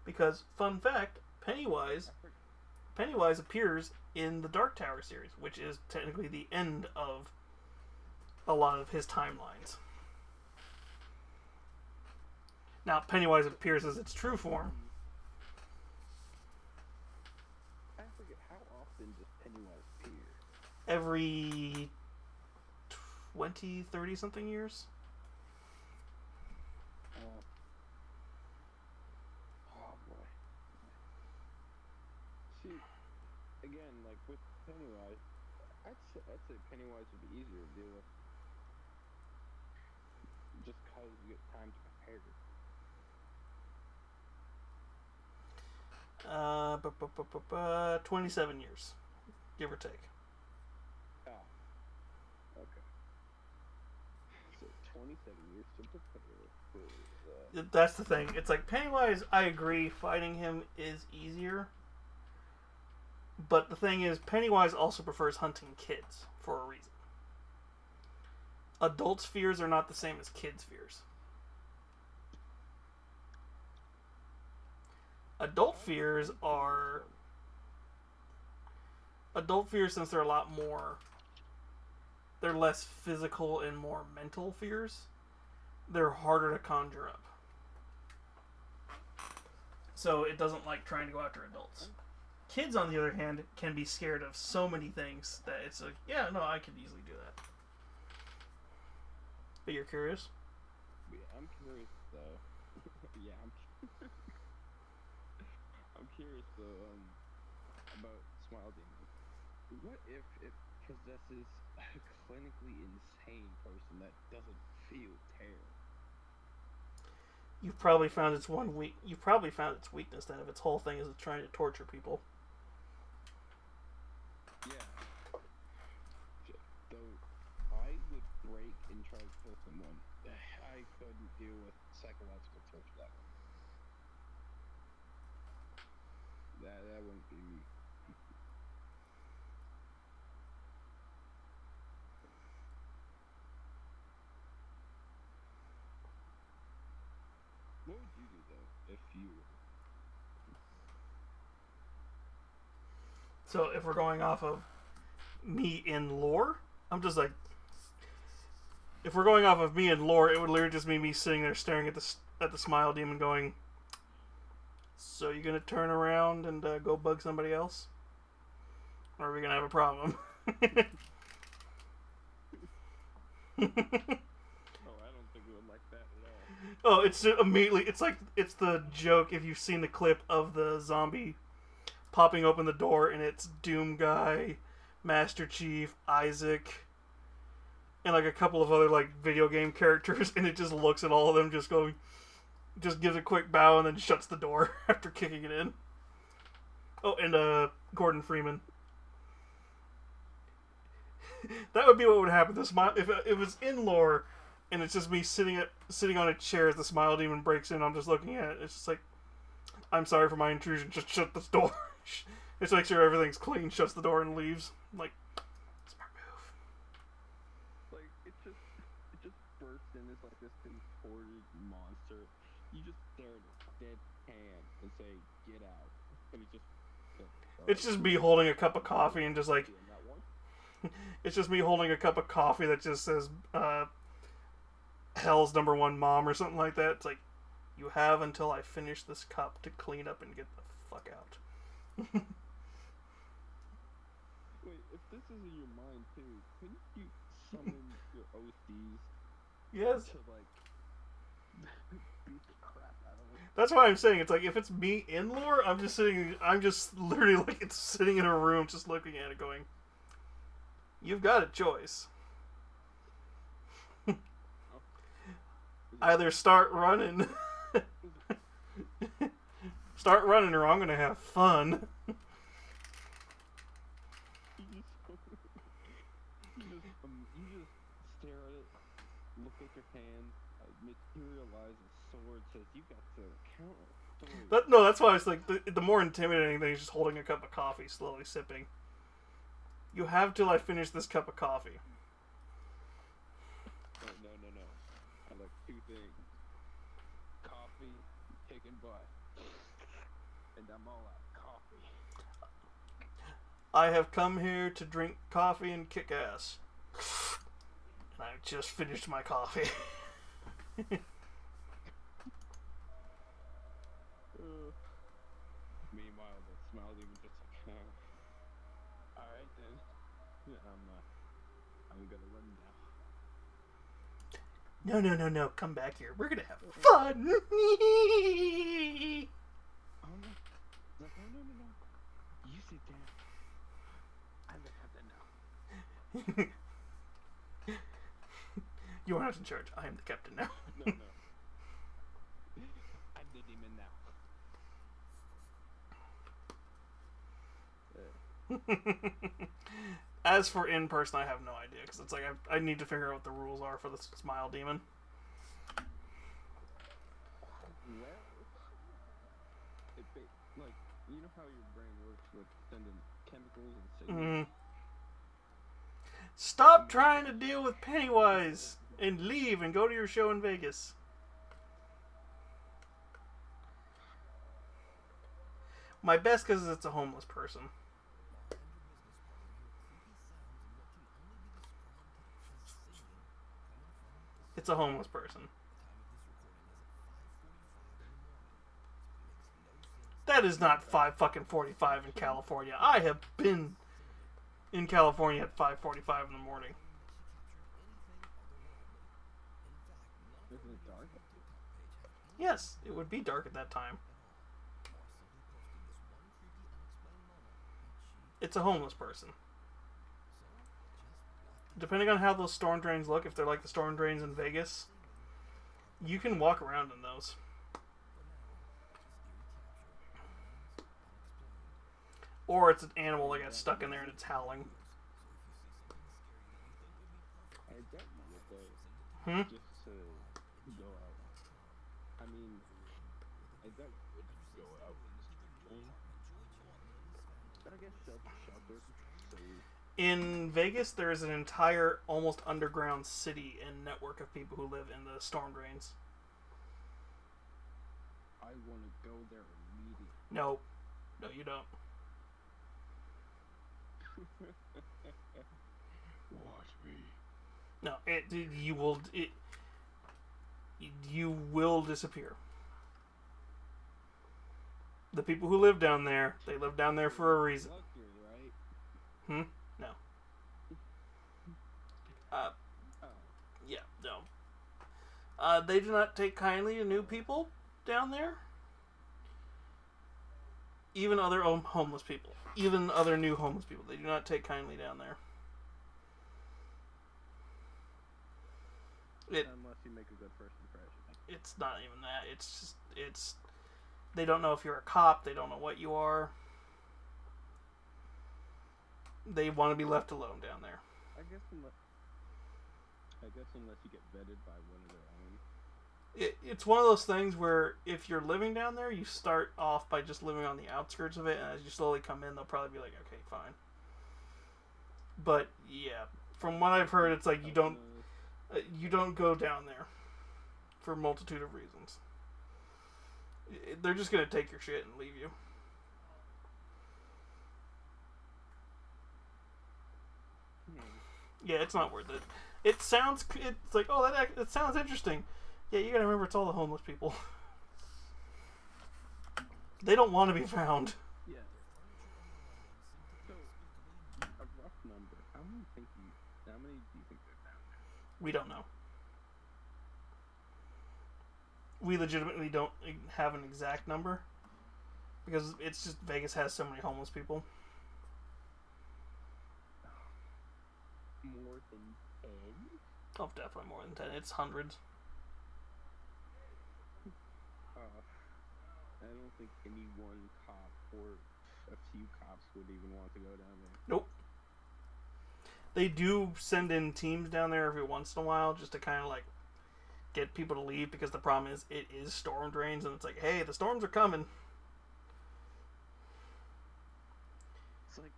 Because, fun fact, Pennywise appears in the Dark Tower series, which is technically the end of a lot of his timelines. Now, Pennywise appears as its true form. I forget, how often does Pennywise appear? Every 20, 30 something years. Oh boy. See, again, like with Pennywise, I'd say Pennywise would be easier to deal with. Just because you get time to compare. 27 years, give or take. Ah, okay. So 27 years to prepare. That's the thing. It's like Pennywise, I agree, fighting him is easier. But the thing is, Pennywise also prefers hunting kids for a reason. Adults' fears are not the same as kids' fears. Adult fears, since they're a lot more, they're less physical and more mental fears, they're harder to conjure up. So it doesn't like trying to go after adults. Kids, on the other hand, can be scared of so many things that it's like, yeah, no, I could easily do that. But you're curious? Yeah, I'm curious though. Yeah, I'm curious though about Smile Demon. What if it possesses a clinically insane person that doesn't feel terror? You probably found its weakness then, if its whole thing is trying to torture people. Yeah. So I would break and try to kill someone. I couldn't deal with psychological torture that way. That wouldn't be me. What would you do though if you were? So if we're going off of me in lore, I'm just like, if we're going off of me in lore, it would literally just be me sitting there staring at the Smile Demon going, so you gonna turn around and go bug somebody else? Or are we gonna have a problem? Oh, I don't think we would like that at all. Oh, it's immediately, it's the joke if you've seen the clip of the zombie popping open the door and it's Doom Guy, Master Chief, Isaac, and like a couple of other like video game characters, and it just looks at all of them just gives a quick bow and then shuts the door after kicking it in. Oh, and Gordon Freeman. That would be what would happen. If it was in lore, and it's just me sitting on a chair as the Smile Demon breaks in. I'm just looking at it. It's just like, I'm sorry for my intrusion. Just shut this door. Just make sure everything's clean. Shuts the door and leaves. I'm like, smart move. sir, you just stare at his dead hand and say, "Get out," and he just. It's just me holding a cup of coffee and just like. It's just me holding a cup of coffee that just says, "Hell's #1 mom" or something like that. It's like, you have until I finish this cup to clean up and get the fuck out. Wait, if this is in your mind too, couldn't you summon your OCs? Yes. To like beat the crap out of it. That's why I'm saying it's like if it's me in lore, I'm just literally like it's sitting in a room just looking at it going, you've got a choice. Either start running. Start running or I'm gonna have fun. You just stare at it, look at your hand, materialize a sword, says you got to counter. No, that's why it's like the more intimidating thing is just holding a cup of coffee, slowly sipping. You have till I finish this cup of coffee. Oh, no. I like two things. Coffee, kicking butt. And I'm all out of coffee. I have come here to drink coffee and kick ass. And I just finished my coffee. Meanwhile, the smile even just like, alright then. I'm gonna run now. No. Come back here. We're gonna have fun. Oh no. No. You sit down. I'm the captain now. You are not in charge. I am the captain now. No. I'm the demon now. As for in person, I have no idea because it's like I need to figure out what the rules are for the smile demon. Well, like you know how your brain works with sending chemicals and signals. Stop trying to deal with Pennywise and leave and go to your show in Vegas. My best guess is it's a homeless person. It's a homeless person. That is not 5:45 in California. I have been in California at 5:45 in the morning. Isn't it dark? Yes, it would be dark at that time. It's a homeless person. Depending on how those storm drains look, if they're like the storm drains in Vegas, you can walk around in those. Or it's an animal that got stuck in there and it's howling. I bet you would though. Just to go out. I mean, I bet you would go out in the rain. But I guess shelter. So In Vegas, there is an entire, almost underground city and network of people who live in the storm drains. I want to go there immediately. No, you don't. Watch me. No, you will disappear. The people who live down there, they live down there for a reason. Right? No. Yeah, no. They do not take kindly to new people down there. Even other homeless people. Even other new homeless people. They do not take kindly down there. Unless you make a good first impression. It's not even that. It's they don't know if you're a cop. They don't know what you are. They want to be left alone down there. I guess unless you get vetted by one of their own. It's one of those things where if you're living down there, you start off by just living on the outskirts of it, and as you slowly come in, they'll probably be like, okay, fine. But yeah, from what I've heard, it's like you don't go down there for a multitude of reasons. They're just gonna take your shit and leave you. Yeah, it's not worth it. It's like, oh, that sounds interesting. Yeah, you gotta remember it's all the homeless people. They don't want to be found. Yeah. So, a rough number. How many do you think they're down there? We don't know. We legitimately don't have an exact number because it's just Vegas has so many homeless people. More than 10? Oh, definitely more than 10. It's hundreds. I don't think any one cop or a few cops would even want to go down there. Nope. They do send in teams down there every once in a while just to kind of like get people to leave because the problem is it is storm drains and it's like, hey, the storms are coming. It's like,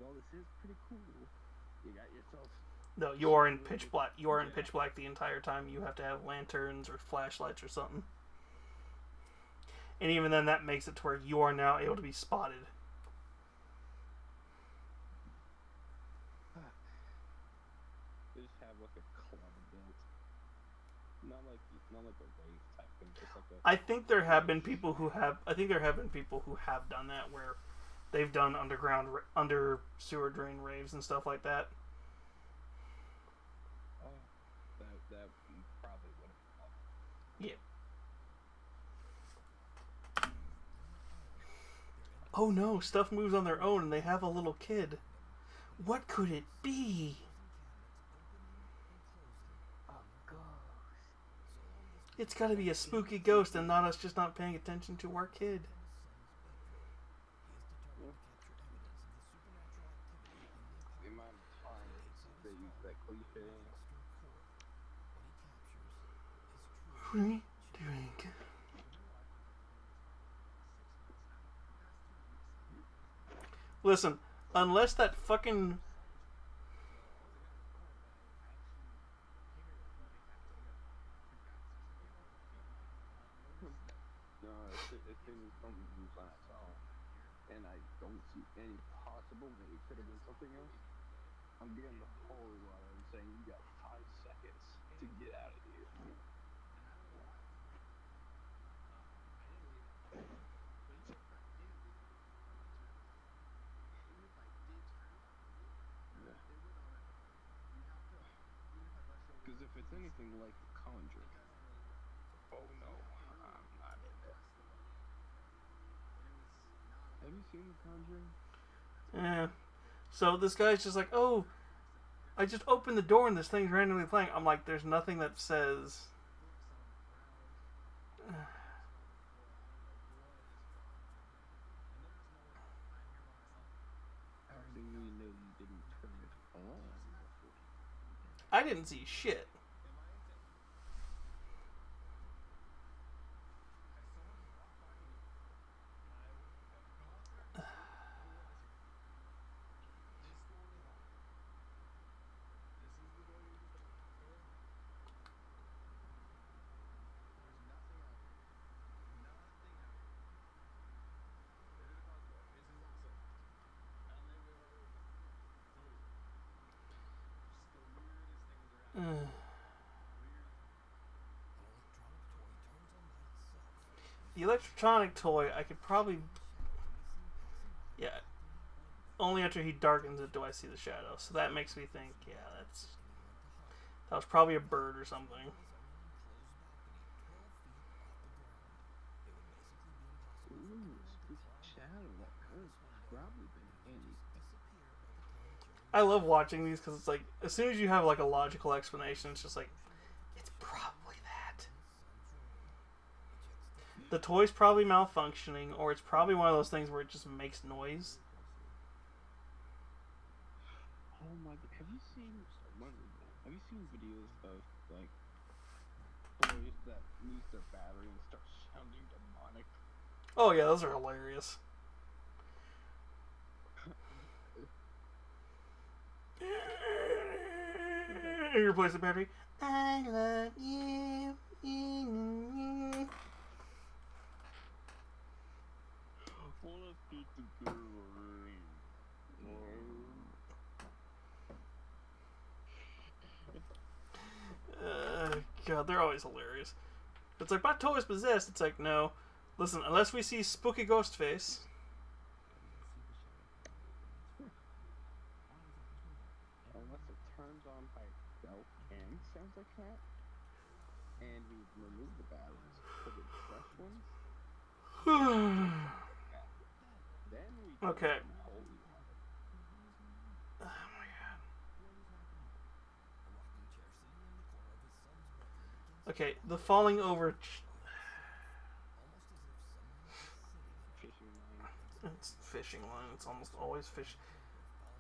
well, this is pretty cool. You got yourself. No, you are in pitch black. You are in pitch black the entire time. You have to have lanterns or flashlights or something. And even then, that makes it to where you are now able to be spotted. They just have like a club built, not like a rave type thing. Just like a. I think there have been people who have. I think there have been people who have done that where they've done under sewer drain raves and stuff like that. Oh, that probably would have helped. Yeah. Oh no, stuff moves on their own and they have a little kid. What could it be? A ghost. It's gotta be a spooky ghost and not us just not paying attention to our kid. The amount of times they use that cliche. What are you doing? Listen, unless that fucking... No, it's been something I saw, and I don't see any possible way it could have been something else. I'm getting the holy water and saying you got 5 seconds to get out of here. Because if it's anything like The Conjuring, oh no, I'm not in it. Have you seen The Conjuring? Yeah. So this guy's just like, oh, I just opened the door and this thing's randomly playing. I'm like, there's nothing that says... How do you know you didn't turn it on? I didn't see shit. The electronic toy, I could probably... Yeah. Only after he darkens it do I see the shadow. So that makes me think, yeah, that was probably a bird or something. Ooh, spooky shadow. That could have probably been handy. I love watching these because it's like, as soon as you have like a logical explanation, it's just like, it's probably that. The toy's probably malfunctioning, or it's probably one of those things where it just makes noise. Oh my god, have you seen videos of like toys that lose their battery and start sounding demonic? Oh yeah, those are hilarious. You replace the battery. I love you. God, they're always hilarious. It's like, my toy is possessed. It's like, no. Listen, unless we see spooky ghost face. Unless it turns on by itself and sounds like that, and we remove the batteries, put in fresh ones, then we Okay. holy Oh my god. Okay, the falling over. fishing line. It's fishing line. It's almost always fish.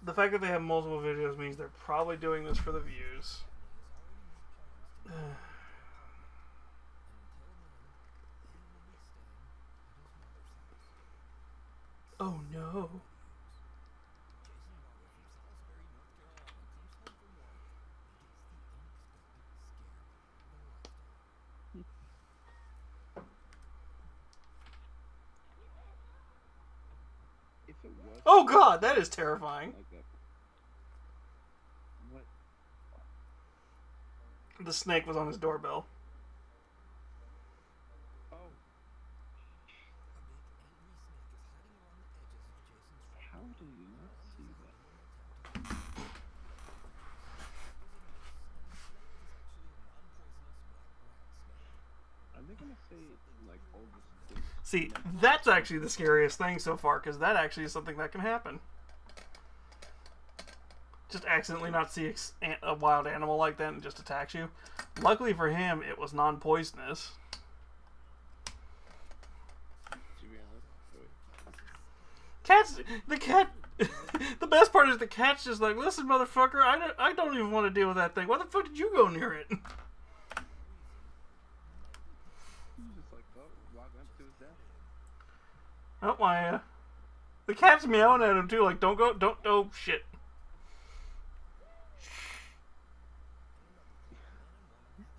The fact that they have multiple videos means they're probably doing this for the views. Oh no. If it was Oh god, that is terrifying. like that, what? The snake was on his doorbell. Oh, how do you not see that? Are they gonna say like all this? See, that's actually the scariest thing so far, because that actually is something that can happen. Just accidentally not see a wild animal like that and just attacks you. Luckily for him, it was non-poisonous. To be honest, Cats, the cat, the best part is the cat's just like, listen, motherfucker, I don't even want to deal with that thing. Why the fuck did you go near it? he's just like, oh, walk up to his death. Oh my, the cat's meowing at him too, like, don't go, don't, oh shit.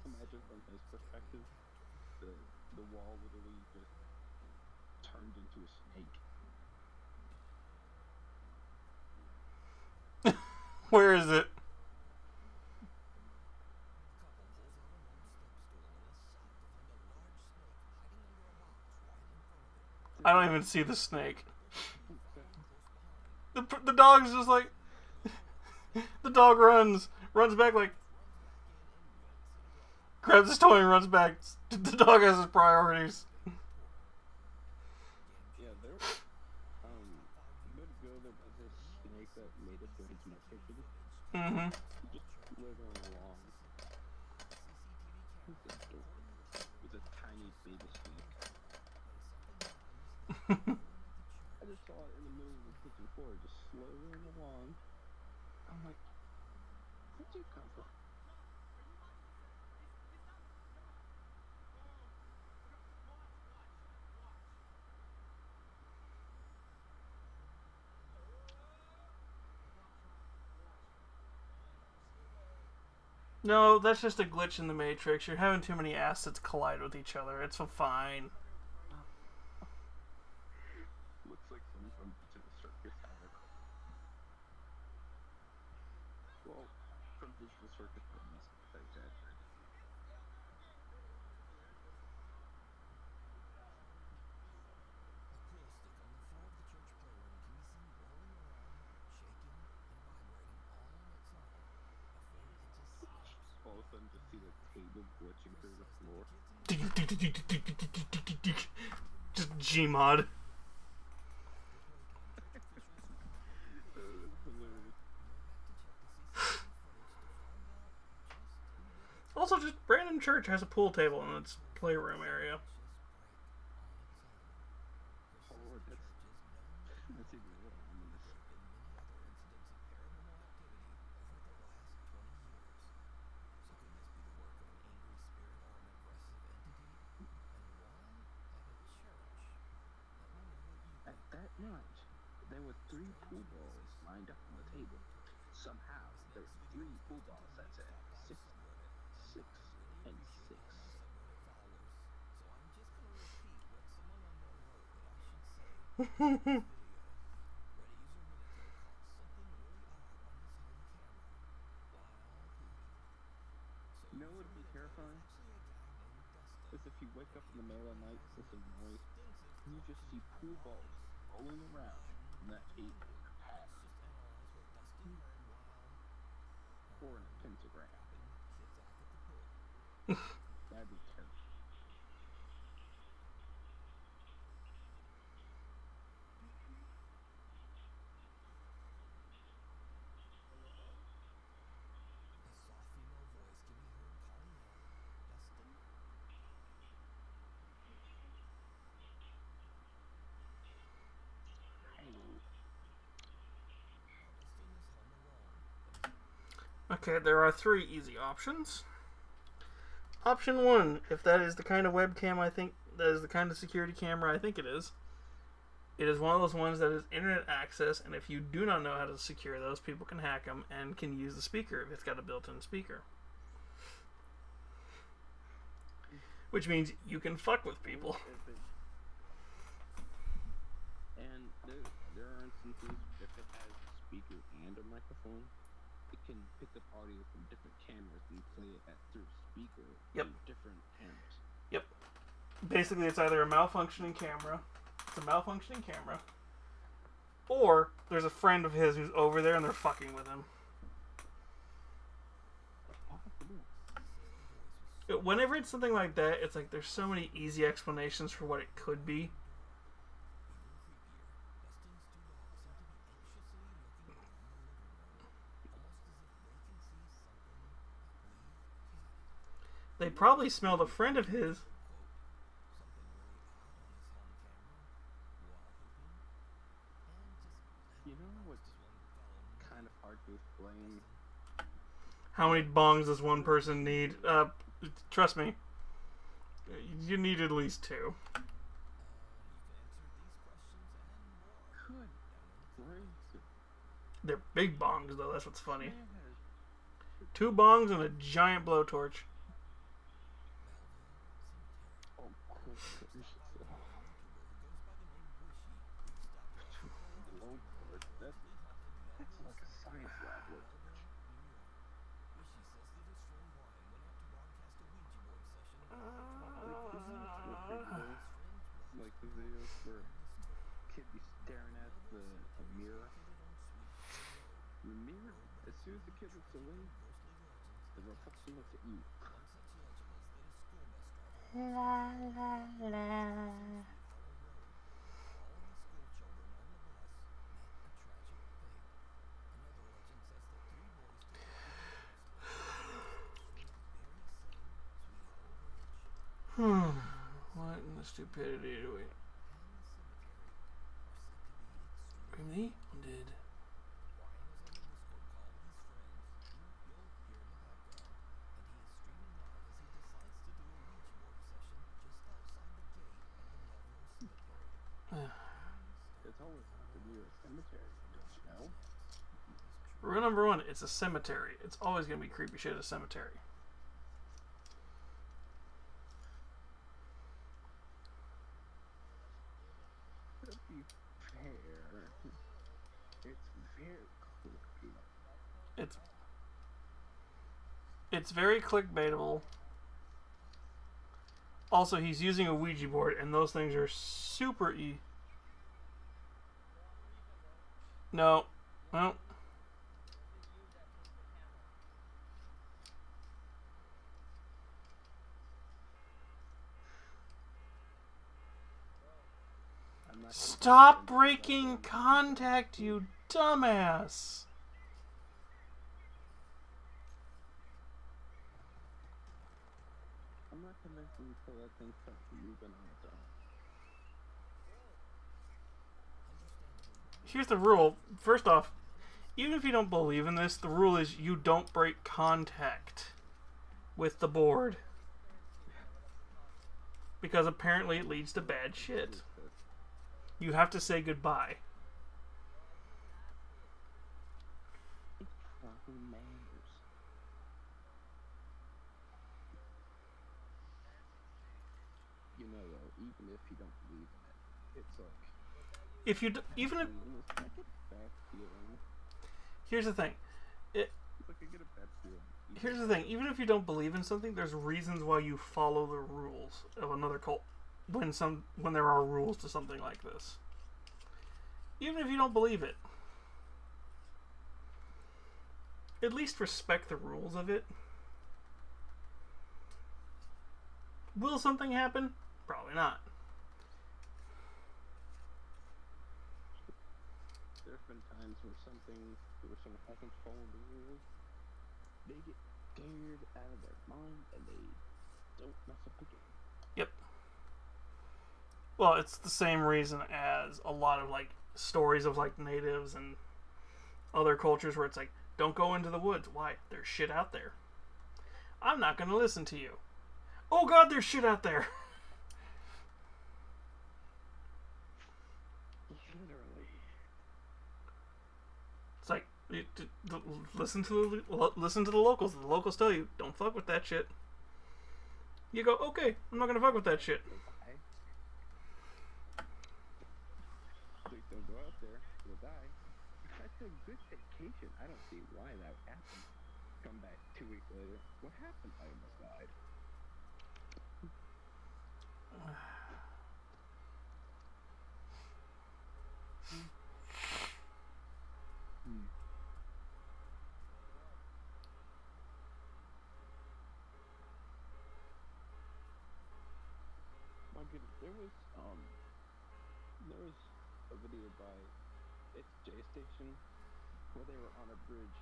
Imagine from his perspective, the wall literally just turned into a snake. Where is it? I don't even see the snake. The dog's just like, the dog runs back like, grabs his toy and runs back. The dog has his priorities. Yeah, there. A bit ago there was this snake that made it to his nursery. Mm-hmm. Just slithering along. With a tiny baby snake. I just saw it in the middle of the kitchen floor, just slithering along. I'm like, where'd you come from? No, that's just a glitch in the Matrix. You're having too many assets collide with each other. It's fine. Looks like someone from to the circus had it. Well, from Digital Circus, but that's exaggerated. All of a sudden, just see the table glitching through the floor. Just Gmod. Also, just Brandon Church has a pool table in its playroom area. Oh, that's even more ominous. At that night, there were 3 pool balls lined up on the table. Somehow, there were 3 pool ball sets at 6, 6, and 6. You know what would be terrifying? Is if you wake up in the middle of the night with a noise, and you just see pool balls rolling around in that 8-acre pattern. Or in a pentagram. That'd be terrible. Okay, there are 3 easy options. Option 1, if that is the kind of webcam I think, that is the kind of security camera I think it is one of those ones that is internet access, and if you do not know how to secure those, people can hack them and can use the speaker if it's got a built-in speaker. Which means you can fuck with people. And there are instances, if it has a speaker and a microphone, it can pick up audio from different cameras and play it through speaker through different cameras. Yep. Basically, it's either a malfunctioning camera, or there's a friend of his who's over there and they're fucking with him. Whenever it's something like that, it's like there's so many easy explanations for what it could be. They probably smelled a friend of his. You know what's kind of hard to explain? How many bongs does one person need? Trust me, you need at least 2. Good gracious. They're big bongs, though. That's what's funny. Yes. 2 bongs and a giant blowtorch. Oh, cool. That's like a science lab look. Like the videos where kid be staring at the mirror. The mirror, as soon as the kid looks away, the reflection looks at you. La la la. What in the stupidity do we? Really? Did. It's always have to be a cemetery, don't you know? Rule number 1, it's a cemetery. It's always going to be creepy shit at a cemetery. To be fair, it's very creepy. It's very clickbaitable. Also, he's using a Ouija board, and those things are super No. No. Stop breaking contact, you dumbass! I'm not convinced until that thing starts moving on its own. Here's the rule. First off, even if you don't believe in this, the rule is you don't break contact with the board. Because apparently it leads to bad shit. You have to say goodbye. Proper manners. You know, though, even if you don't believe in it, it's like if you even if I get a bad feeling. here's the thing, It's like I get a bad feeling. here's the thing, even if you don't believe in something, there's reasons why you follow the rules of another cult when there are rules to something like this. Even if you don't believe it, at least respect the rules of it. Will something happen? Probably not. There have been times where someone hasn't followed the rules, they get scared out of their mind and they don't mess up again. Yep. Well, it's the same reason as a lot of like stories of like natives and other cultures where it's like, don't go into the woods. Why? There's shit out there. I'm not going to listen to you. Oh God, there's shit out there. Literally. It's like, listen to the locals. The locals tell you, don't fuck with that shit. You go, okay, I'm not going to fuck with that shit. They'll go out there, they'll die. That's a good vacation. I don't see why that would happen. Come back 2 weeks later. What happened? I almost died. My goodness, there was a video by its J Station where they were on a bridge.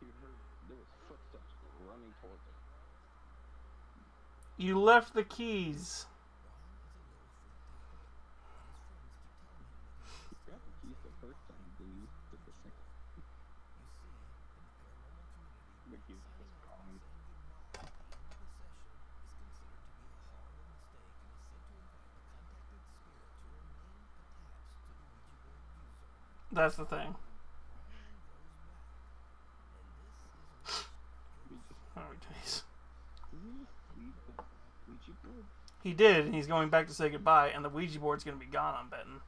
You heard there was footsteps running towards it. You left the keys. He grabbed the keys the first time, then he did the second. The keys just gone. That's the thing. Oh, jeez. Ouija board? He did, and he's going back to say goodbye, and the Ouija board's going to be gone, I'm betting.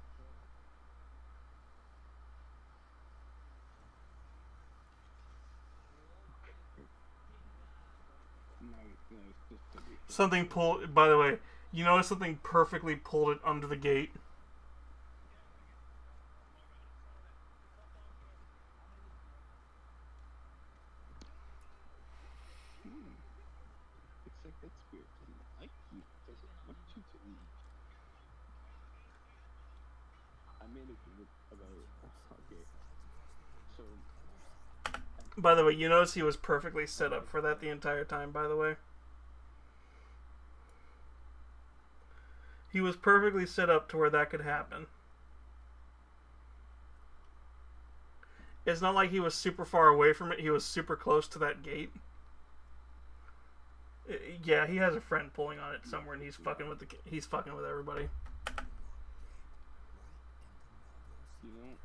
No, it's just gonna be Something pulled, by the way, you notice something perfectly pulled it under the gate? It's like that spirit doesn't like you, doesn't want you to leave. I made a video about okay. So By the way, you notice he was perfectly set up for that the entire time, by the way? He was perfectly set up to where that could happen. It's not like he was super far away from it, he was super close to that gate. Yeah, he has a friend pulling on it somewhere, and he's fucking with everybody. you know,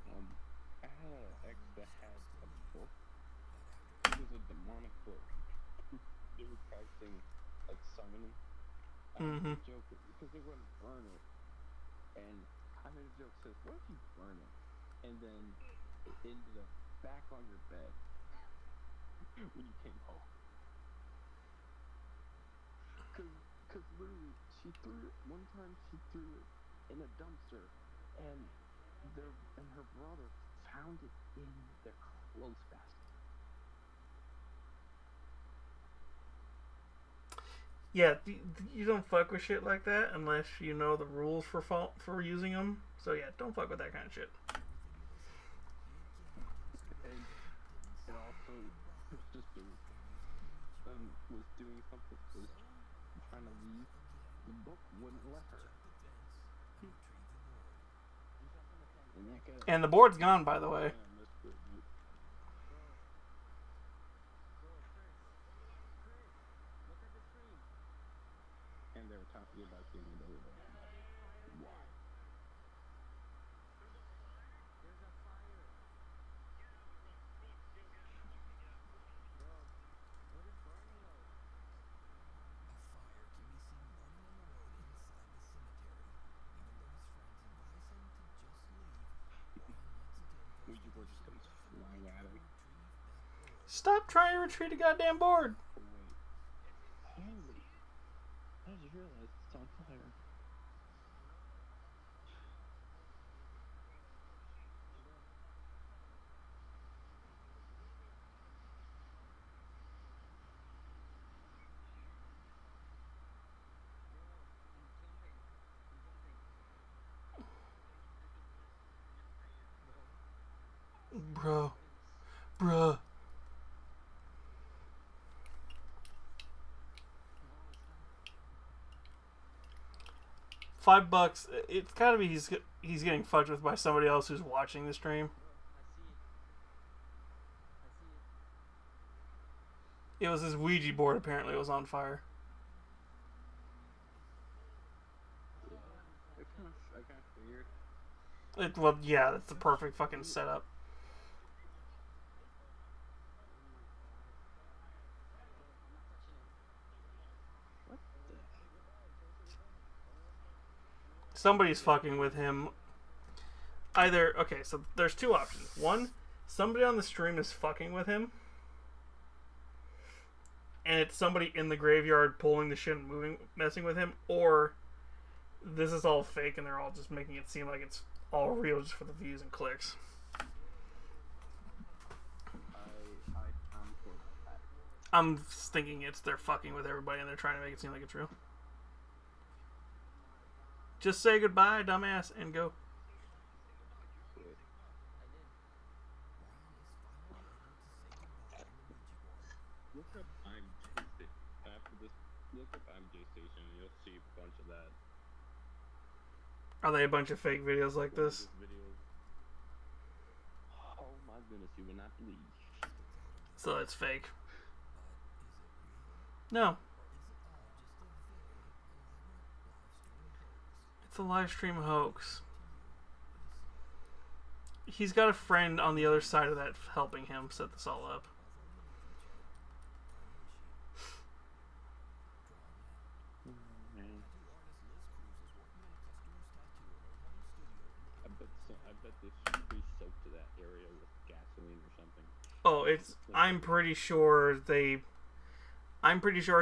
I had an ex that had a book. It was a demonic book. They were practicing like summoning. I made a joke because they wouldn't burn it, and I made a joke says, "What if you burn it?" And then it ended up back on your bed when you came home. Cause literally, she threw it one time. She threw it in a dumpster, and her brother found it in their clothes basket. Yeah, you don't fuck with shit like that unless you know the rules for using them. So yeah, don't fuck with that kind of shit. And it also her sister was doing something, was trying to leave. The book wouldn't let her. And the board's gone, by the way. And they were talking about getting it over. Why? Stop trying to retrieve a goddamn board. Holy. I just realized it's on fire. Bro. Bruh. $5. It's gotta be he's getting fucked with by somebody else who's watching the stream. It was his Ouija board apparently was on fire. I kind of figured. Well, yeah, that's the perfect fucking setup. What the? Somebody's fucking with him. Either, okay, so there's two options. One, somebody on the stream is fucking with him, and it's somebody in the graveyard pulling the shit and moving, messing with him, or this is all fake and they're all just making it seem like it's all real just for the views and clicks. I'm thinking they're fucking with everybody and they're trying to make it seem like it's real. Just say goodbye, dumbass, and go. Look up I'm J Station. After this, look up I'm J Station and you'll see a bunch of that. Are they a bunch of fake videos like this? Oh my goodness, you would not believe. So it's fake. No. It's a live stream hoax. He's got a friend on the other side of that helping him set this all up. I bet this should be soaked to that area with gasoline or something. Oh, I'm pretty sure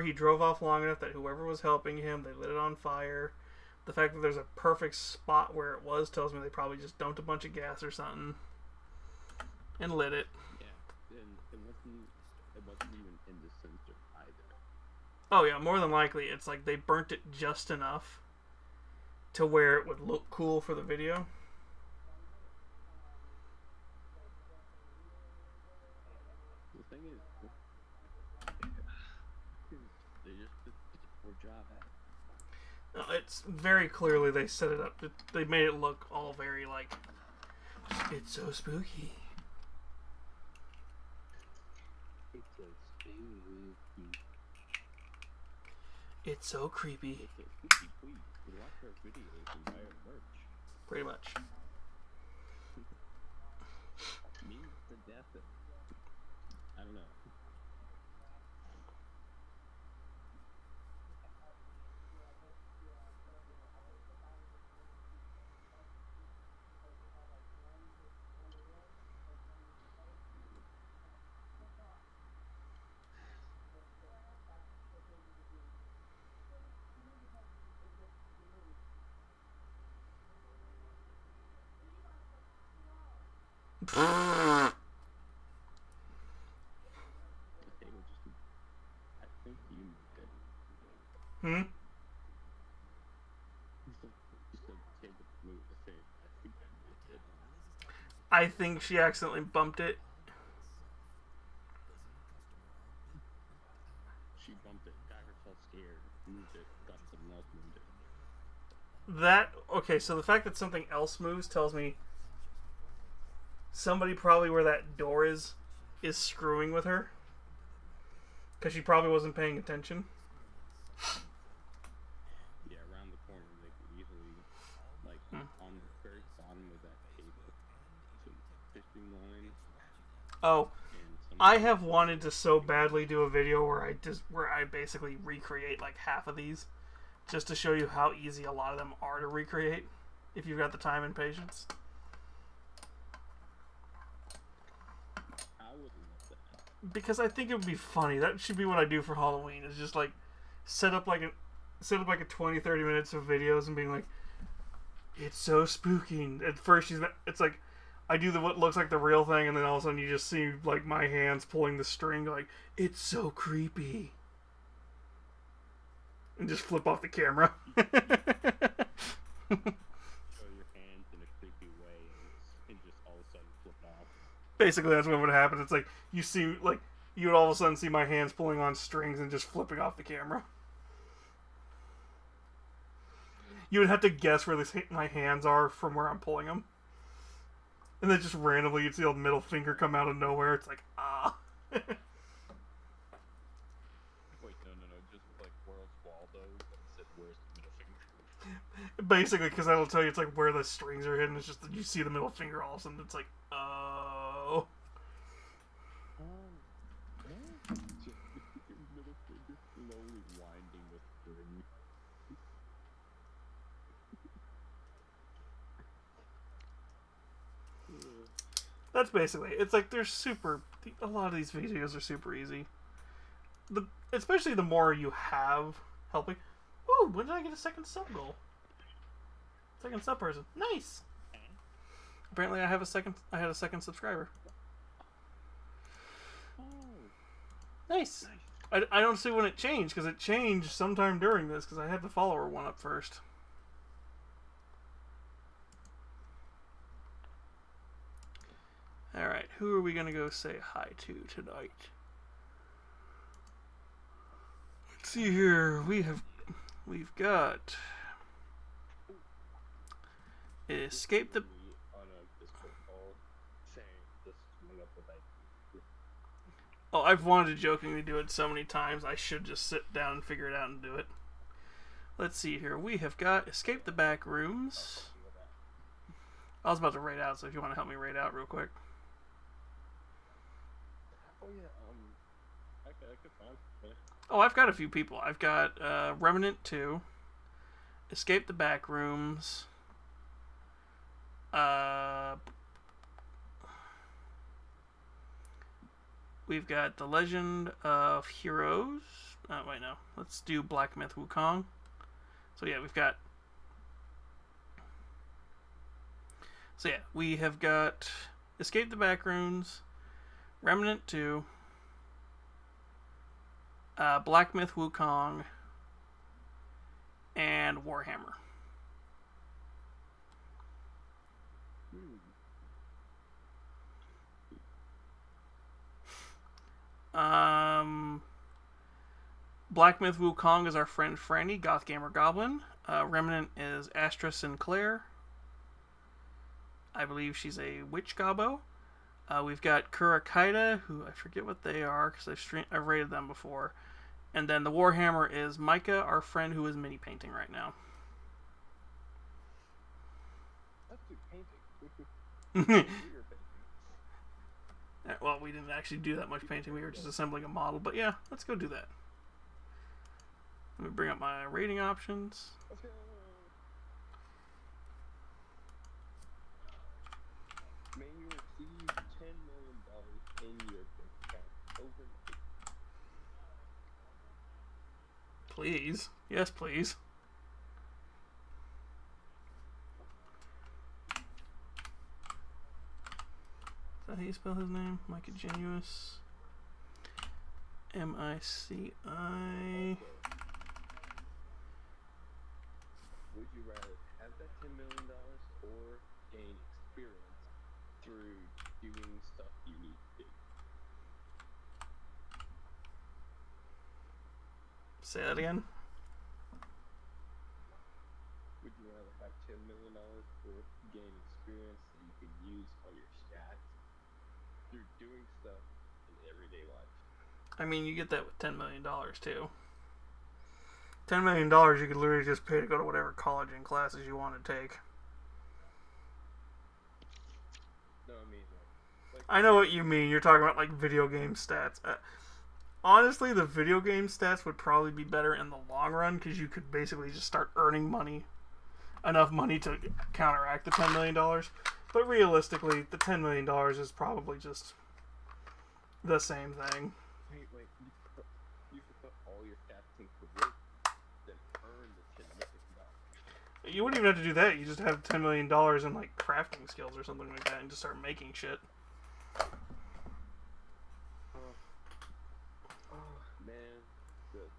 he drove off long enough that whoever was helping him, they lit it on fire. The fact that there's a perfect spot where it was tells me they probably just dumped a bunch of gas or something and lit it. Yeah, and it wasn't even in the sensor either. Oh yeah, more than likely it's like they burnt it just enough to where it would look cool for the video. The thing is, they just did a poor job at it. It's very clearly they set it up. They made it look all very like, it's so spooky. It's so spooky. It's so creepy. It's so spooky. Please watch our videos and buy our merch. Pretty much. Means the death of, I don't know. I think you did. Hmm? You said table move the same. I think you did. I think she accidentally bumped it. She bumped it, got herself scared, moved it, got something else moved it. Okay, so the fact that something else moves tells me somebody probably where that door is screwing with her. Because she probably wasn't paying attention. Yeah, around the corner they could easily, like, on the very bottom of that table, some fishing line. Oh, I have wanted to so badly do a video where I basically recreate like half of these, just to show you how easy a lot of them are to recreate, if you've got the time and patience. I would love that. because I think it would be funny. That should be what I do for Halloween. Is just like set up like a 20, 30 minutes of videos and being like, it's so spooky. At first, it's like I do what looks like the real thing, and then all of a sudden you just see like my hands pulling the string, like it's so creepy, and just flip off the camera. Show your hands in a creepy way and just all of a sudden flip off. Basically, that's what would happen. It's like you would all of a sudden see my hands pulling on strings and just flipping off the camera. You would have to guess where my hands are from where I'm pulling them. And then just randomly you'd see a middle finger come out of nowhere. It's like, ah. Wait, no. Just like Where's Waldo, but it said where's the middle finger? Basically, because that'll tell you it's like where the strings are hidden. It's just that you see the middle finger all of a sudden. It's like, oh. Middle finger slowly winding the string. That's basically it's like a lot of these videos are super easy. Especially the more you have helping. Ooh, when did I get a second sub goal? Second sub person. Nice. Apparently I had a second subscriber. Nice. I don't see when it changed, because it changed sometime during this, because I had the follower one up first. Alright, who are we going to go say hi to tonight? Let's see here. We've got Escape the... Oh, I've wanted to jokingly do it so many times. I should just sit down and figure it out and do it. Let's see here. We have got Escape the Back Rooms. I was about to raid out, so if you want to help me raid out real quick. Oh yeah, I could find it. Oh, I've got a few people. I've got Remnant 2, Escape the Back Rooms, we've got The Legend of Heroes. Oh, wait, no. Let's do Black Myth Wukong. So yeah, we have got Escape the Back Rooms, Remnant 2, Black Myth Wukong, and Warhammer. Black Myth Wukong is our friend Franny, Goth Gamer Goblin. Remnant is Astra Sinclair. I believe she's a witch gobbo. We've got Kurakaida, who I forget what they are because I've rated them before. And then the Warhammer is Micah, our friend who is mini painting right now. Let's do painting. Well, we didn't actually do that much painting. We were just assembling a model. But yeah, let's go do that. Let me bring up my rating options. Okay. May you receive $10 million in your bank account overnight. Please. Yes, please. Is that how you spell his name? Micah Genuous. M-I-C-I... Would you rather have that $10 million or gain experience through doing stuff you need to do? Say that again? Would you rather have $10 million or gain experience that you can use on your stats through doing stuff in everyday life? I mean, you get that with $10 million, too. $10 million you could literally just pay to go to whatever college and classes you want to take. No, I mean, like I know what you mean. You're talking about, like, video game stats. Honestly, the video game stats would probably be better in the long run because you could basically just start earning money. Enough money to counteract the $10 million. But realistically, the $10 million is probably just The same thing. Wait. You could put all your stats into work, then earn the $10 million. You wouldn't even have to do that. You just have $10 million in like crafting skills or something like that, and just start making shit. Oh man, good.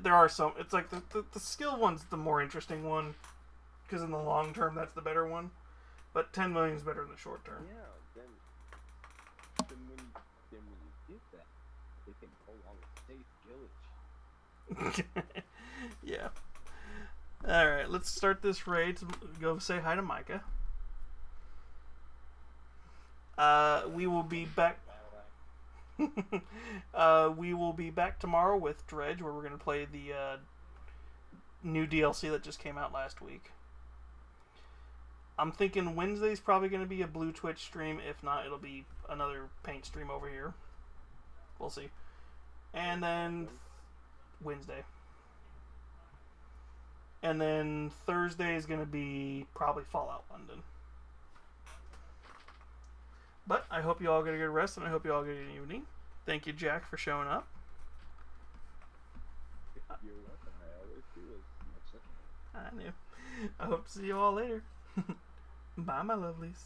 There are some. It's like the skill one's the more interesting one, because in the long term that's the better one. But 10 million is better in the short term. Yeah, then when you get that, they can prolong the state village. Yeah. Alright, let's start this raid. Go say hi to Micah. We will be back. We will be back tomorrow with Dredge, where we're going to play the new DLC that just came out last week. I'm thinking Wednesday's probably going to be a Blue Twitch stream. If not, it'll be another Paint stream over here. We'll see. And then Wednesday. And then Thursday is going to be probably Fallout London. But I hope you all get a good rest, and I hope you all get an evening. Thank you, Jack, for showing up. You're welcome. I always do as much. I knew. I hope to see you all later. Bye, my lovelies.